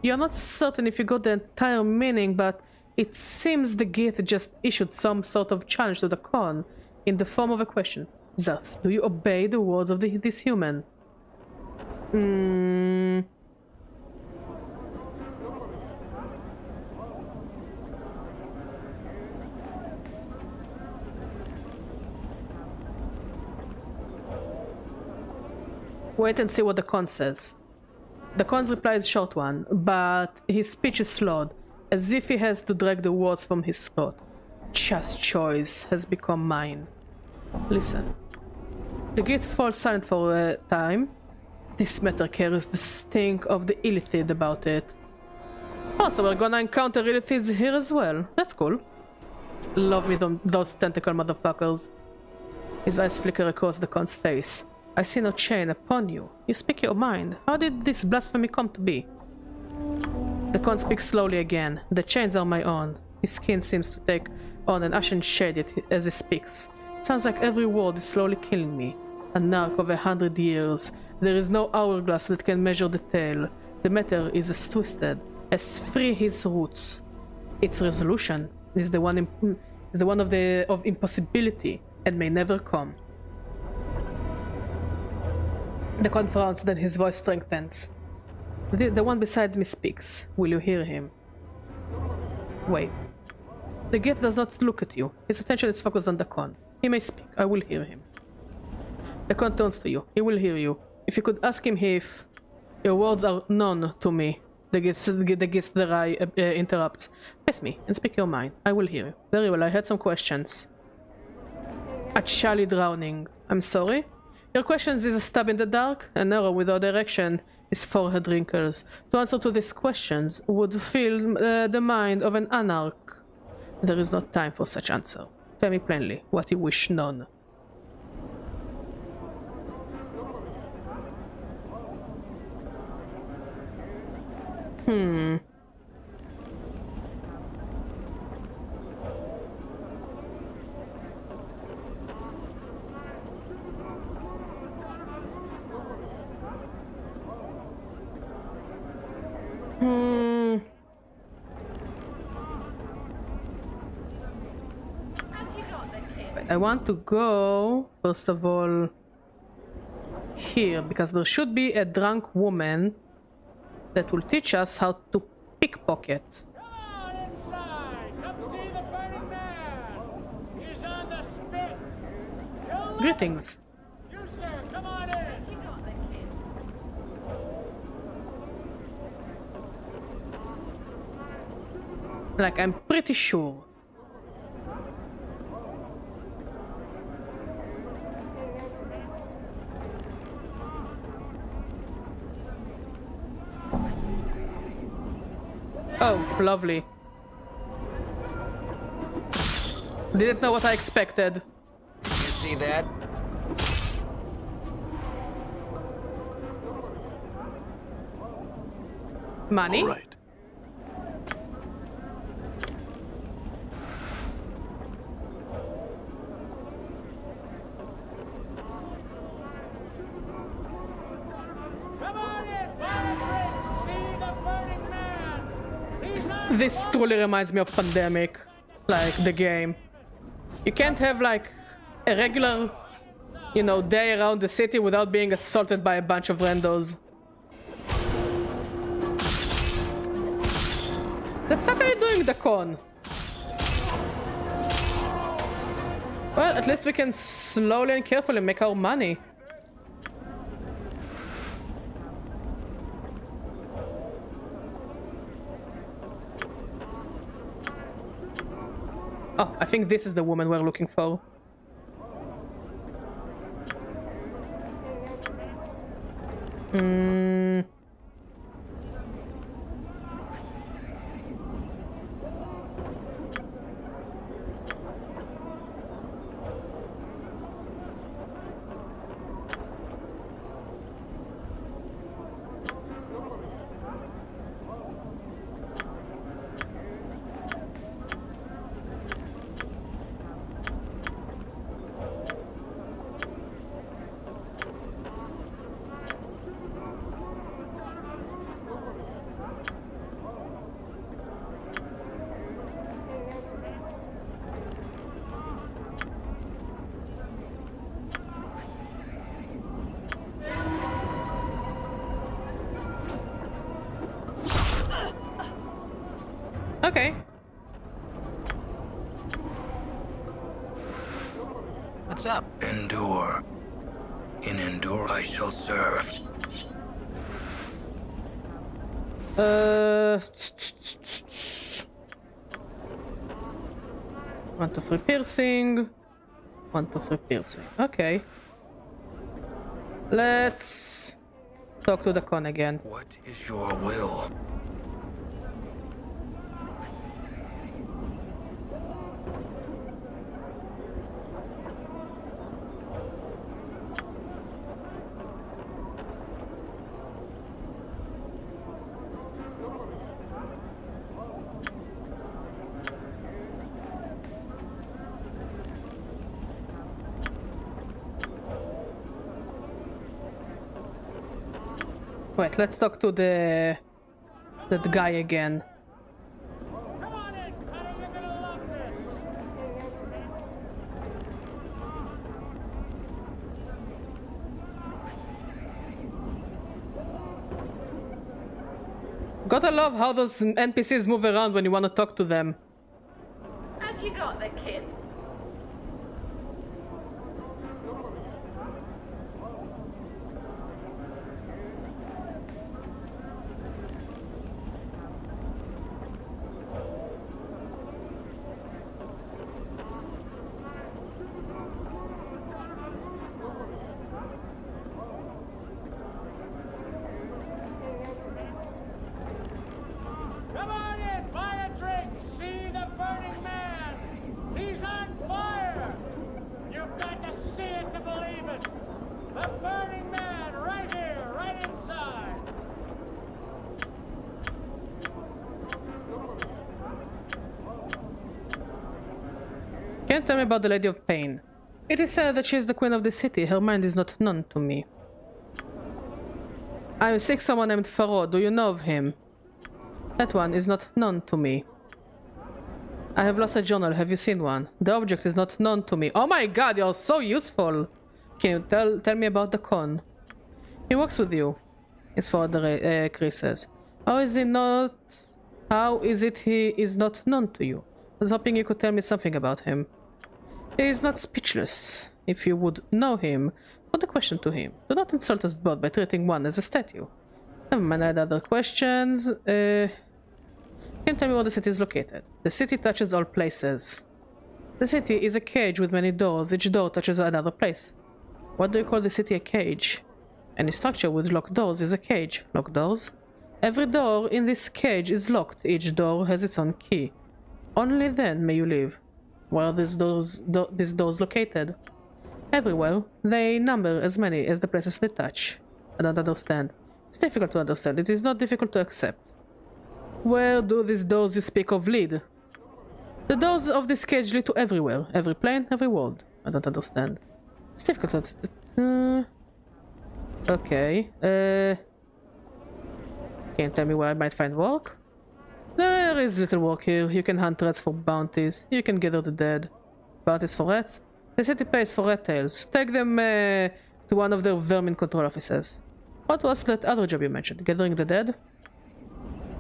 You are not certain if you got the entire meaning, but it seems the Gith just issued some sort of challenge to the con in the form of a question. Thus, do you obey the words of this human? Wait and see what the con says. The con's reply is a short one, but his speech is slowed, as if he has to drag the words from his throat. Just choice has become mine. Listen. The Gith falls silent for a time. This matter carries the stink of the Illithid about it. Oh, so we're gonna encounter Illithids here as well. That's cool. Love me those tentacle motherfuckers. His eyes flicker across the con's face. I see no chain upon you. You speak your mind. How did this blasphemy come to be? The con speaks slowly again. The chains are my own. His skin seems to take on an ashen shade as he speaks. It sounds like every word is slowly killing me. A narc of 100 years. There is no hourglass that can measure the tale. The matter is as twisted, as free his roots. Its resolution is the one of impossibility and may never come. The con frowns, then his voice strengthens. The one beside me speaks. Will you hear him? Wait. The Gith does not look at you. His attention is focused on the con. He may speak. I will hear him. The con turns to you. He will hear you. If you could ask him if your words are known to me. The Gith interrupts. Face me and speak your mind. I will hear you. Very well, I had some questions. A chally drowning. I'm sorry. Your questions is a stab in the dark. An arrow without direction is for her drinkers. To answer to these questions would fill the mind of an anarch. There is no time for such answer. Tell me plainly what you wish known. I want to go, first of all, here, because there should be a drunk woman that will teach us how to pickpocket.
Come on inside. Come see the burning man. He's on the spit. Kill him.
Greetings.
You, sir, come on in.
You got the kid.
Like, I'm pretty sure. Oh, lovely. Didn't know what I expected.
You see that?
Money?
All right.
Come on in. Fire see the burning man. He's on
This truly reminds me of Pandemic, like the game. You can't have like a regular, you know, day around the city without being assaulted by a bunch of randos. The fuck are you doing, the con? Well, at least we can slowly and carefully make our money. Oh, I think this is the woman we're looking for. Okay.
What's up?
Endure. In endure I shall serve.
One to free piercing. One to free piercing. Okay. Let's talk to the con again.
What is your will?
Wait, let's talk to that guy again.
Come on in, Cutter. You're gonna love this.
Gotta love how those NPCs move around when you want to talk to them.
Have you got the kid?
Can you tell me about the Lady of Pain? It is said that she is the queen of the city. Her mind is not known to me. I am seeking someone named Pharaoh. Do you know of him? That one is not known to me. I have lost a journal. Have you seen one? The object is not known to me. Oh my god, you're so useful! Can you tell me about the con? He works with you. His father Chris says. How is it he is not known to you? I was hoping you could tell me something about him. He is not speechless. If you would know him, put a question to him. Do not insult us both by treating one as a statue. Never mind, I had other questions. Can you tell me where the city is located? The city touches all places. The city is a cage with many doors. Each door touches another place. What do you call the city a cage? Any structure with locked doors is a cage. Locked doors? Every door in this cage is locked. Each door has its own key. Only then may you leave. Where are these doors located? Everywhere. They number as many as the places they touch. I don't understand. It's difficult to understand. It is not difficult to accept. Where do these doors you speak of lead? The doors of this cage lead to everywhere. Every plane, every world. I don't understand. It's difficult to... Okay. Can you tell me where I might find work? There is little work here. You can hunt rats for bounties. You can gather the dead. Bounties for rats? The city pays for rat tails. Take them to one of their vermin control offices. What was that other job you mentioned? Gathering the dead?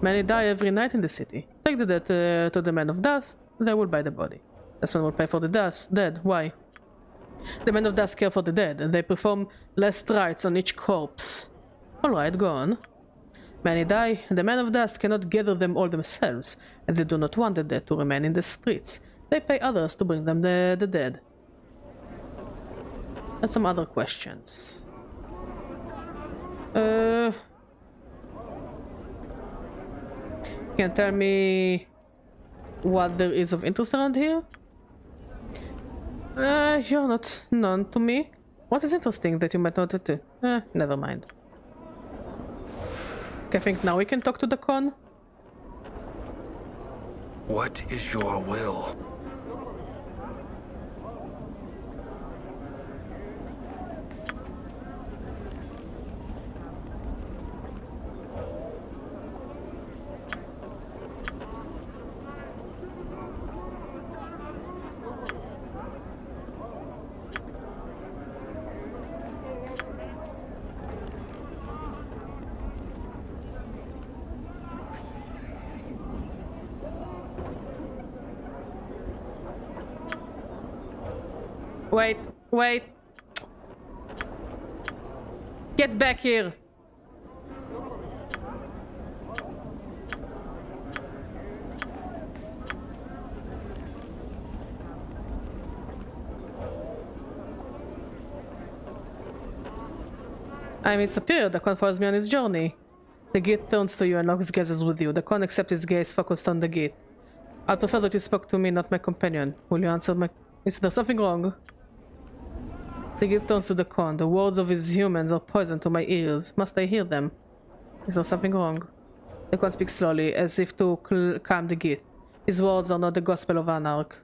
Many die every night in the city. Take the dead to the Men of Dust. They will buy the body. This one will pay for the dead. Why? The Men of Dust care for the dead, and they perform last rites on each corpse. Alright, go on. Many die, and the Men of Dust cannot gather them all themselves, and they do not want the dead to remain in the streets. They pay others to bring them the dead. And some other questions. Can you tell me what there is of interest around here? You're not known to me. What is interesting that you might not do? Never mind. Okay, I think now we can talk to the con.
What is your will?
Wait. Get back here. I'm his superior. The con follows me on his journey. The gate turns to you and locks gazes with you. The con accepts his gaze focused on the gate. I prefer that you spoke to me, not my companion. Will you answer my... Is there something wrong? The gate turns to the con. The words of his humans are poison to my ears. Must I hear them? Is there something wrong? The con speaks slowly, as if to calm the gate. His words are not the gospel of Anarch.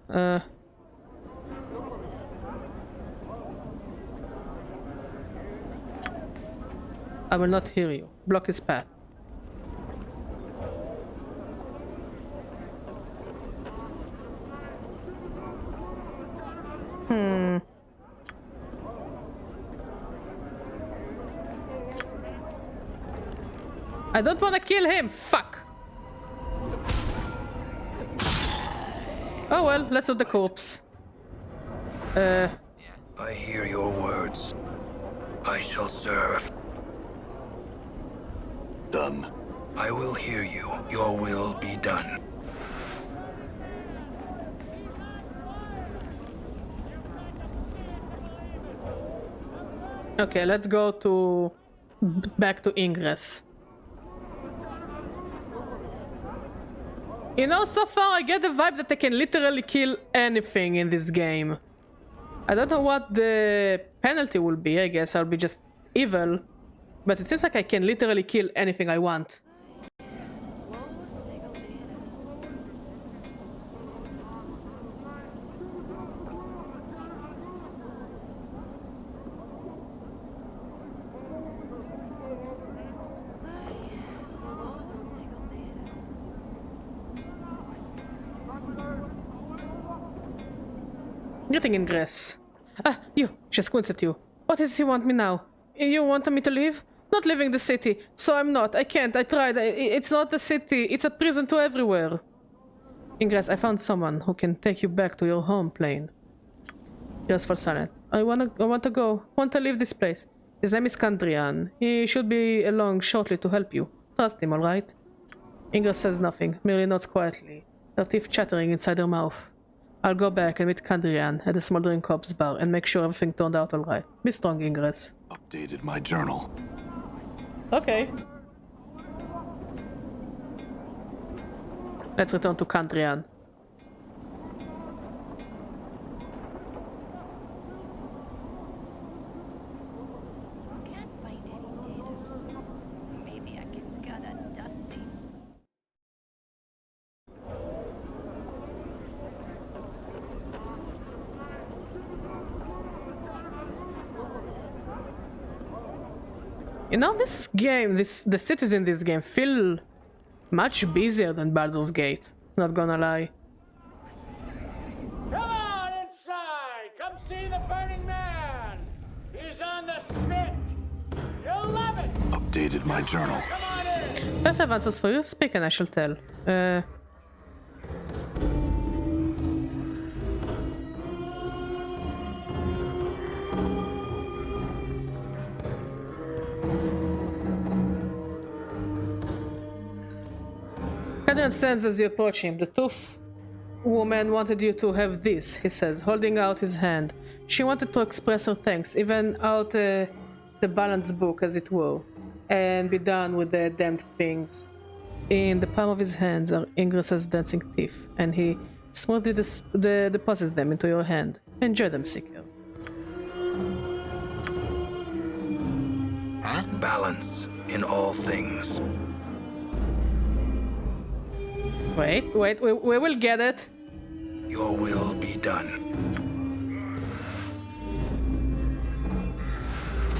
I will not hear you. Block his path. I don't want to kill him. Fuck. Oh well, let's loot the corpse.
I hear your words. I shall serve.
Done.
I will hear you. Your will be done.
Okay, let's go to... back to Ingress. You know, so far I get the vibe that I can literally kill anything in this game. I don't know what the penalty will be. I guess I'll be just evil. But it seems like I can literally kill anything I want. Greeting, Ingress. Ah, you! She squints at you. What is it you want me now? You want me to leave? Not leaving the city, so I'm not. I can't. I tried. It's not the city. It's a prison to everywhere. Ingress, I found someone who can take you back to your home plane. Yes, for silent. I want to go. Want to leave this place. His name is Kandrian. He should be along shortly to help you. Trust him, alright? Ingress says nothing, merely nods quietly, her teeth chattering inside her mouth. I'll go back and meet Kandrian at the Smoldering Corpse bar and make sure everything turned out alright. Be strong, Ingress.
Updated my journal.
Okay. Let's return to Kandrian.
Can't find any dados. Maybe I can gut a Dusty.
You know, this game, the cities in this game feel much busier than Baldur's Gate. Not gonna lie.
Come on inside! Come see the burning man! He's on the spit! You'll love it!
Updated my journal.
Come on in!
First I have answers for you. Speak and I shall tell. Kandrian stands as you approach him. The tough woman wanted you to have this, he says, holding out his hand. She wanted to express her thanks, even out the balance book, as it were, and be done with the damned things. In the palm of his hands are Ingress's dancing teeth, and he smoothly deposits them into your hand. Enjoy them, Seeker.
Huh?
Balance in all things.
Wait, we will get it.
Your will be done.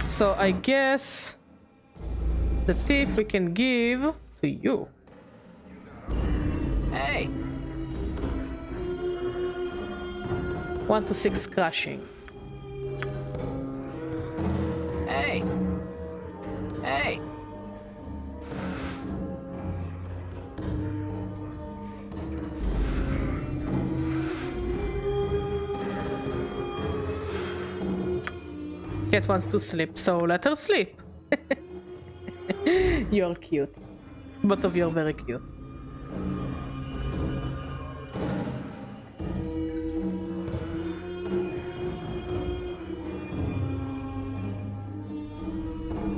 So I guess the thief we can give to you.
Hey,
1 to 6 crushing.
hey, hey.
Cat wants to sleep, so let her sleep. You're cute. Both of you are very cute.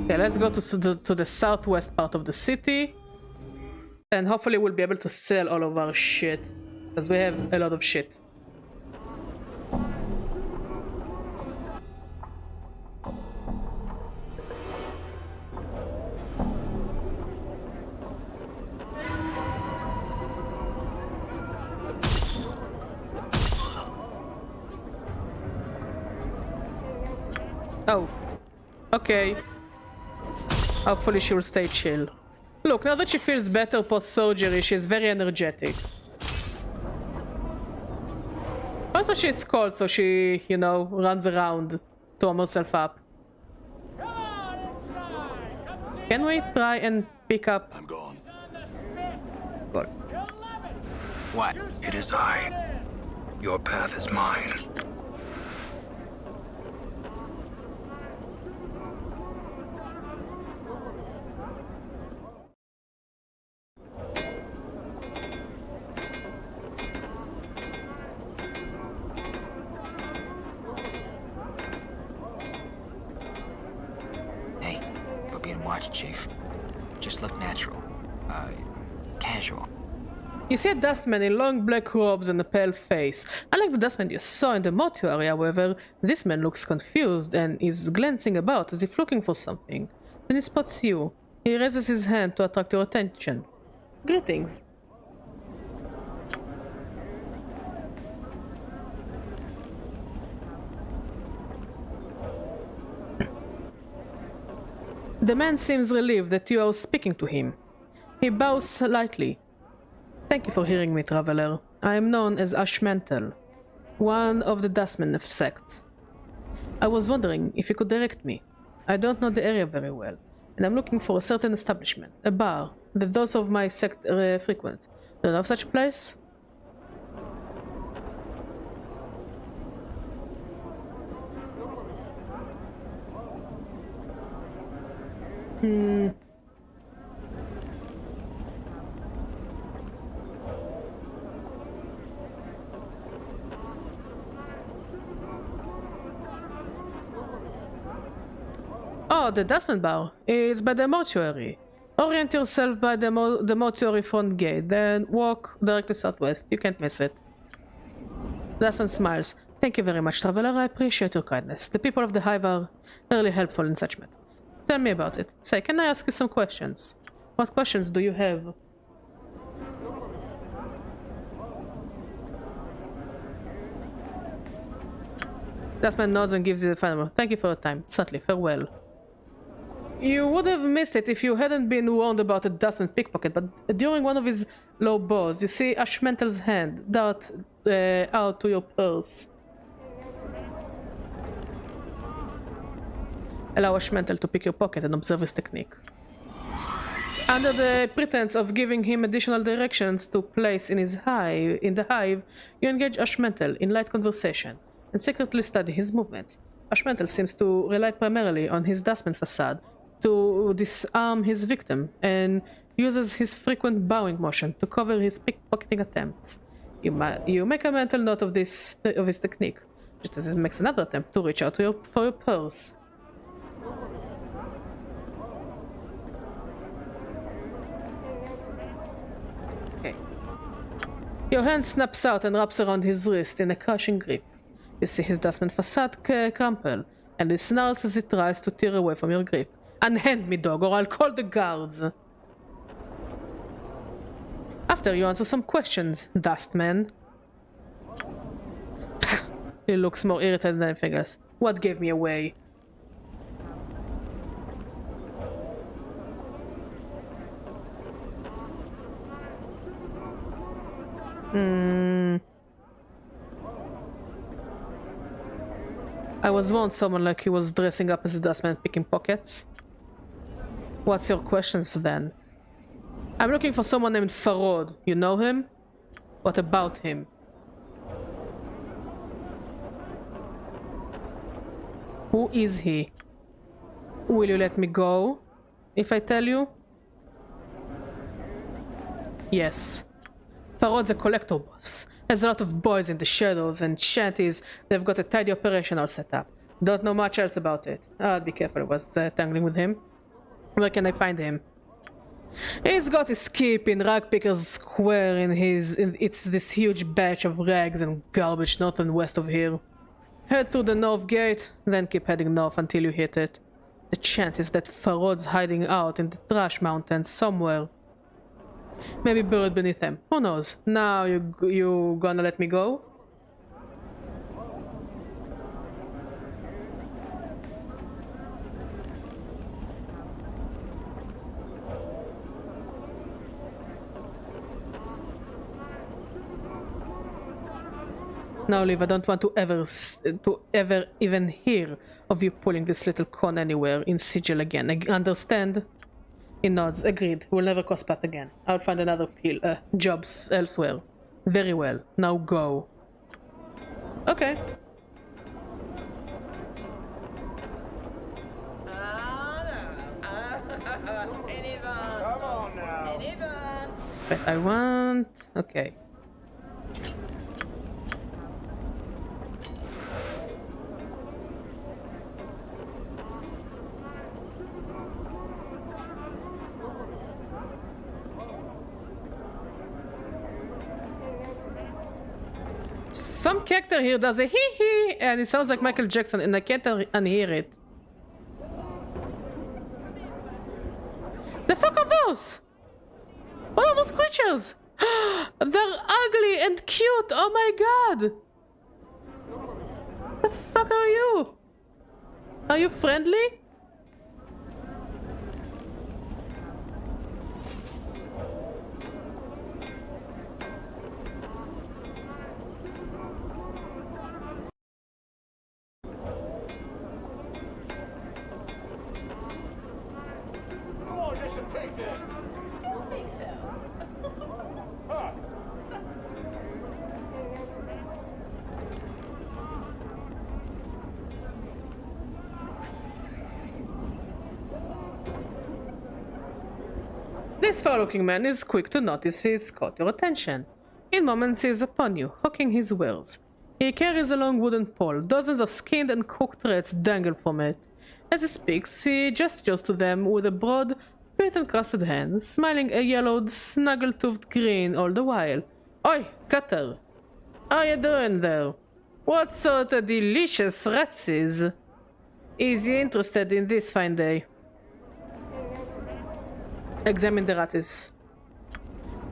Okay, let's go to the southwest part of the city. And hopefully we'll be able to sell all of our shit. Because we have a lot of shit. Oh, okay. Hopefully she will stay chill. Look, now that she feels better post-surgery, she's very energetic. Also, she's cold, so she, you know, runs around to warm herself up.
Come on inside! Come see
Can we try and pick up...
I'm gone.
on the spit!
Good.
You'll love it!
What?
It is I. Your path is mine.
Hey, we're being watched, Chief. Just look natural. Casual.
You see a dustman in long black robes and a pale face. Unlike the dustman you saw in the mortuary, however, this man looks confused and is glancing about as if looking for something. Then he spots you. He raises his hand to attract your attention. Greetings. The man seems relieved that you are speaking to him. He bows slightly. Thank you for hearing me, traveler. I am known as Ashmantel. one of the Dustman sect. I was wondering if you could direct me. I don't know the area very well, and I'm looking for a certain establishment, a bar, that those of my sect frequent. Do you know of such a place? Oh, the Dustman Bar is by the mortuary. Orient yourself by the mortuary front gate, then walk directly southwest. You can't miss it. Dustman smiles. Thank you very much, traveler. I appreciate your kindness. The people of the Hive are really helpful in such matters. Tell me about it. Say, can I ask you some questions? What questions do you have? Dustman nods and gives you the final. Thank you for your time. Certainly, farewell. You would have missed it if you hadn't been warned about a Dustman pickpocket, but during one of his low blows, you see Ashmental's hand dart out to your purse. Allow Ashmental to pick your pocket and observe his technique. Under the pretense of giving him additional directions to place in the hive, you engage Ashmental in light conversation and secretly study his movements. Ashmental seems to rely primarily on his Dustman facade to disarm his victim and uses his frequent bowing motion to cover his pickpocketing attempts. You make a mental note of his technique, just as he makes another attempt to reach out for your purse. Okay. Your hand snaps out and wraps around his wrist in a crushing grip. You see his Dustman facade crumple, and he snarls as he tries to tear away from your grip. Unhand me, dog, or I'll call the guards. After you answer some questions, Dustman. He looks more irritated than anything else. What gave me away? I was once someone like he was dressing up as a Dustman picking pockets. What's your questions then? I'm looking for someone named Farod. You know him? What about him? Who is he? Will you let me go if I tell you? Yes. Farod's a collector boss. Has a lot of boys in the shadows and shanties. They've got a tidy operation all set up. Don't know much else about it. I'll be careful. I was tangling with him. Where can I find him? He's got his keep in Rag Picker's Square it's this huge batch of rags and garbage north and west of here. Head through the north gate, then keep heading north until you hit it. The chance is that Farod's hiding out in the trash mountains somewhere. Maybe buried beneath them. Who knows? Now you gonna let me go? Now leave. I don't want to ever even hear of you pulling this little con anywhere in Sigil again. Understand? He nods. Agreed. We'll never cross path again. I'll find another jobs elsewhere. Very well. Now go. Okay.
Come on now.
But I want... Okay. Some character here does a hee-hee, and it sounds like Michael Jackson, and I can't unhear it. The fuck are those? What are those creatures? They're ugly and cute, oh my god! The fuck are you? Are you friendly? This foul-looking man is quick to notice he's caught your attention. In moments he is upon you, hawking his wares. He carries a long wooden pole. Dozens of skinned and cooked rats dangle from it. As he speaks, he gestures to them with a broad, filth-encrusted hand, smiling a yellowed, snuggle-toothed grin all the while. Oi, Cutter! How you doing there? What sort of delicious rats is he interested in this fine day? Examine the rats.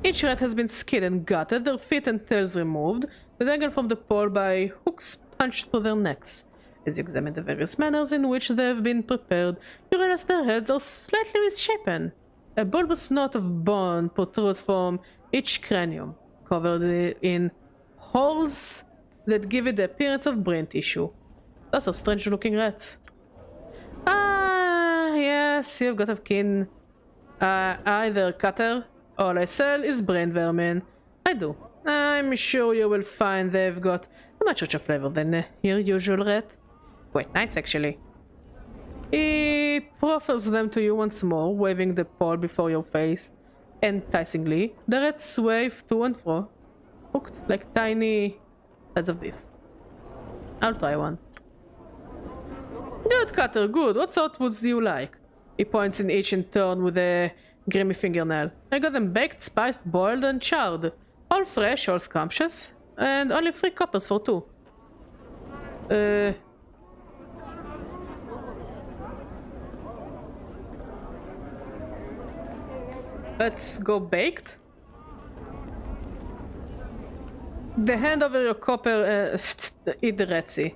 Each rat has been skinned and gutted, their feet and tails removed, they dangle from the pole by hooks punched through their necks. As you examine the various manners in which they have been prepared, you realize their heads are slightly misshapen. A bulbous knot of bone protrudes from each cranium, covered in holes that give it the appearance of brain tissue. Those are strange-looking rats. Ah, yes, you've got a kin. Either Cutter. All I sell is brain vermin. I do. I'm sure you will find they've got a much richer flavor than your usual rat. Quite nice, actually. He proffers them to you once more, waving the pole before your face. Enticingly, the rats sway to and fro, hooked like tiny sides of beef. I'll try one. Good, Cutter, good. What sort would you like? He points in each in turn with a grimy fingernail. I got them baked, spiced, boiled, and charred. All fresh, all scrumptious, and only 3 coppers for 2. Let's go baked. The hand over your copper, eat the ratsy.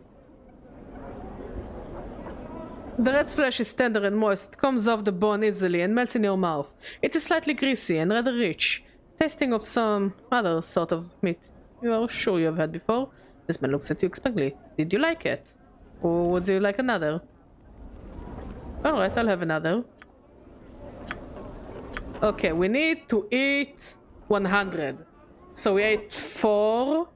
The rat's flesh is tender and moist, it comes off the bone easily and melts in your mouth. It is slightly greasy and rather rich, tasting of some other sort of meat you are sure you have had before. This man looks at you expectantly. Did you like it? Or would you like another? Alright, I'll have another. Okay, we need to eat 100. So we ate 4.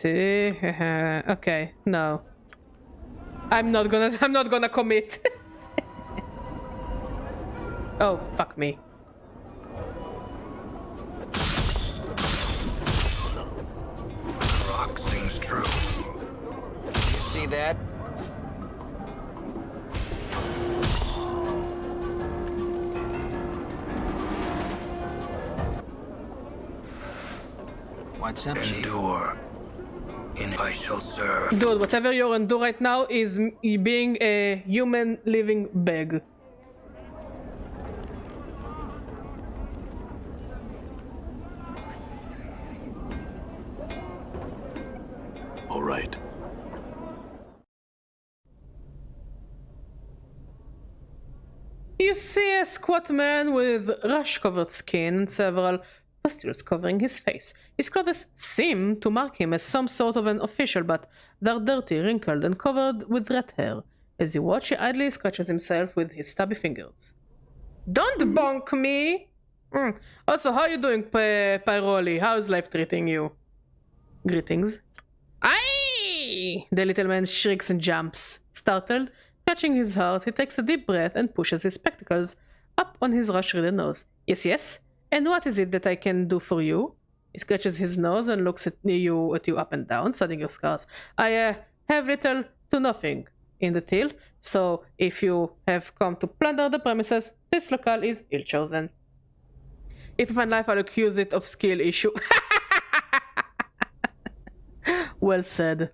Okay, no. I'm not gonna commit. Oh, fuck me.
Rock sings true.
You see that? What's up, Chief?
Endure. In I shall serve.
Dude, whatever you're endure right now is being a human living bag.
All right.
You see a squat man with rash-covered skin and several pustules covering his face. His clothes seem to mark him as some sort of an official, but they're dirty, wrinkled, and covered with rat hair. As you watch, he idly scratches himself with his stubby fingers. Don't bonk me! Also, how are you doing, Pyroli? How's life treating you? Greetings. Aye! The little man shrieks and jumps. Startled, clutching his heart, he takes a deep breath and pushes his spectacles up on his rush-ridden nose. Yes, yes? And what is it that I can do for you? He scratches his nose and looks at you up and down, studying your scars. I have little to nothing in the till, so if you have come to plunder the premises, this locale is ill-chosen. If you find life, I'll accuse it of skill issue. Well said.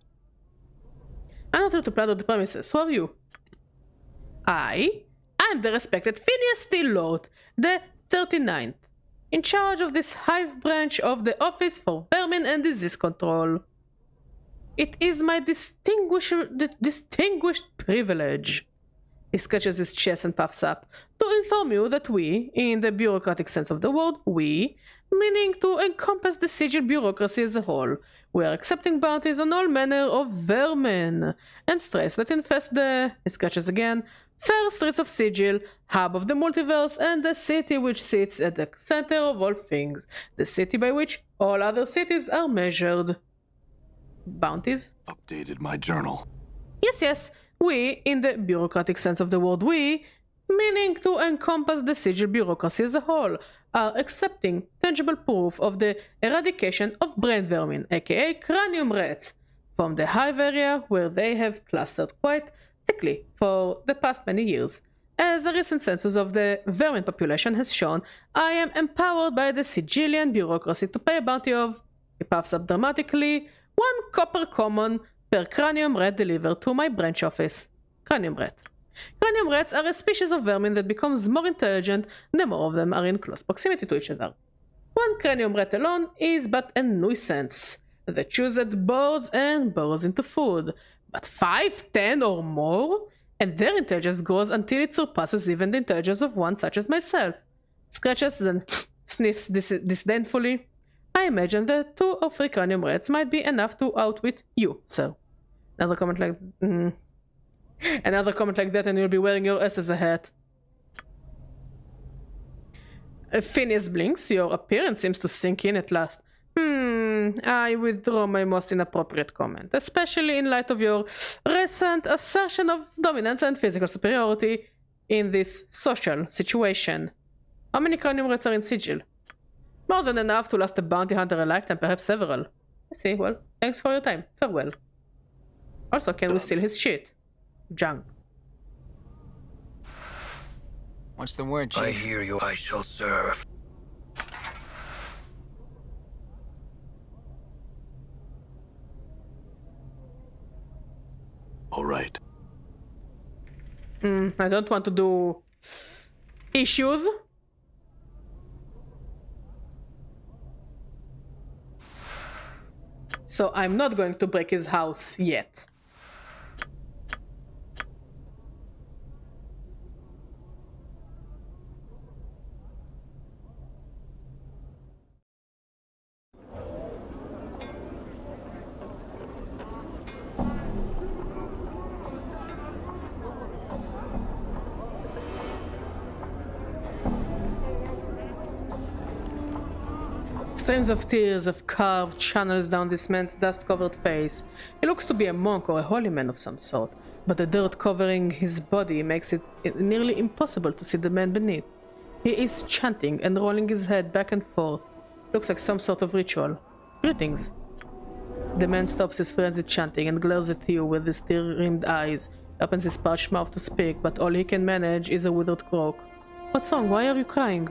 I'm not here to plunder the premises. Who are you? I'm the respected Phineas Steellord, the 39th. In charge of this hive branch of the Office for Vermin and Disease Control. It is my distinguished privilege, he scratches his chest and puffs up, to inform you that we, in the bureaucratic sense of the word, we, meaning to encompass the sigil bureaucracy as a whole, we are accepting bounties on all manner of vermin and strays that infest the, he scratches again, fair streets of Sigil, hub of the multiverse, and the city which sits at the center of all things, the city by which all other cities are measured. Bounties?
Updated my journal.
Yes, yes, We, in the bureaucratic sense of the word we, meaning to encompass the sigil bureaucracy as a whole, are accepting tangible proof of the eradication of brain vermin, aka cranium rats, from the hive area where they have clustered quite thickly for the past many years. As a recent census of the vermin population has shown, I am empowered by the Sigilian bureaucracy to pay a bounty of, he puffs up dramatically, 1 copper common per cranium rat delivered to my branch office. Cranium rat. Cranium rats are a species of vermin that becomes more intelligent the more of them are in close proximity to each other. 1 cranium rat alone is but a nuisance that chews at boards and burrows into food. But 5, 10 or more? And their intelligence grows until it surpasses even the intelligence of one such as myself. Scratches and sniffs disdainfully. I imagine that 2 or 3 cranium rats might be enough to outwit you, sir. Another comment like that and you'll be wearing your ass as a hat. Phineas blinks. Your appearance seems to sink in at last. I withdraw my most inappropriate comment, especially in light of your recent assertion of dominance and physical superiority in this social situation. How many cranium rats are in Sigil? More than enough to last a bounty hunter a lifetime, perhaps several. I see. Well, thanks for your time. Farewell. Also, can we steal his shit? Junk.
What's the word, Chief?
I hear you. I shall serve.
All right.
I don't want to do issues. So I'm not going to break his house yet. Streams of tears have carved channels down this man's dust-covered face. He looks to be a monk or a holy man of some sort, but the dirt covering his body makes it nearly impossible to see the man beneath. He is chanting and rolling his head back and forth. Looks like some sort of ritual. Greetings. The man stops his frenzied chanting and glares at you with his tear-rimmed eyes. He opens his parched mouth to speak, but all he can manage is a withered croak. What's wrong? Why are you crying?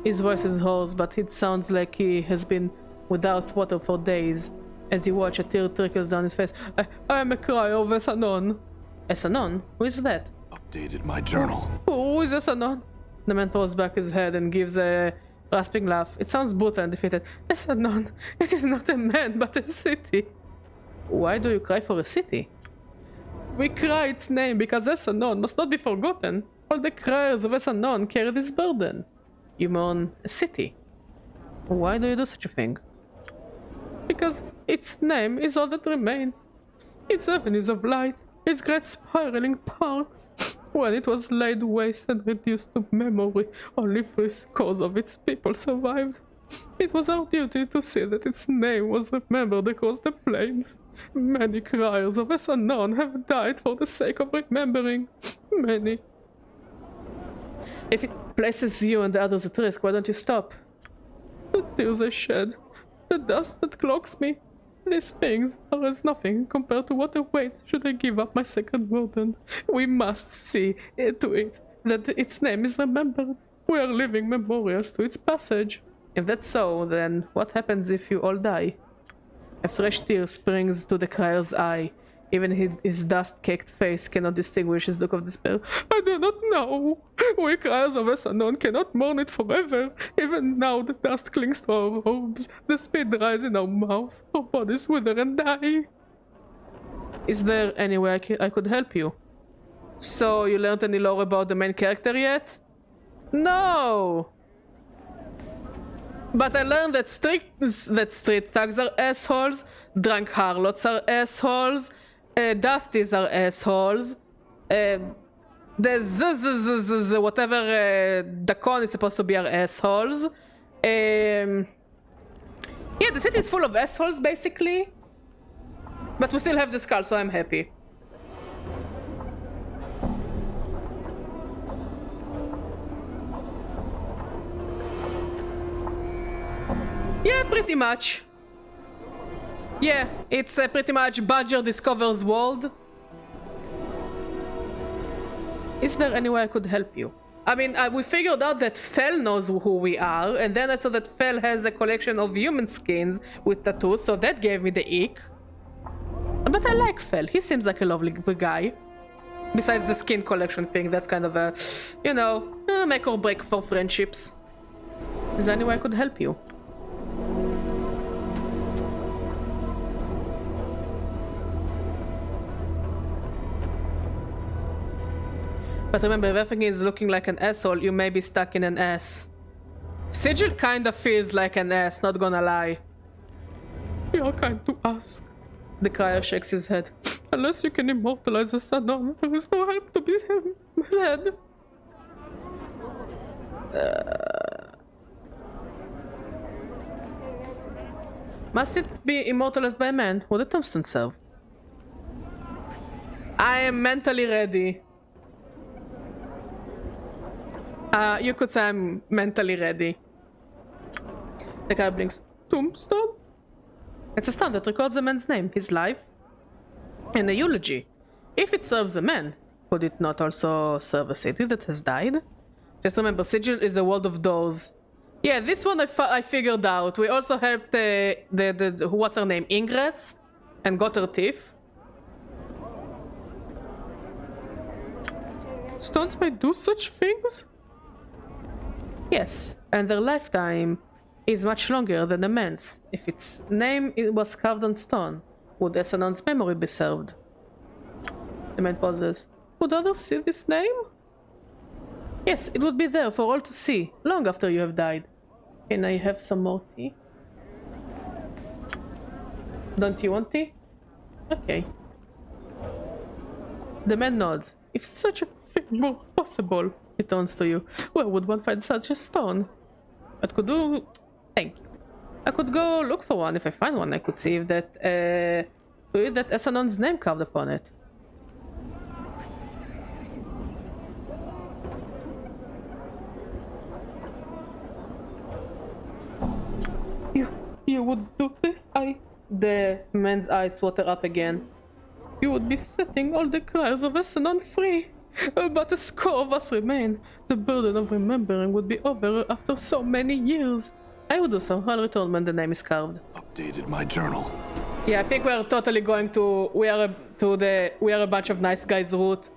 His voice is hoarse, but it sounds like he has been without water for days. As you watch, a tear trickles down his face. I am a crier of Essanon. Essanon? Who is that?
Updated my journal.
Who is Essanon? The man throws back his head and gives a rasping laugh. It sounds brutal and defeated. Essanon, it is not a man, but a city. Why do you cry for a city? We cry its name because Essanon must not be forgotten. All the criers of Essanon carry this burden. You mourn a city. Why do you do such a thing? Because its name is all that remains. Its avenues of light, its great spiraling parks. When it was laid waste and reduced to memory, only 3 scores of its people survived. It was our duty to see that its name was remembered across the plains. Many criers of Essanon have died for the sake of remembering. Many. If it places you and the others at risk, why don't you stop? The tears I shed, the dust that cloaks me, these things are as nothing compared to what awaits should I give up my sacred burden. We must see to it that its name is remembered. We are living memorials to its passage. If that's so, then what happens if you all die? A fresh tear springs to the crier's eye. Even his dust-caked face cannot distinguish his look of despair. I do not know. We criers of Essanon cannot mourn it forever. Even now the dust clings to our robes. The spit dries in our mouth. Our bodies wither and die. Is there any way I could help you? So, you learned any lore about the main character yet? No! But I learned that street thugs are assholes, drunk harlots are assholes, dusties are assholes, the whatever Dacon is supposed to be are assholes. Yeah, the city is full of assholes basically. But we still have the skull, so I'm happy. Yeah, pretty much. Yeah, it's pretty much Badger discovers world. Is there any way I could help you? I mean, we figured out that Fel knows who we are, and then I saw that Fel has a collection of human skins with tattoos, so that gave me the ick. But I like Fel. He seems like a lovely guy. Besides the skin collection thing, that's kind of a, you know, make or break for friendships. Is there any way I could help you? But remember, if everything is looking like an asshole, you may be stuck in an ass. Sigil kinda feels like an ass, not gonna lie. You're kind to ask. The crier shakes his head. Unless you can immortalize a son, there is no help to be said. Must it be immortalized by a man? Would the tombstone serve? I am mentally ready. You could say I'm mentally ready. The guy blinks. Tombstone? It's a stone that records a man's name, his life, and a eulogy. If it serves a man, could it not also serve a city that has died? Just remember, Sigil is a world of doors. Yeah, this one I figured out. We also helped the what's her name, Ingress, and got her teeth. Stones may do such things? Yes, and their lifetime is much longer than a man's. If its name was carved on stone, would Essanon's memory be served? The man pauses. Would others see this name? Yes, it would be there for all to see, long after you have died. Can I have some more tea? Don't you want tea? Okay. The man nods. If such a thing were possible, he turns to you. Where would one find such a stone? I could do... Thank you. I could go look for one. If I find one, I could see if that... read that Essanon's name carved upon it. You would do this? The man's eyes water up again. You would be setting all the criers of Essanon free. But a score of us remain. The burden of remembering would be over after so many years. I will do so. I'll return when the name is carved.
Updated my journal.
Yeah, I think we're totally going to... We are a bunch of nice guys route.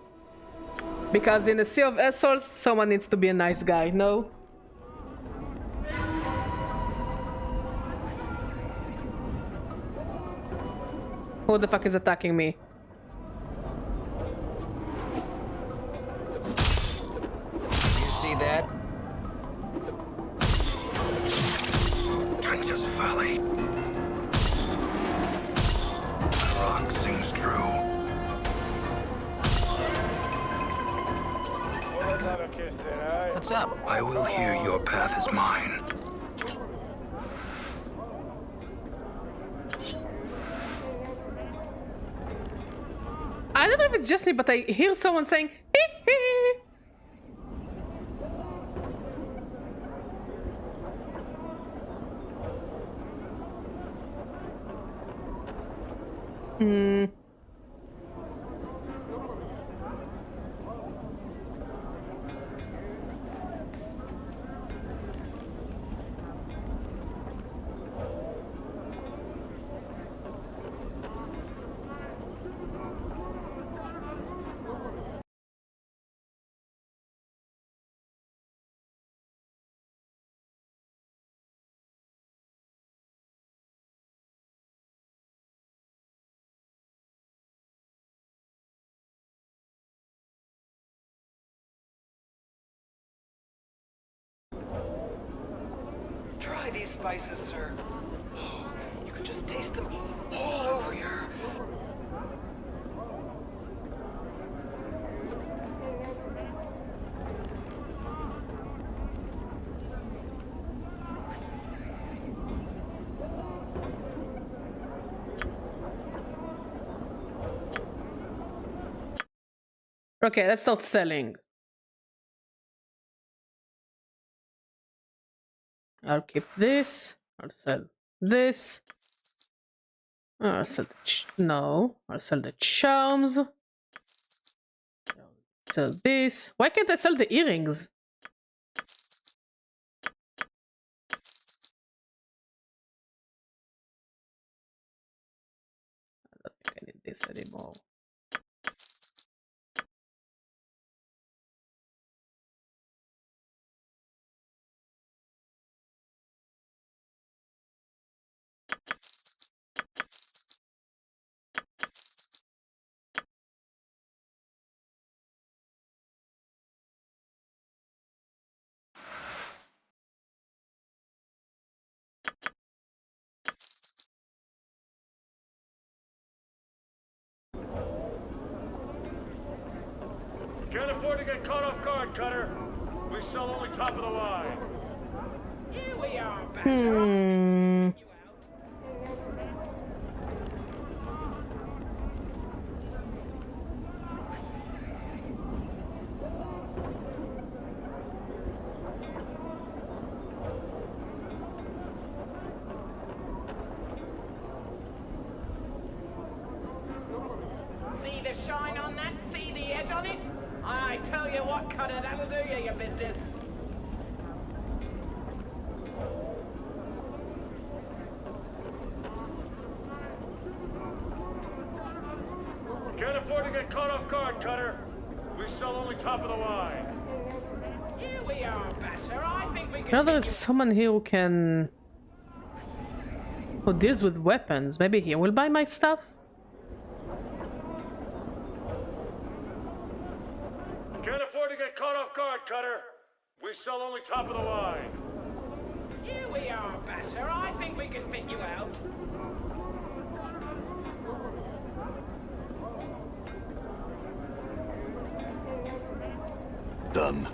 Because in a sea of assholes, someone needs to be a nice guy, no? Who the fuck is attacking me?
You see that?
Just folly. The rock sings true.
What's up?
I will hear your path is mine.
I don't know if it's just me, but I hear someone saying hee hee.
Try these spices, sir. Oh, you can just taste them all over here.
Okay, let's start selling. I'll keep this. I'll sell this. I'll sell the no. I'll sell the charms. Sell this. Why can't I sell the earrings? I don't think I need this anymore.
Can't afford to get caught off guard, Cutter. We sell only top of the line.
Here we are, back.
Hmm.
See the shine on that? See the edge on it? I tell you what, Cutter, that'll do you your business.
Can't afford to get caught off guard, Cutter. We sell only top of the line.
Here we are, Basher. I think we can.
Now there is someone here who can... who deals with weapons. Maybe he will buy my stuff?
Can't afford to get caught off guard, Cutter. We sell only top of the line.
Here we are, Basher. I think we can fit you out.
Done.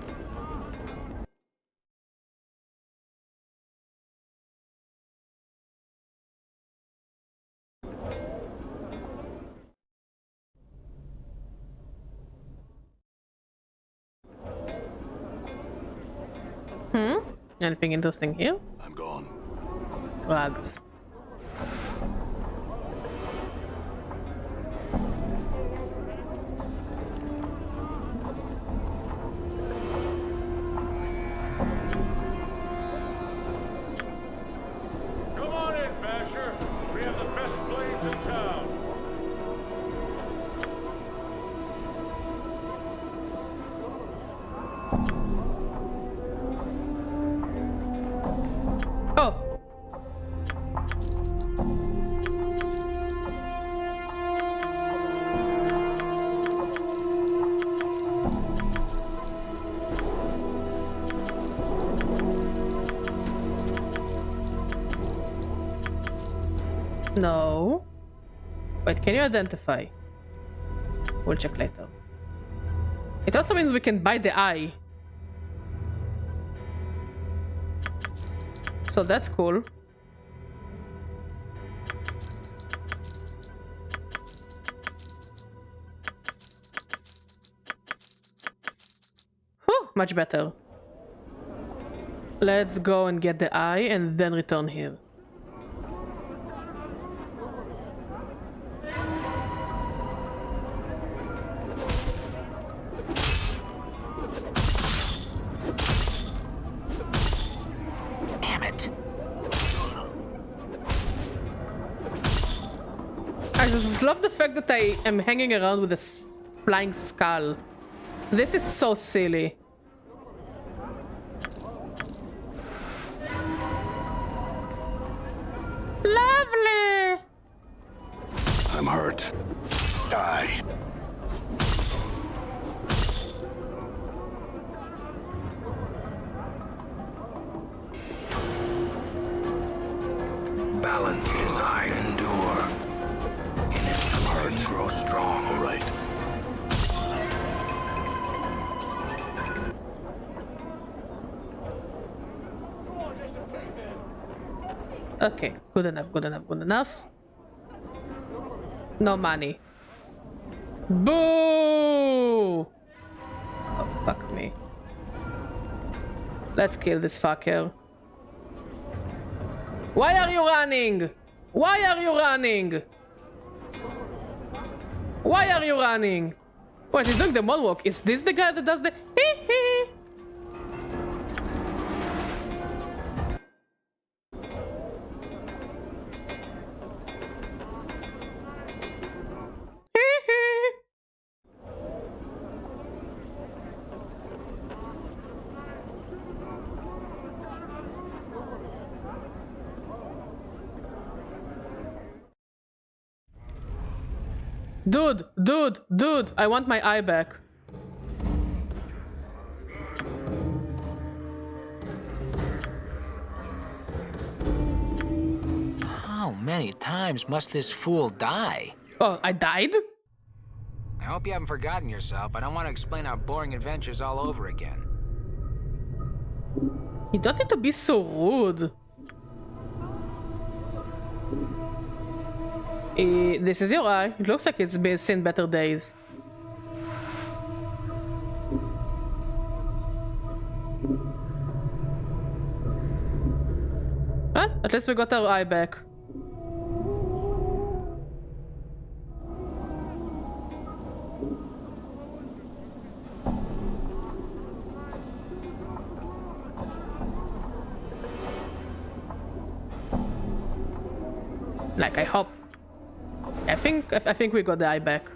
Anything interesting here?
I'm gone.
Rugs.
Come on in, Basher. We have the best blades in town.
Oh! No. Wait, can you identify? We'll check later. It also means we can buy the eye. So that's cool. Whew, much better. Let's go and get the eye and then return here.
Damn it.
I just love the fact that I am hanging around with a flying skull. This is so silly. Lovely!
I'm hurt. Die.
Balance is I endure. In its heart grow strong.
All right.
Okay, good enough, good enough, good enough. No money. Boo! Fuck me. Let's kill this fucker. Why are you running? Why are you running? Why are you running? Wait, he's doing the moonwalk. Is this the guy that does the hee-hee? Dude, I want my eye back.
How many times must this fool die?
Oh, I died?
I hope you haven't forgotten yourself. I don't want to explain our boring adventures all over again.
You don't need to be so rude. This is your eye. It looks like it's been seen better days. Well, at least we got our eye back. Like, I hope. I think we got the eye back.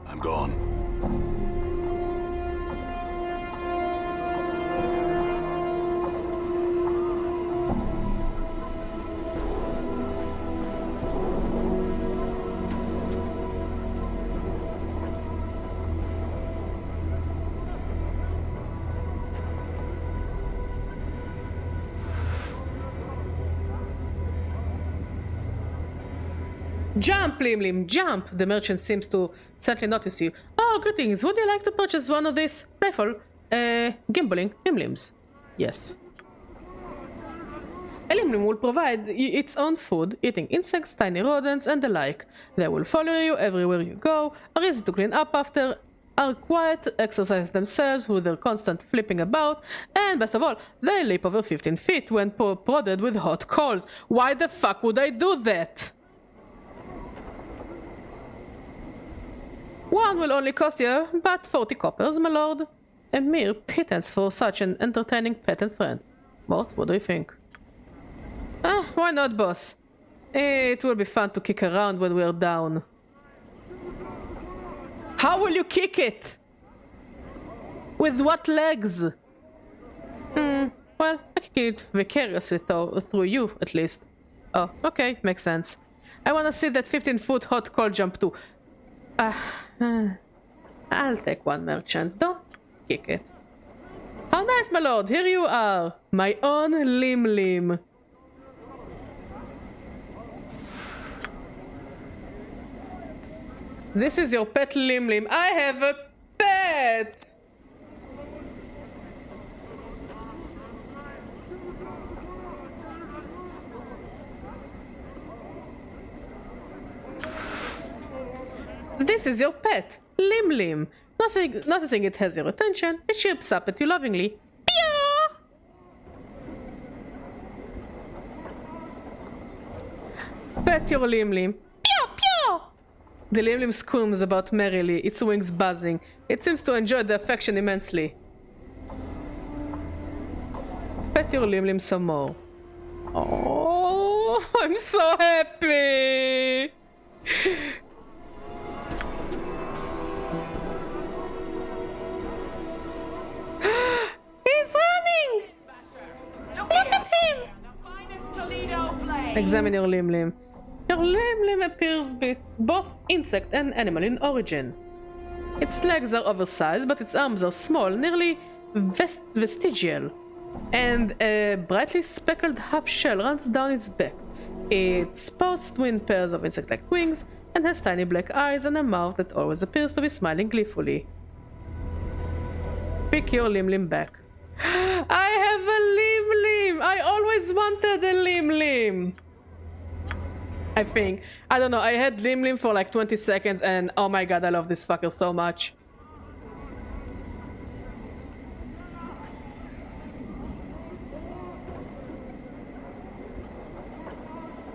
I'm gone.
Jump, Lim, jump! The merchant seems to certainly notice you. Oh, greetings. Would you like to purchase one of these playful, gambling Limlims? Yes. A Limlim will provide its own food, eating insects, tiny rodents, and the like. They will follow you everywhere you go, are easy to clean up after, are quiet, exercise themselves with their constant flipping about, and best of all, they leap over 15 feet when prodded with hot coals. Why the fuck would I do that? One will only cost you about 40 coppers, my lord. A mere pittance for such an entertaining pet and friend. What do you think? Why not, boss? It will be fun to kick around when we're down. How will you kick it? With what legs? Well, I kick it vicariously through you, at least. Oh, okay, makes sense. I wanna see that 15-foot hot coal jump too. I'll take one, merchant. Don't kick it. How nice, my lord. Here you are. My own Lim. This is your pet Lim. I have a pet. This is your pet, Lim. Noticing it has your attention, it chirps up at you lovingly. Pew! Pet your Lim. Pew, pew! The Lim screams about merrily, its wings buzzing. It seems to enjoy the affection immensely. Pet your Lim some more. Oh, I'm so happy! He's running! Look at him! Examine your Lim. Your Lim appears both insect and animal in origin. Its legs are oversized, but its arms are small, nearly vestigial, and a brightly speckled half shell runs down its back. It sports twin pairs of insect-like wings and has tiny black eyes and a mouth that always appears to be smiling gleefully. Pick your Lim back. I have a Lim! I always wanted a Lim! I think. I don't know, I had Lim for like 20 seconds and oh my god, I love this fucker so much.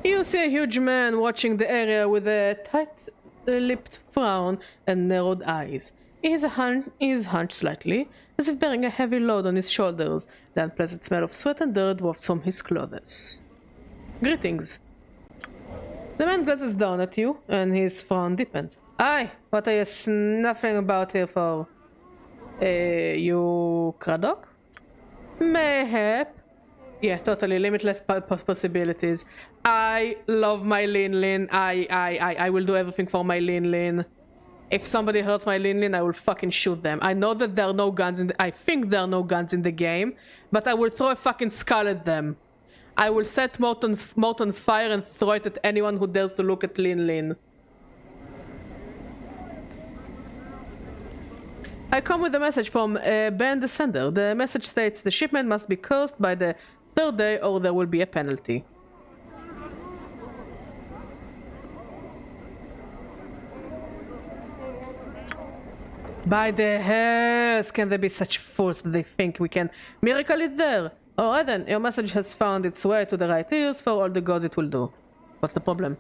You see a huge man watching the area with a tight-lipped frown and narrowed eyes. He is hunched slightly, as if bearing a heavy load on his shoulders. The unpleasant smell of sweat and dirt wafts from his clothes. Greetings. The man glances down at you, and his frown deepens. Aye, what are you snuffing about here for? You Kradok? Mayhap. Yeah, totally limitless possibilities. I love my Lin. I will do everything for my Lin. If somebody hurts my Lin, I will fucking shoot them. I know that there are no guns in I think there are no guns in the game, but I will throw a fucking skull at them. I will set Mort on fire and throw it at anyone who dares to look at Lin. I come with a message from Ben the Sender. The message states the shipment must be cursed by the 3rd day or there will be a penalty. By the hells, can there be such fools that they think we can miracle it there? Alright then, your message has found its way to the right ears. For all the gods it will do. What's the problem?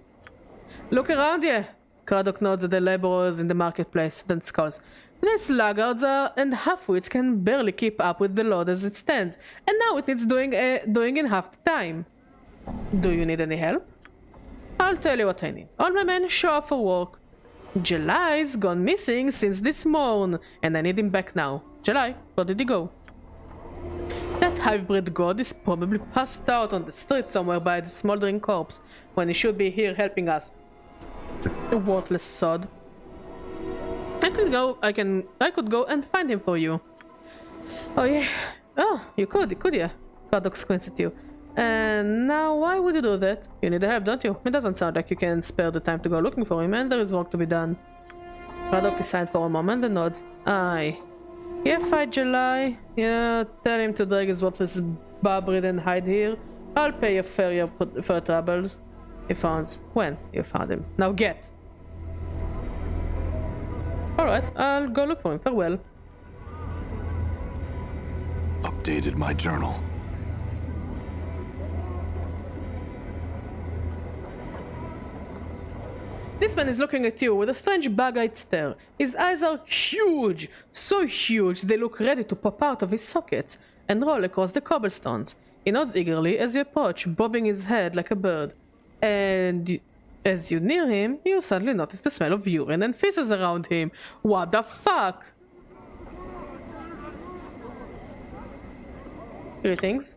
Look around you! Kradok nods at the laborers in the marketplace, then scowls. These laggards and half-wits can barely keep up with the load as it stands, and now it needs doing in half the time. Do you need any help? I'll tell you what I need. All my men show up for work. July's gone missing since this morn, and I need him back now. July, where did he go? That hybrid god is probably passed out on the street somewhere by the smoldering corpse, when he should be here helping us. A worthless sod. I could go and find him for you. Oh yeah. Oh, you could you? Kradok squints at you. And now why would you do that? You need help, don't you? It doesn't sound like you can spare the time to go looking for him, and there is work to be done. Kradok is silent for a moment and nods. Aye. Yeah, fight July. Yeah, tell him to drag his worthless barbrid and hide here. I'll pay you for your troubles. He found when you found him. Now get. Alright, I'll go look for him. Farewell.
Updated my journal.
This man is looking at you with a strange bug-eyed stare. His eyes are huge, so huge they look ready to pop out of his sockets and roll across the cobblestones. He nods eagerly as you approach, bobbing his head like a bird. And as you near him, you suddenly notice the smell of urine and feces around him. What the fuck? Greetings.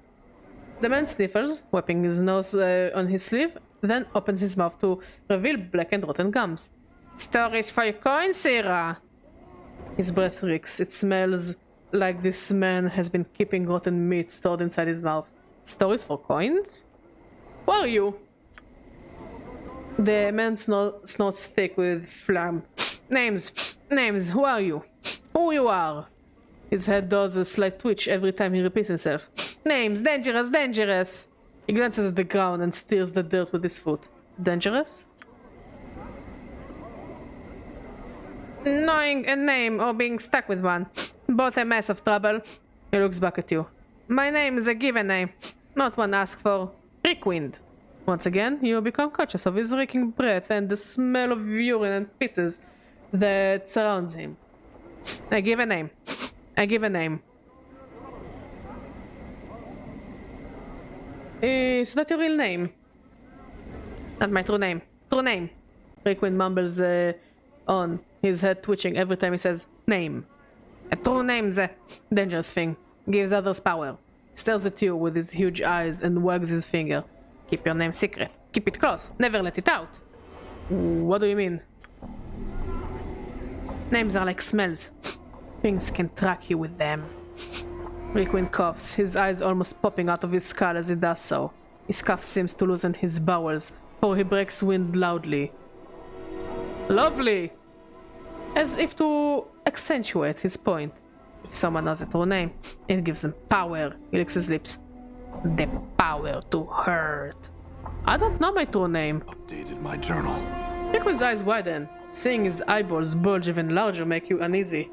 The man sniffles, wiping his nose on his sleeve, then opens his mouth to reveal black and rotten gums. Stories for your coin, Sarah! His breath reeks. It smells like this man has been keeping rotten meat stored inside his mouth. Stories for coins? Who are you? The man snorts thick with phlegm. Names, who are you? Who you are? His head does a slight twitch every time he repeats himself. Names, dangerous! He glances at the ground and steers the dirt with his foot. Dangerous? Knowing a name or being stuck with one. Both a mess of trouble. He looks back at you. My name is a given name, not one asked for. Reekwind. Once again, you become conscious of his reeking breath and the smell of urine and feces that surrounds him. I give a name. Is that your real name? Not my true name. Reekwind mumbles on, his head twitching every time he says name. A true name's a dangerous thing. Gives others power. Stares at you with his huge eyes and wags his finger. Keep your name secret. Keep it close. Never let it out. What do you mean? Names are like smells. Things can track you with them. Reekwind coughs, his eyes almost popping out of his skull as he does so. His cough seems to loosen his bowels, for he breaks wind loudly. Lovely! As if to accentuate his point. If someone knows the true name, it gives them power. He licks his lips. The power to hurt. I don't know my true name.
Updated my journal.
Rickman's eyes widen. Seeing his eyeballs bulge even larger make you uneasy.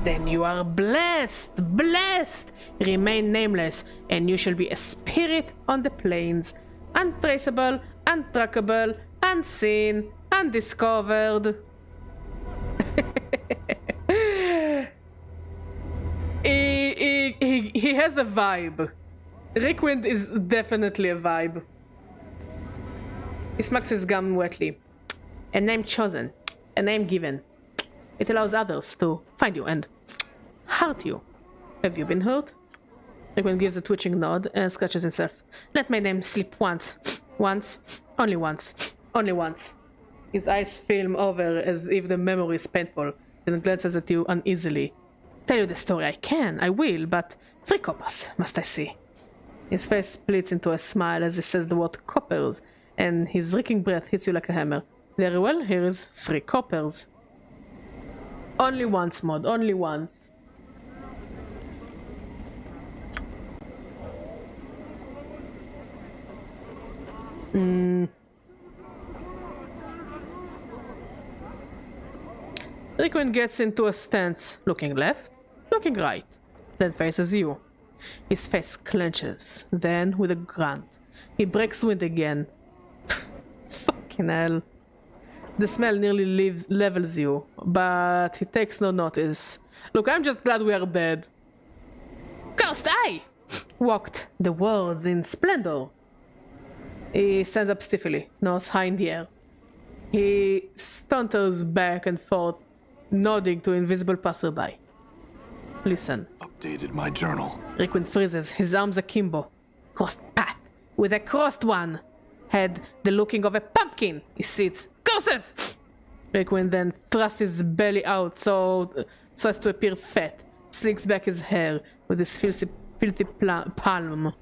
Then you are blessed, blessed! Remain nameless, and you shall be a spirit on the plains. Untraceable, untrackable, unseen, undiscovered. He has a vibe. Rickwind is definitely a vibe. He smacks his gum wetly. A name chosen. A name given. It allows others to find you and hurt you. Have you been hurt? Rickwind gives a twitching nod and scratches himself. Let my name slip once. Once. Only once. Only once. His eyes film over as if the memory is painful, then glances at you uneasily. Tell you the story I can, I will, but 3 coppers must I see. His face splits into a smile as he says the word coppers, and his reeking breath hits you like a hammer. Very well, here is 3 coppers. Only once, Mod, only once. Rickman gets into a stance, looking left, looking right, then faces you. His face clenches, then with a grunt, he breaks wind again. Fucking hell. The smell nearly levels you, but he takes no notice. Look, I'm just glad we are dead. Cursed I! Walked the words in splendor. He stands up stiffly, nose high in the air. He stunters back and forth, nodding to invisible passerby. Listen.
Updated my journal.
Rickwind freezes, his arms akimbo. Crossed path, with a crossed one. Head the looking of a pumpkin. He sits. Curses! Rickwind then thrusts his belly out so as to appear fat. Slicks back his hair with his filthy palm,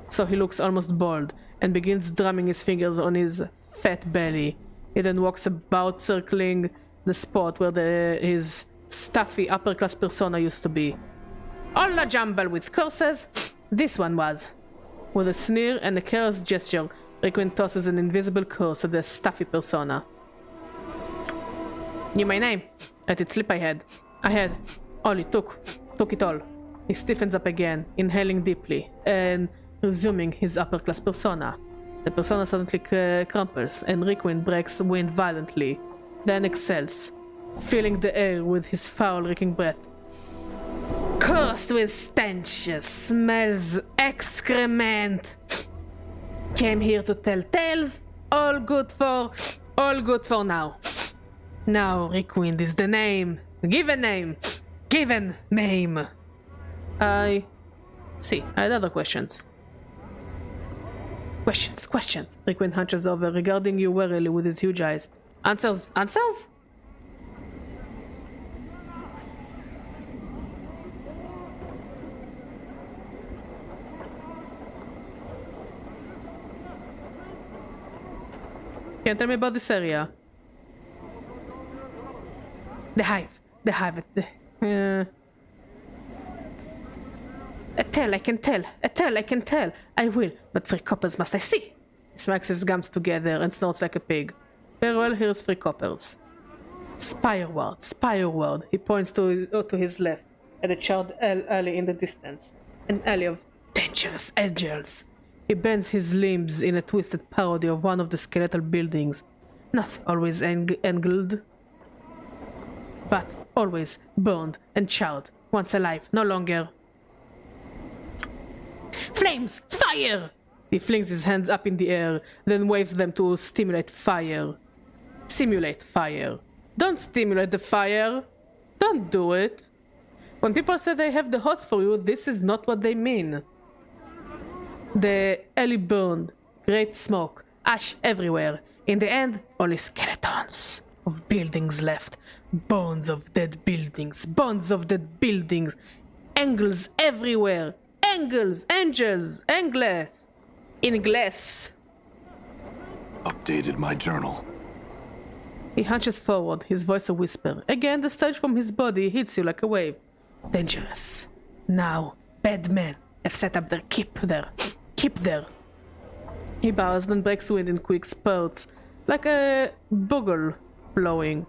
so he looks almost bald, and begins drumming his fingers on his fat belly. He then walks about, circling the spot where his stuffy upper-class persona used to be. All a jumble with curses, this one was. With a sneer and a careless gesture, Rickwind tosses an invisible curse at the stuffy persona. Knew my name. Let it slip I had. All it took it all. He stiffens up again, inhaling deeply, and resuming his upper-class persona. The persona suddenly crumples, and Rickwind breaks wind violently, then exhales, filling the air with his foul-reeking breath. Cursed with stenches, smells excrement. Came here to tell tales, all good for now. Now Rickwind is the name. Given name. I see. I had other questions. Questions. Rickwind hunches over, regarding you warily with his huge eyes. Answers? Can you tell me about this area? The hive. A tale I can tell. I will, but 3 coppers must I see. He smacks his gums together and snorts like a pig. Very well, here's 3 coppers. Spireward. He points to his left, at a charred alley in the distance. An alley of dangerous angels. He bends his limbs in a twisted parody of one of the skeletal buildings. Not always angled, but always burned and charred. Once alive, no longer. Flames! Fire! He flings his hands up in the air, then waves them to simulate fire. Don't stimulate the fire. Don't do it. When people say they have the hots for you, this is not what they mean. The alley burned. Great smoke. Ash everywhere. In the end, only skeletons of buildings left. Bones of dead buildings. Angles everywhere. Angles, angels, angles. Inglés.
Updated my journal.
He hunches forward, his voice a whisper. Again, the stench from his body hits you like a wave. Dangerous. Now, bad men have set up their keep there. Keep there. He bows, then breaks wind in quick spurts, like a bugle blowing.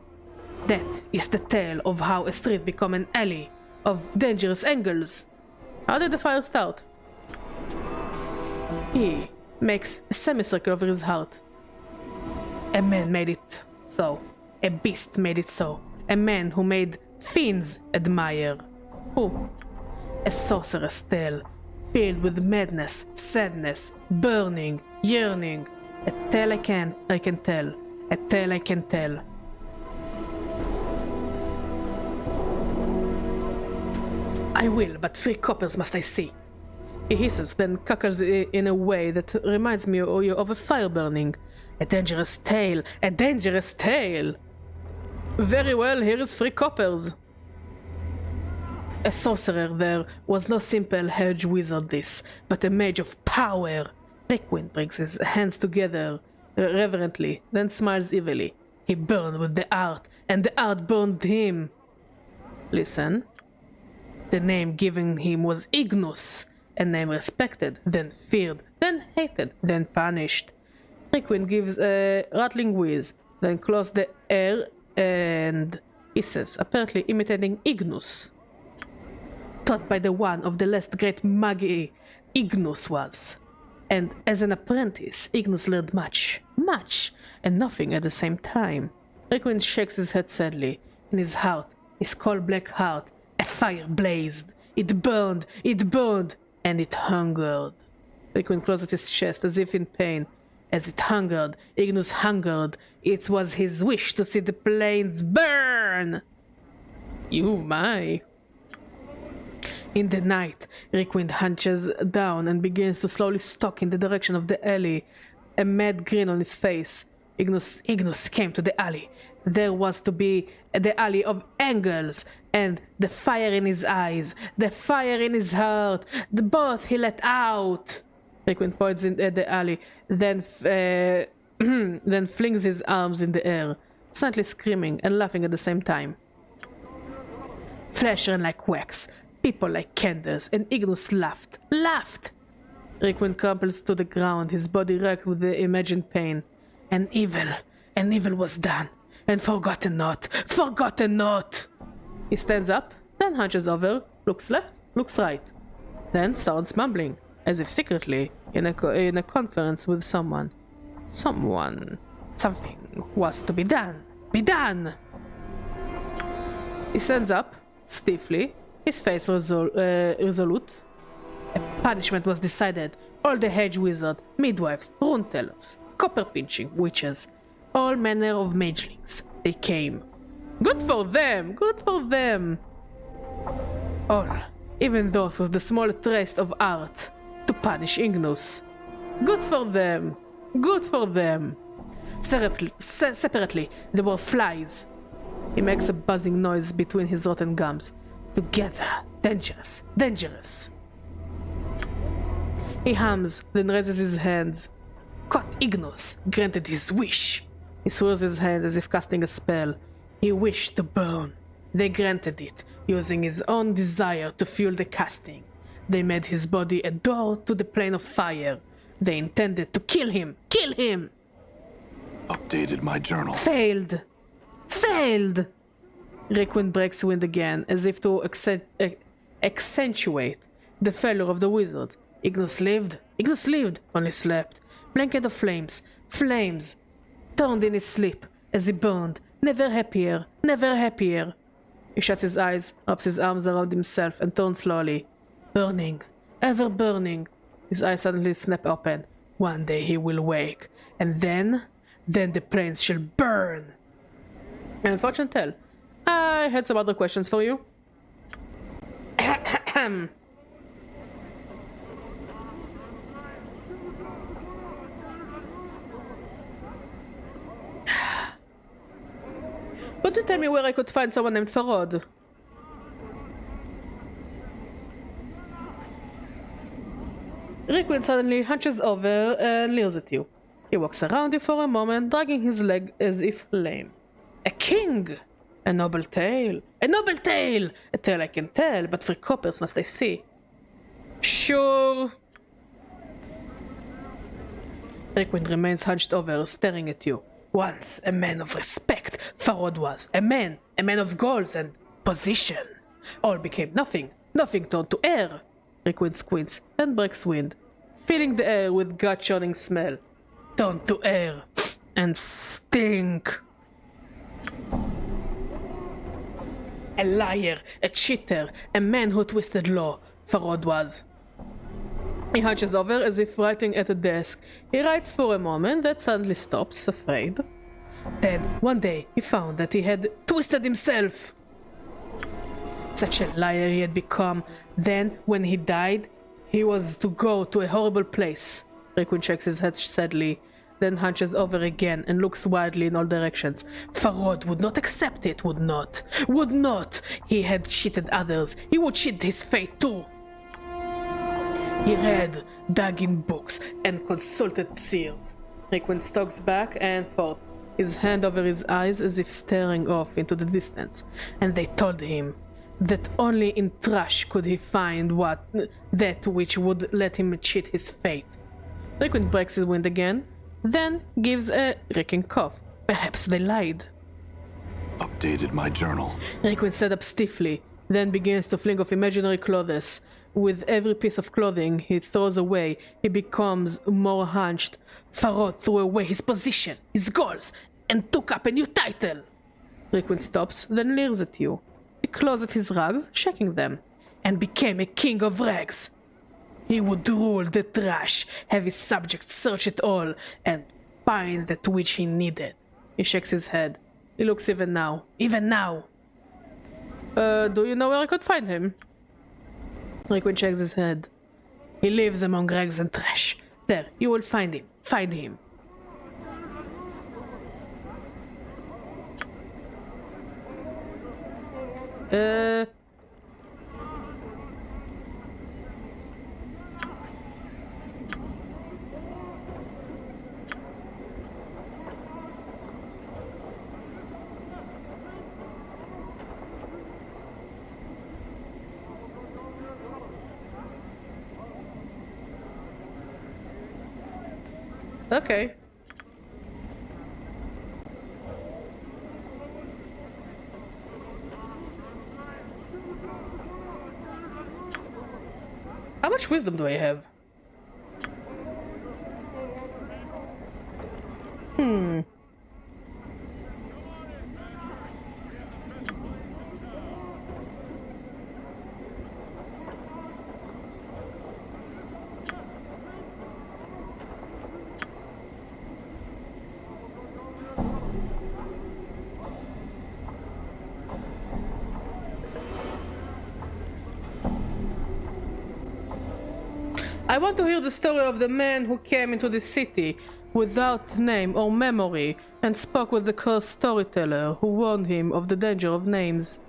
That is the tale of how a street become an alley of dangerous angles. How did the fire start? He makes a semicircle over his heart. A man made it so. A beast made it so. A man who made fiends admire. Who? A sorcerer's tale, filled with madness, sadness, burning, yearning. A tale I can tell. A tale I can tell. I will, but 3 coppers must I see. He hisses, then cackles in a way that reminds me of a fire burning. A dangerous tale, a dangerous tale! Very well, here is 3 coppers. A sorcerer there was no simple hedge wizard this, but a mage of power. Requin brings his hands together reverently, then smiles evilly. He burned with the art, and the art burned him. Listen. The name given him was Ignus, a name respected, then feared, then hated, then punished. Requin gives a rattling wheeze, then closes the air and hisses, apparently imitating Ignus. Taught by the one of the last great magi Ignus was. And as an apprentice, Ignus learned much, and nothing at the same time. Requin shakes his head sadly. In his heart, his coal-black heart, a fire blazed. It burned, and it hungered. Requin closed his chest as if in pain. As it hungered, Ignus hungered. It was his wish to see the plains burn. You my. In the night, Requin hunches down and begins to slowly stalk in the direction of the alley, a mad grin on his face. Ignus came to the alley. There was to be the alley of angels, and the fire in his eyes, the fire in his heart, the both he let out. Requin points at the alley, then then flings his arms in the air, silently screaming and laughing at the same time. Flesh ran like wax, people like candles, and Ignus laughed. Requin crumples to the ground, his body racked with the imagined pain. An evil was done, and forgotten not. He stands up, then hunches over, looks left, looks right, then sounds mumbling, as if secretly in a conference with someone. Something was to be done. He stands up, stiffly, his face resolute. A punishment was decided. All the hedge wizards, midwives, rune tellers, copper-pinching witches, all manner of magelings, they came. Good for them! All, even those with the small trace of art, to punish Ignus. Good for them! Separately, there were flies. He makes a buzzing noise between his rotten gums. Together, dangerous. He hums, then raises his hands. Caught Ignus, granted his wish. He swirls his hands as if casting a spell. He wished to burn. They granted it, using his own desire to fuel the casting. They made his body a door to the plane of fire. They intended to kill him!
Updated my journal.
Failed! Requin breaks wind again, as if to accentuate the failure of the wizards. Ignus lived, only slept. Blanket of flames, turned in his sleep as he burned, never happier. He shuts his eyes, wraps his arms around himself, and turns slowly. Burning, ever burning. His eyes suddenly snap open. One day he will wake, and then the plains shall burn. And fortune tell, I had some other questions for you. Could you tell me where I could find someone named Farod? Requin suddenly hunches over and leers at you. He walks around you for a moment, dragging his leg as if lame. A king! A noble tale! A noble tale! A tale I can tell, but 3 coppers must I see. Sure. Requin remains hunched over, staring at you. Once a man of respect, Farod was. A man of goals and position. All became nothing. Nothing turned to air. Requin squints and breaks wind, filling the air with gut-churning smell. Turned to air and stink. A liar, a cheater, a man who twisted law, Farod was. He hunches over as if writing at a desk. He writes for a moment, then suddenly stops, afraid. Then, one day, he found that he had twisted himself. Such a liar he had become. Then, when he died, he was to go to a horrible place. Requin shakes his head sadly, then hunches over again and looks wildly in all directions. Farod would not accept it, would not. Would not! He had cheated others. He would cheat his fate too. He read, dug in books, and consulted seers. Requin stalks back and forth, his hand over his eyes as if staring off into the distance. And they told him that only in trash could he find that which would let him cheat his fate. Requin breaks his wind again, then gives a wrecking cough. Perhaps they lied.
Updated my journal.
Requin sat up stiffly, then begins to fling off imaginary clothes. With every piece of clothing he throws away, he becomes more hunched. Farod threw away his position, his goals, and took up a new title. Requin stops, then leers at you. He claws at his rags, shaking them, and became a king of rags. He would rule the trash, have his subjects search it all, and find that which he needed. He shakes his head. He looks even now. Do you know where I could find him? Requin shakes his head. He lives among rags and trash. There, you will find him. Find him. Okay. How much wisdom do I have? I want to hear the story of the man who came into the city without name or memory and spoke with the cursed storyteller who warned him of the danger of names.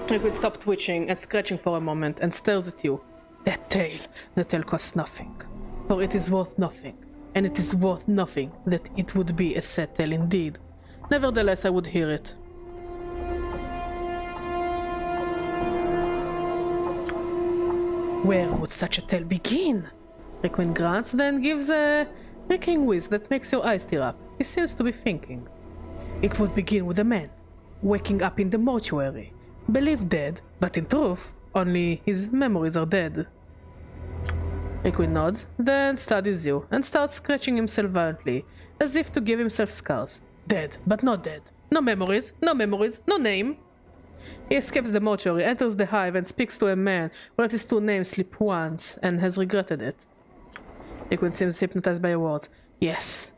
Liquid stops twitching and scratching for a moment and stares at you. The tale costs nothing, for it is worth nothing, and it is worth nothing that it would be a sad tale indeed. Nevertheless, I would hear it. Where would such a tale begin? Requin grunts, then gives a wrecking whiz that makes your eyes tear up. He seems to be thinking. It would begin with a man waking up in the mortuary, believed dead, but in truth, only his memories are dead. Requin nods, then studies you, and starts scratching himself violently, as if to give himself scars. Dead, but not dead. No memories, no name. He escapes the mortuary, enters the hive, and speaks to a man who let his two names slip once, and has regretted it. Requin seems hypnotized by your words. Yes,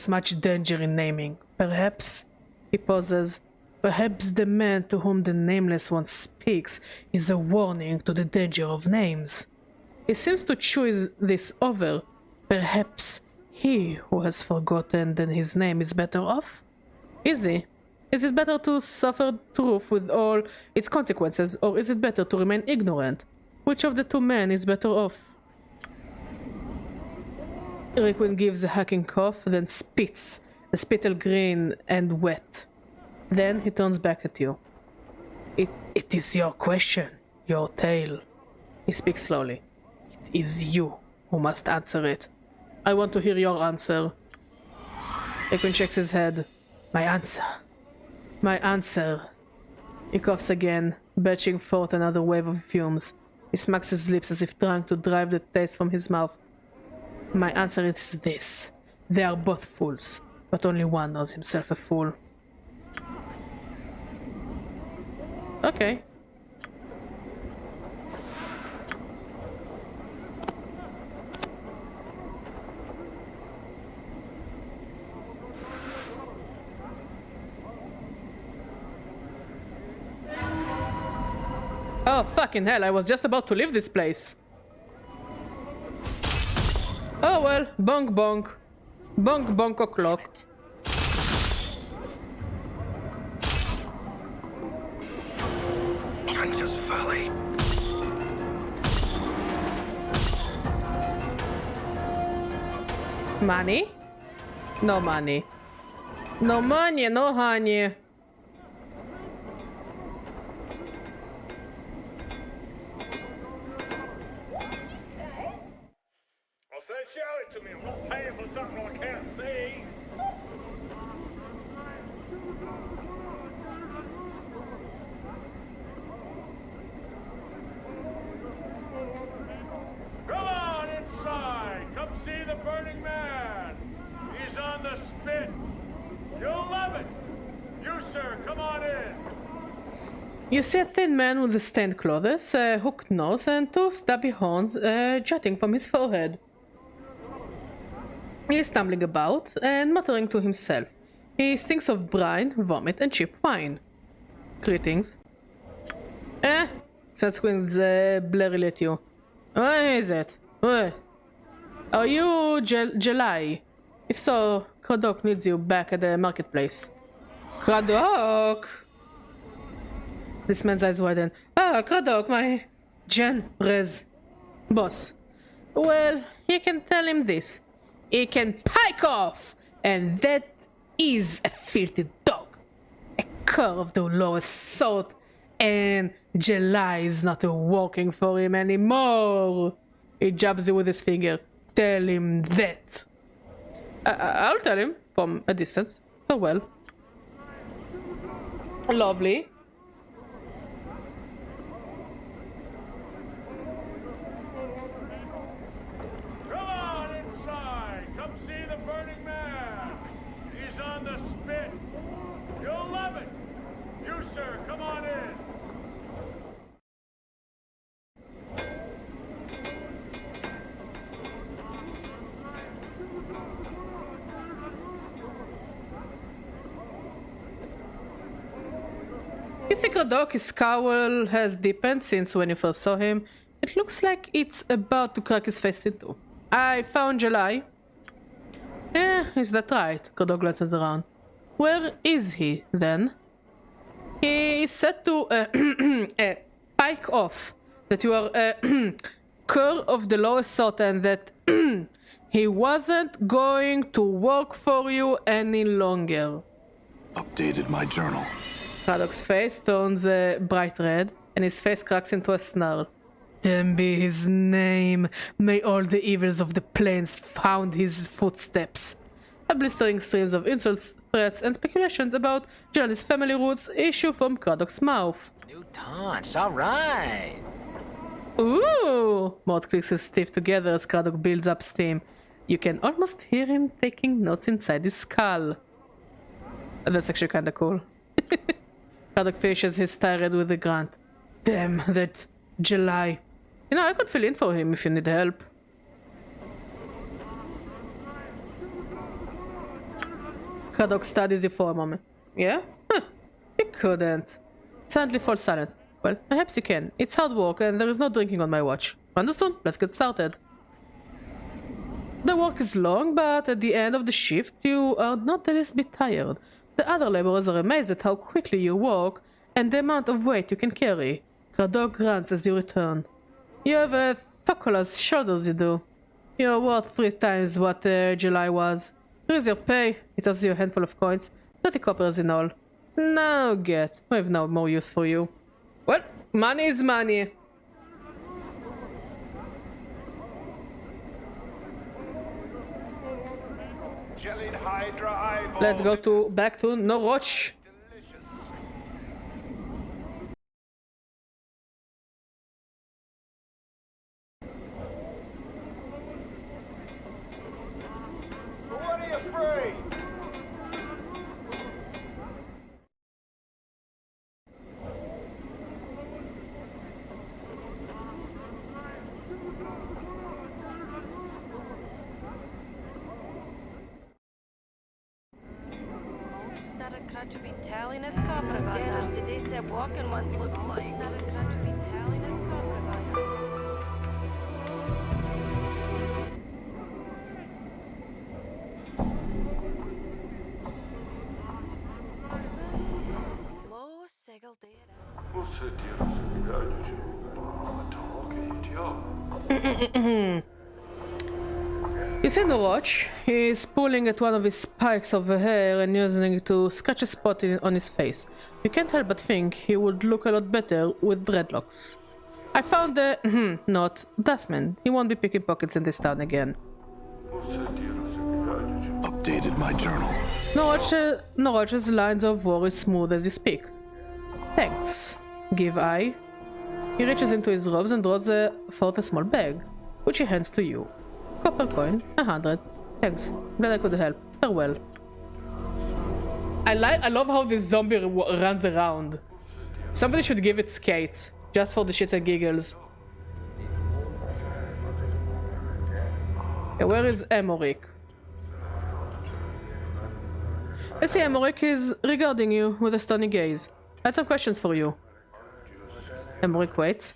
much danger in naming. Perhaps, he pauses, perhaps the man to whom the nameless one speaks is a warning to the danger of names. He seems to choose this over. Perhaps he who has forgotten that his name is better off? Is he? Is it better to suffer truth with all its consequences, or is it better to remain ignorant? Which of the two men is better off? Requiem gives a hacking cough, then spits, the spittle green and wet. Then he turns back at you. It is your question, your tale. He speaks slowly. It is you who must answer it. I want to hear your answer. Requiem shakes his head. My answer. My answer. He coughs again, belching forth another wave of fumes. He smacks his lips as if trying to drive the taste from his mouth. My answer is this. They are both fools, but only one knows himself a fool. Okay. Oh, fucking hell, I was just about to leave this place. Oh well, bonk bonk. Bonk bonk o'clock.
Trench's folly.
Money? No money. No money, no honey.
I said show it to me. I'm not paying for something I can't see. Come on inside. Come see the Burning Man. He's on the spit. You'll love it. You, sir, come on in.
You see a thin man with stained clothes, a hooked nose, and two stubby horns jutting from his forehead. He is stumbling about and muttering to himself. He stinks of brine, vomit, and cheap wine. Greetings. Sven squints blurrily at you. What is it? What? Are you July? If so, Kradok needs you back at the marketplace. Kradok! This man's eyes widen. Ah, Kradok, my Rez boss. Well, you can tell him this. He can pike off, and that is a filthy dog. A cur of the lowest sort, and July is not working for him anymore. He jabs you with his finger. Tell him that. I'll tell him from a distance. Farewell. Lovely.
Come on inside. Come see the Burning Man. He's on the spit. You'll love it. You, sir, come on in.
You see Kradok's scowl has deepened since when you first saw him. It looks like it's about to crack his face in two. I found July. Is that right? Kradok glances around. Where is he, then? He is said to pike off. That you are a cur of the lowest sort and that he wasn't going to work for you any longer.
Updated my journal.
Kradok's face turns bright red, and his face cracks into a snarl. Then be his name. May all the evils of the plains found his footsteps. A blistering streams of insults, threats, and speculations about Johnny's family roots issue from Kradok's mouth.
New taunts, all right.
Ooh! Mort clicks his teeth together as Kradok builds up steam. You can almost hear him taking notes inside his skull. That's actually kinda cool. Kradok finishes his tirade with a grunt. Damn, that July. You know, I could fill in for him if you need help. Kradok studies you for a moment. Yeah? Huh. You couldn't. Suddenly falls silent. Well, perhaps you can. It's hard work and there is no drinking on my watch. Understood? Let's get started. The work is long, but at the end of the shift, you are not the least bit tired. The other laborers are amazed at how quickly you walk and the amount of weight you can carry. Kradok grunts as you return. You have a Thokola's shoulders, you do. You're worth 3 times what July was. Here's your pay. It tosses you a handful of coins. 30 coppers in all. Now get. We have no more use for you. Well, money is money.
Jellied Hydra eyeball.
Let's go back to Norwich.
What are you afraid?
Started crutching telling us copper about that. Today said walking once looks like. Started crutching telling us copper about that. Slow segal data.
You see Norwich? He's pulling at one of his spikes of hair and using it to scratch a spot on his face. You can't help but think he would look a lot better with dreadlocks. I found the not Dustman. He won't be picking pockets in this town again.
Updated my journal.
Norwich's lines of war is smooth as you speak. Thanks. Give I. He reaches into his robes and draws forth a small bag, which he hands to you. Copper coin, 100. Thanks. Glad I could help. Farewell. I love how this zombie runs around. Somebody should give it skates, just for the shits and giggles. Okay, where is Emoric? I see Emoric is regarding you with a stony gaze. I had some questions for you. Emoric waits.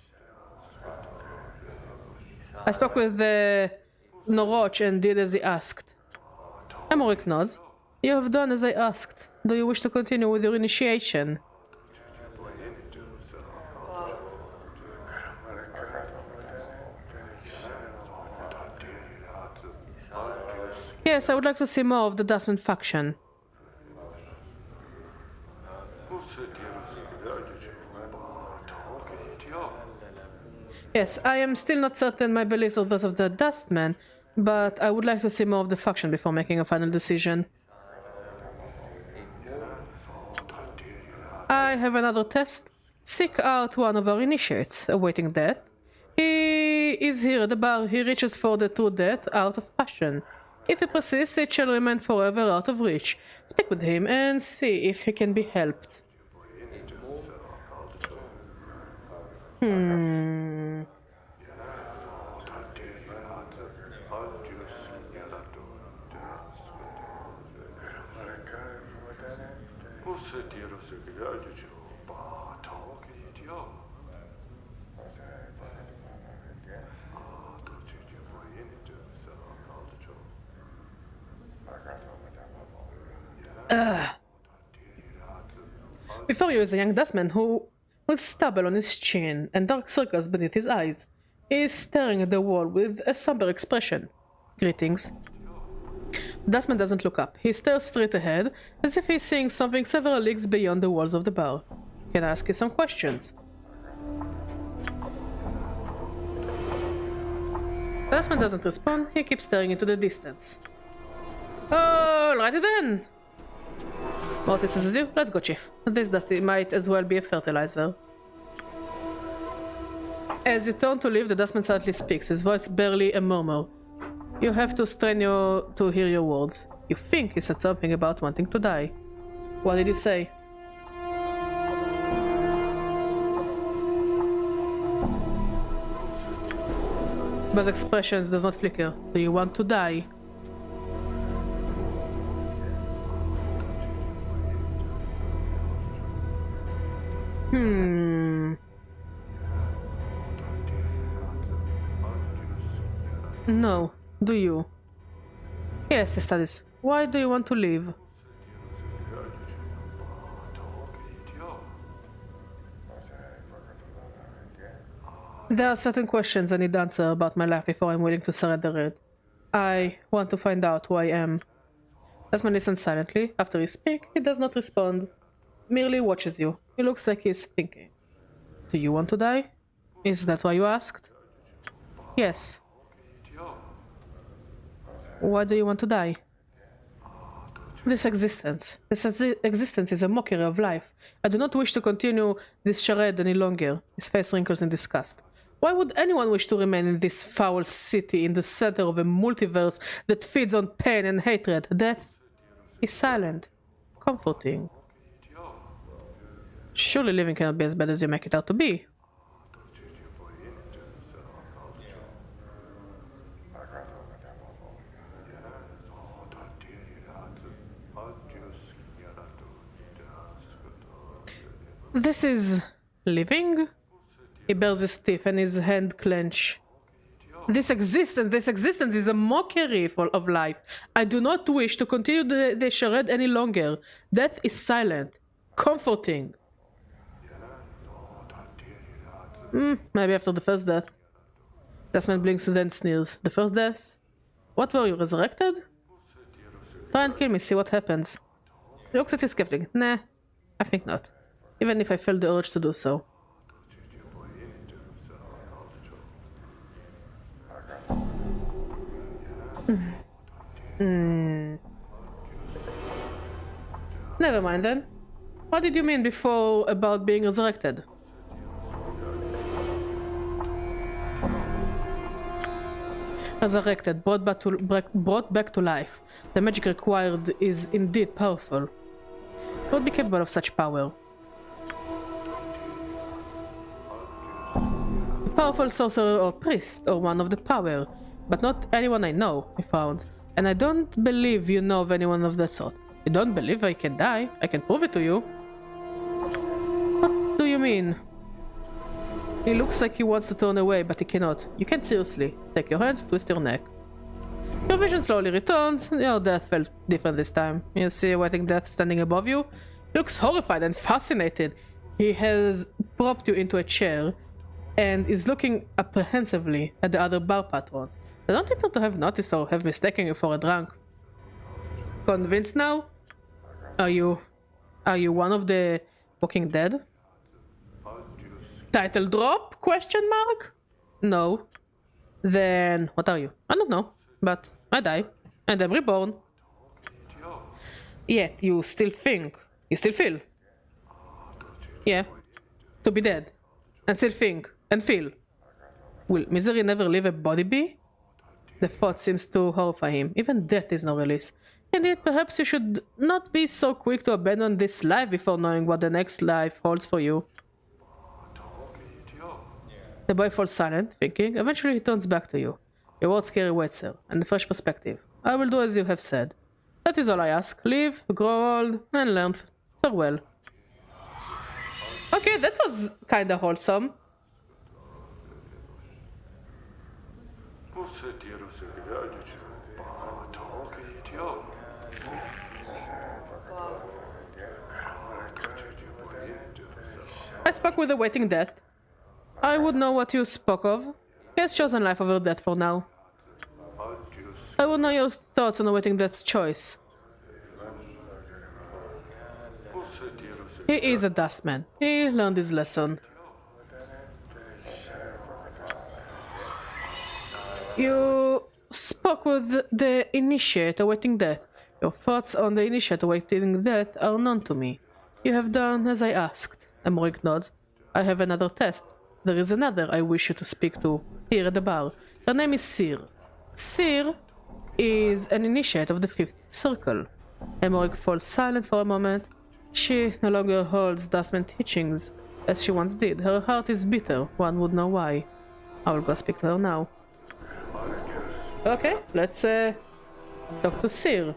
I spoke with the Norwich and did as he asked. Emoric nods. You have done as I asked. Do you wish to continue with your initiation? Yes, I would like to see more of the Dustman faction. Yes, I am still not certain my beliefs are those of the Dustman, but I would like to see more of the faction before making a final decision. I have another test. Seek out one of our initiates awaiting death. He is here at the bar. He reaches for the true death out of passion. If he persists, it shall remain forever out of reach. Speak with him and see if he can be helped. Before you is a young dustman who, with stubble on his chin and dark circles beneath his eyes, is staring at the wall with a somber expression. Greetings. The dustman doesn't look up. He stares straight ahead, as if he's seeing something several leagues beyond the walls of the bar. Can I ask you some questions? The dustman doesn't respond. He keeps staring into the distance. Alrighty then. Mortis is you. Let's go, Chief. This dusty might as well be a fertilizer. As you turn to leave, the dustman suddenly speaks, his voice barely a murmur. You have to strain to hear your words. You think he said something about wanting to die. What did he say? But expressions does not flicker. Do you want to die? No. Do you? Yes, studies. Why do you want to leave? There are certain questions I need to answer about my life before I'm willing to surrender it. I want to find out who I am. Desmond listens silently. After you speak, he does not respond. Merely watches you. He looks like he's thinking. Do you want to die? Is that why you asked? Yes. Why do you want to die? This existence is a mockery of life. I do not wish to continue this charade any longer. His face wrinkles in disgust. Why would anyone wish to remain in this foul city in the center of a multiverse that feeds on pain and hatred? Death is silent, comforting. Surely living cannot be as bad as you make it out to be. This is living? He bears his teeth and his hand clench. This existence is a mockery of life. I do not wish to continue the charade any longer. Death is silent, comforting. Maybe after the first death. Desmond blinks and then sneers. The first death? What were you, resurrected? Try and kill me, see what happens. He looks at you skeptic. Nah, I think not. Even if I felt the urge to do so. Never mind then. What did you mean before about being resurrected? Resurrected, brought back to life. The magic required is indeed powerful. Who would be capable of such power? A powerful sorcerer or priest, or one of the power. But not anyone I know, he found. And I don't believe you know of anyone of that sort. You don't believe I can die? I can prove it to you. What do you mean? He looks like he wants to turn away, but he cannot. You can't seriously. Take your hands, twist your neck. Your vision slowly returns. Your death felt different this time. You see a waiting death standing above you. He looks horrified and fascinated. He has propped you into a chair and is looking apprehensively at the other bar patrons. They don't appear to have noticed or have mistaken you for a drunk. Convinced now? Are you one of the Walking Dead? Title drop? Question mark? No. Then what are you? I don't know. But I die. And I'm reborn. Yet you still think. You still feel. Yeah. To be dead. And still think. And feel. Will misery never leave a body be? The thought seems to horrify him. Even death is no release. Indeed, perhaps you should not be so quick to abandon this life before knowing what the next life holds for you. The boy falls silent, thinking. Eventually he turns back to you. Your words carry weight, sir, and a fresh perspective. I will do as you have said. That is all I ask. Live, grow old, and learn. Farewell. Okay, that was kinda wholesome. I spoke with a waiting death. I would know what you spoke of. He has chosen life over death for now. I would know your thoughts on awaiting death's choice. He is a dustman. He learned his lesson. You spoke with the initiate awaiting death. Your thoughts on the initiate awaiting death are known to me. You have done as I asked. Emmerich nods. I have another test. There is another I wish you to speak to, here at the bar. Her name is Seer. Seer is an initiate of the Fifth Circle. Emmerich falls silent for a moment. She no longer holds Dustman teachings as she once did. Her heart is bitter, one would know why. I will go speak to her now. Okay, let's talk to Seer.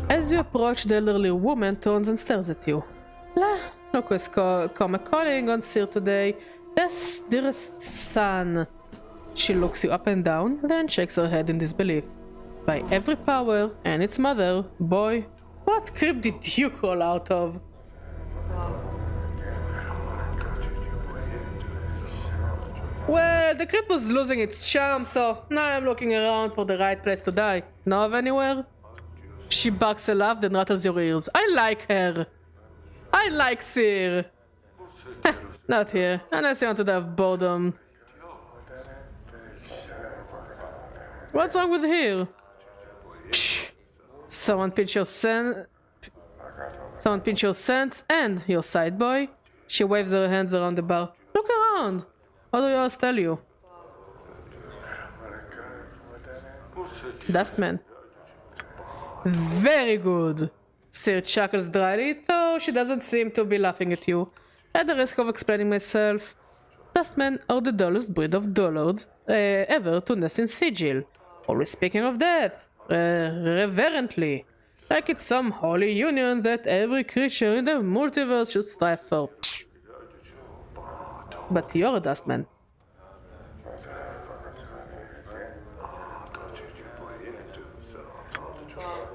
As you approach, the elderly woman turns and stares at you. Look who's come calling on Seer today. Yes, dearest son. She looks you up and down, then shakes her head in disbelief. by every power and its mother. Boy, what crypt did you crawl out of? Well, the crypt was losing its charm, so now I'm looking around for the right place to die. Know of anywhere? She barks a laugh, then rattles your ears. I like her. I like Sir. Not here, unless you want to die of boredom. What's wrong with here? Someone pinch your sense and your side, boy. She waves her hands around the bar. Look around. What do yours tell you? Dustman. Very good. Sir chuckles dryly, though she doesn't seem to be laughing at you. At the risk of explaining myself, Dustmen are the dullest breed of dullards ever to nest in sigil. Always speaking of death, reverently, like it's some holy union that every creature in the multiverse should strive for. But you're a Dustman.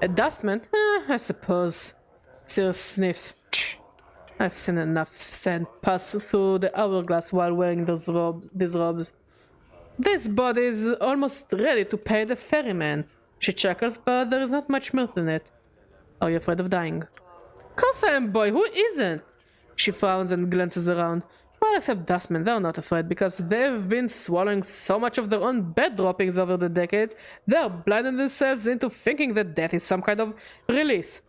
A Dustman? I suppose. Sir sniffs. I've seen enough sand pass through the hourglass while wearing these robes. This body is almost ready to pay the ferryman. She chuckles, but there is not much mirth in it. Are you afraid of dying? Of course I am, boy. Who isn't? She frowns and glances around. Well, except Dustmen, they're not afraid because they've been swallowing so much of their own bed droppings over the decades, they're blinding themselves into thinking that death is some kind of release.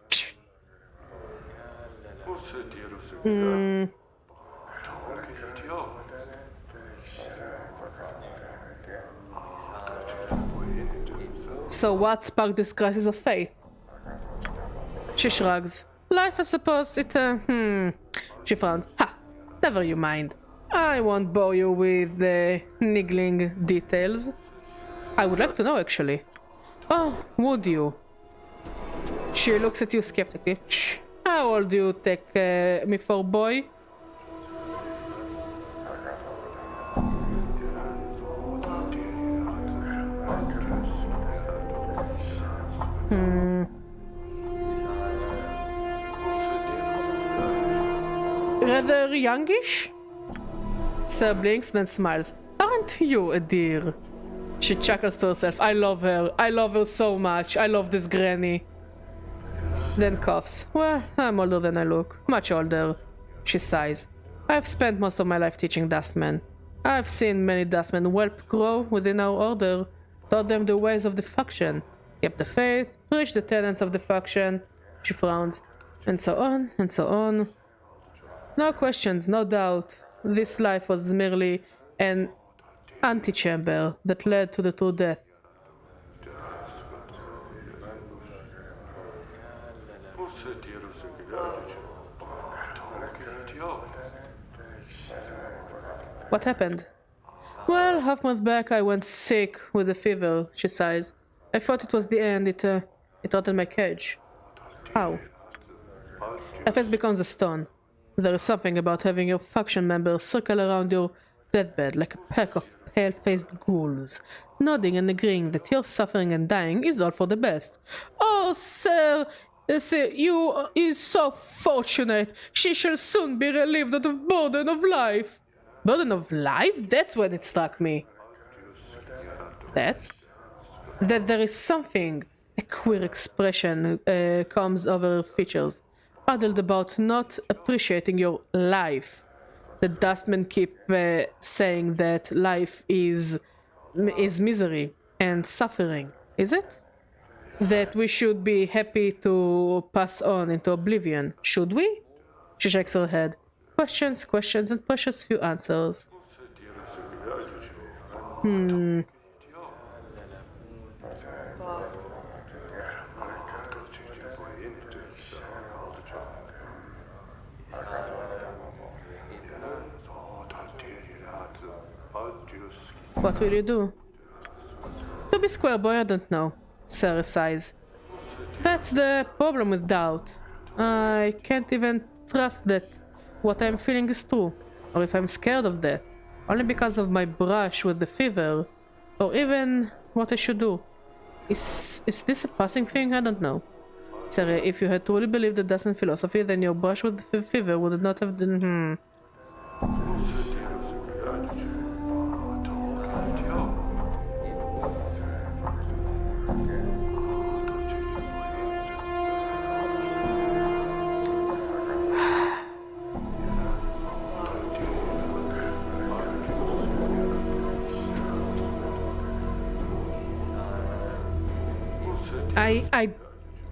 So what sparked this crisis of faith? She shrugs. Life, I suppose. She frowns. Ha! Never you mind. I won't bore you with the niggling details. I would like to know, actually. Oh, would you? She looks at you skeptically. Shh. How old do you take me for, boy? Rather youngish? Sir blinks, then smiles. Aren't you a dear? She chuckles to herself. I love her. I love her so much. I love this granny. Then coughs. Well, I'm older than I look. Much older. She sighs. I've spent most of my life teaching Dustmen. I've seen many Dustmen whelp grow within our order, taught them the ways of the faction, kept the faith, reached the tenets of the faction. She frowns. And so on, and so on. No questions, no doubt. This life was merely an antechamber that led to the true death. What happened? Well, half month back I went sick with a fever, she sighs. I thought it was the end, it rotted my cage. How? My face becomes a stone. There is something about having your faction members circle around your deathbed like a pack of pale-faced ghouls, nodding and agreeing that your suffering and dying is all for the best. Oh, sir, you is so fortunate. She shall soon be relieved of the burden of life. Burden of life? That's when it struck me. That there is something, a queer expression comes over her features. Addled about not appreciating your life. The Dustmen keep saying that life is misery and suffering, is it? That we should be happy to pass on into oblivion, should we? She shakes her head. Questions, questions, and precious few answers. What will you do? To be square, boy, I don't know. Sarah sighs. That's the problem with doubt. I can't even trust that what I'm feeling is true, or if I'm scared of death, only because of my brush with the fever, or even what I should do. Is this a passing thing? I don't know. Sarah, if you had truly believed the Dustman philosophy, then your brush with the fever would not have been.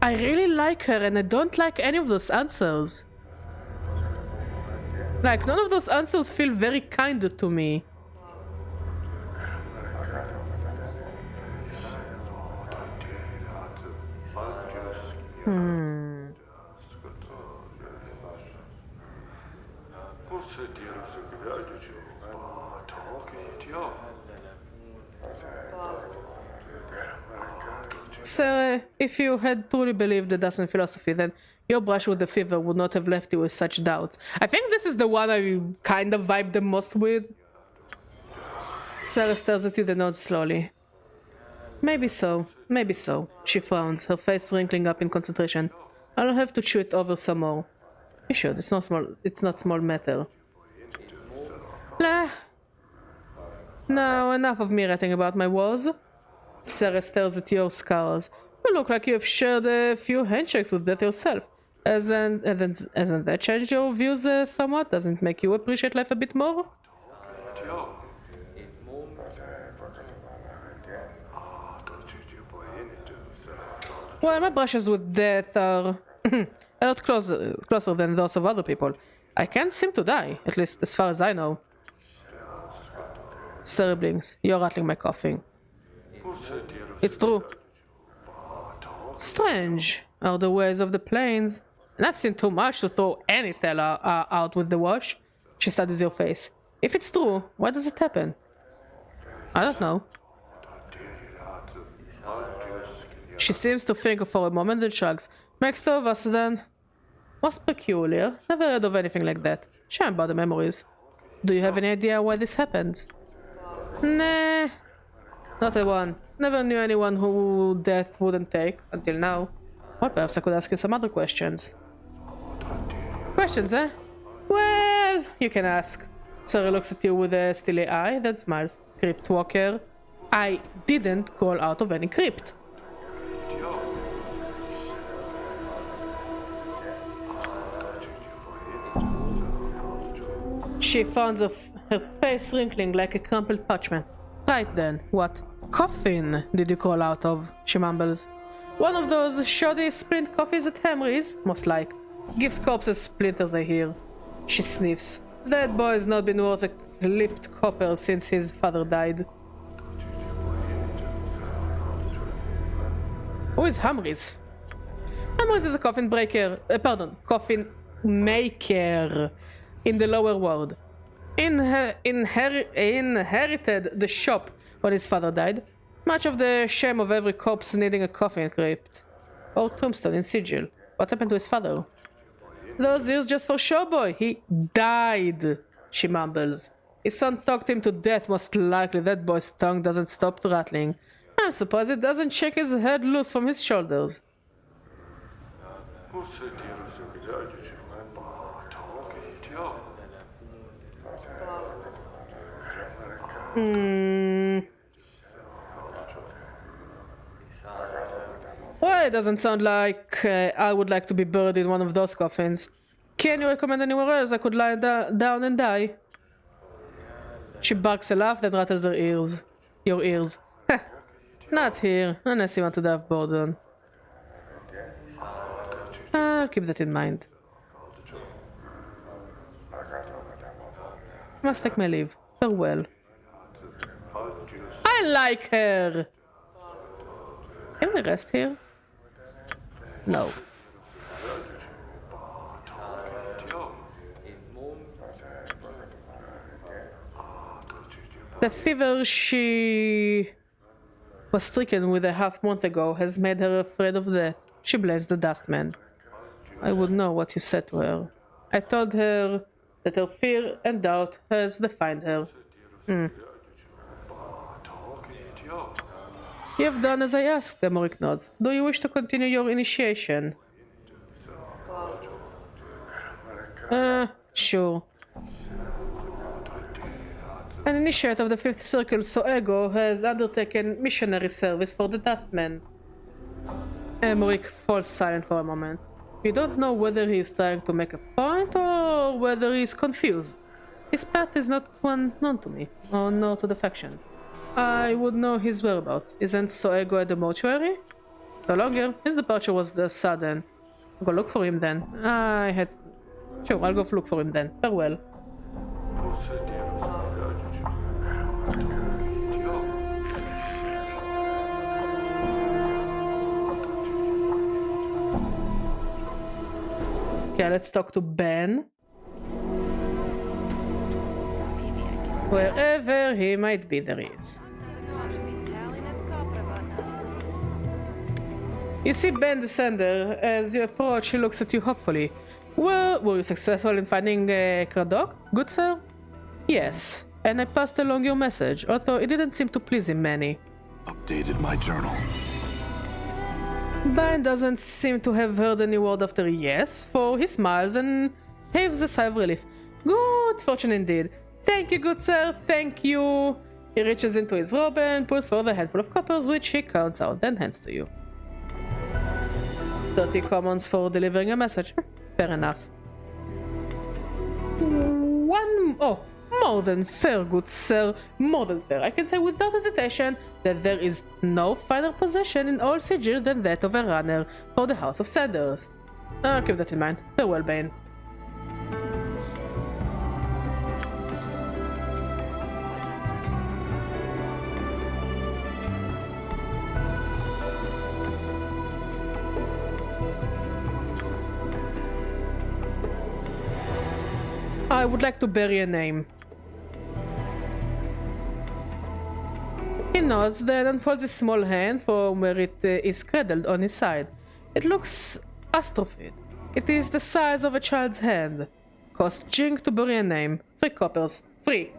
I really like her, and I don't like any of those answers. Like, none of those answers feel very kind to me. So, if you had truly believed the Dustman philosophy, then your brush with the fever would not have left you with such doubts. I think this is the one I kind of vibe the most with. Sarah stares at you, then nods slowly. Maybe so, maybe so. She frowns, her face wrinkling up in concentration. I'll have to chew it over some more. You should, it's not small matter. Nah. Now, enough of me writing about my woes. Sarah stares at your scars. You look like you have shared a few handshakes with death yourself. Hasn't that changed your views somewhat? Doesn't it make you appreciate life a bit more? Well, my brushes with death are a lot closer than those of other people. I can't seem to die, at least as far as I know. Sarah blinks. You're rattling my coughing. It's true. Strange are the ways of the plains, and I've seen too much to throw any tale out with the wash. She studies your face. If it's true, why does it happen? I don't know. She seems to think for a moment and shrugs. Makes two of us then. Most peculiar. Never heard of anything like that. Shame about the memories. Do you have any idea why this happened? Nah. Not a one. Never knew anyone who death wouldn't take, until now. Well, perhaps I could ask you some other questions. Questions, eh? Well, you can ask. Sarah looks at you with a steely eye, then smiles. Crypt walker. I didn't call out of any crypt. She finds her face wrinkling like a crumpled parchment. Right then, what coffin did you crawl out of? She mumbles. One of those shoddy splint coffees at Henry's, most like. Gives corpses splinters, I hear. She sniffs. That boy's not been worth a clipped copper since his father died. Who is Hamri's? Hamri's is a coffin breaker, coffin maker in the lower world. Inherited the shop when his father died. Much of the shame of every corpse needing a coffin crypt. Or tombstone in sigil. What happened to his father? Those years just for show, boy. He died, she mumbles. His son talked him to death, most likely. That boy's tongue doesn't stop rattling. I'm surprised it doesn't shake his head loose from his shoulders. Well, it doesn't sound like I would like to be buried in one of those coffins. Can you recommend anywhere else I could lie down and die? She barks a laugh, then rattles her ears. Your ears. Not here, unless you want to die of boredom. I'll keep that in mind. Must take my leave. Farewell. I like her! Can we rest here? No. The fever she was stricken with a half-month ago has made her afraid of death. She blames the Dustman. I would know what you said to her. I told her that her fear and doubt has defined her. You have done as I asked, Emoric nods. Do you wish to continue your initiation? Sure. An initiate of the 5th Circle Soego has undertaken missionary service for the Dustmen. Emoric falls silent for a moment. You don't know whether he is trying to make a point or whether he is confused. His path is not one known to me, or nor to the faction. I would know his whereabouts. Isn't Soego at the mortuary? No longer. His departure was sudden. I'll go look for him then. Sure, I'll go look for him then. Farewell. Okay, let's talk to Ben. Wherever he might be, there he is. You see Ben the Sender. As you approach, he looks at you hopefully. Well, were you successful in finding Kradok? Good sir? Yes, and I passed along your message, although it didn't seem to please him many.
Updated my journal.
Ben doesn't seem to have heard any word after yes, for he smiles and heaves a sigh of relief. Good fortune indeed. Thank you, good sir, thank you. He reaches into his robe and pulls forth a handful of coppers, which he counts out, then hands to you. 30 commons for delivering a message. Fair enough. More than fair, good sir. More than fair. I can say without hesitation that there is no finer possession in all Sigil than that of a runner for the House of Sanders. I'll keep that in mind. Farewell, Bane. I would like to bury a name. He nods, then unfolds his small hand from where it is cradled on his side. It looks astrophied. It is the size of a child's hand. Cost jank to bury a name. 3 coppers. Free.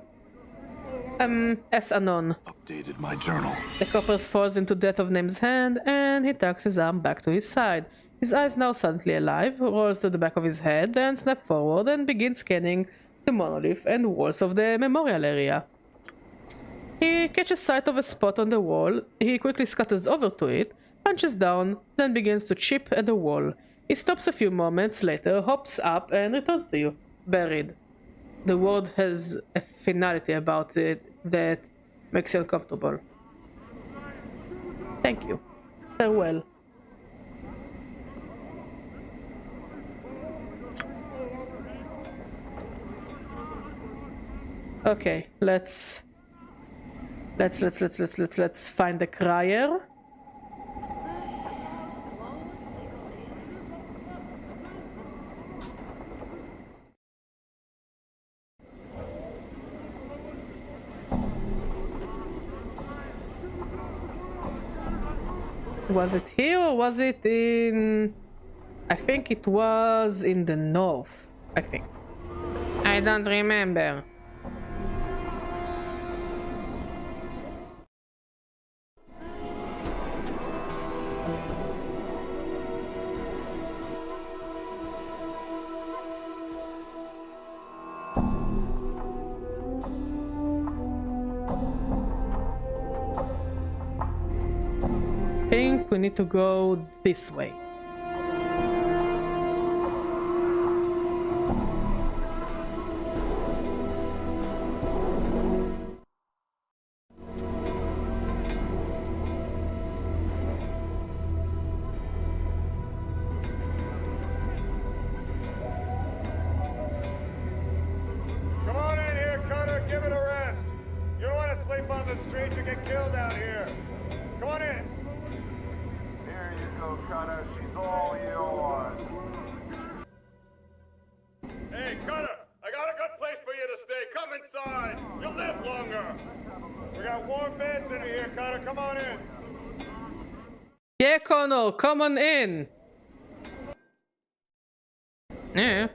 As anon.
Updated my journal.
The coppers falls into Death of Name's hand, and he tucks his arm back to his side. His eyes now suddenly alive, rolls to the back of his head, then snaps forward and begins scanning the monolith and walls of the memorial area. He catches sight of a spot on the wall. He quickly scuttles over to it, punches down, then begins to chip at the wall. He stops a few moments later, hops up, and returns to you. Buried. The word has a finality about it that makes you uncomfortable. Thank you. Farewell. Okay, let's find the crier. Was it here or was it in... I think it was in the north, I think. I don't remember. I think we need to go this way.
Come on in here, Cutter. Give it a rest. You don't want to sleep on the streets or get killed out here. Come on in. Here you go, Cutter. She's all yours. Hey, Cutter. I got a good place for you to stay. Come inside. You'll live longer. We got warm beds in here, Cutter. Come on in.
Yeah, Connor, come on in. Yeah.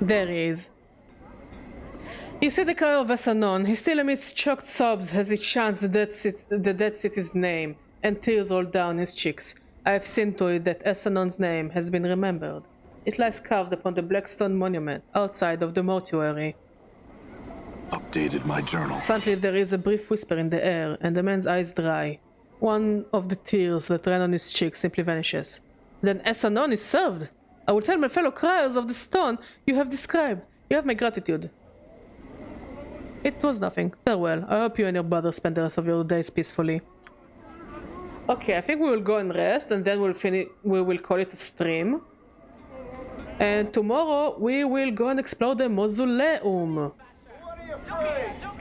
There he is. You see the cry of Essanon. He still emits choked sobs as he chants the dead city's name, and tears roll down his cheeks. I have seen to it that Essanon's name has been remembered. It lies carved upon the black stone monument outside of the mortuary.
Updated my journal.
Suddenly there is a brief whisper in the air, and the man's eyes dry. One of the tears that ran on his cheek simply vanishes. Then Essanon is served. I will tell my fellow criers of the stone you have described. You have my gratitude. It was nothing. Farewell. I hope you and your brother spend the rest of your days peacefully. Okay, I think we will go and rest, and then we will call it a stream. And tomorrow we will go and explore the mausoleum.
Look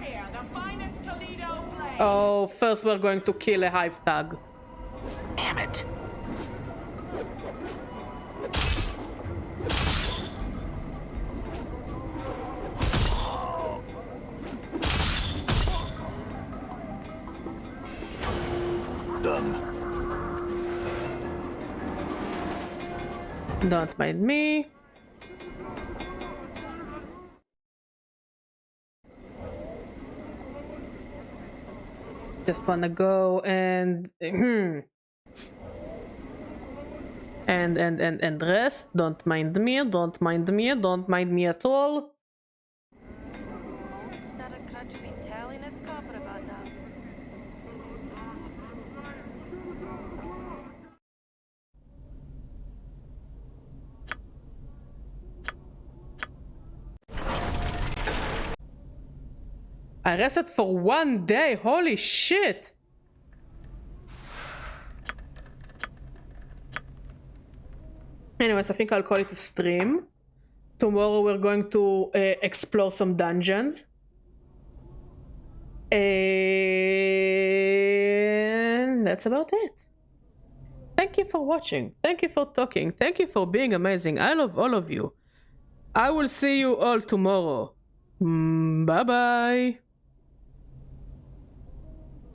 here, the finest Toledo blade.
Oh, first we're going to kill a hive thug.
Damn it.
Done.
Don't mind me. Just wanna go and and rest. Don't mind me. Don't mind me. Don't mind me at all. I rested for 1 day. Holy shit. Anyways, I think I'll call it a stream. Tomorrow we're going to explore some dungeons. And that's about it. Thank you for watching. Thank you for talking. Thank you for being amazing. I love all of you. I will see you all tomorrow. Bye bye.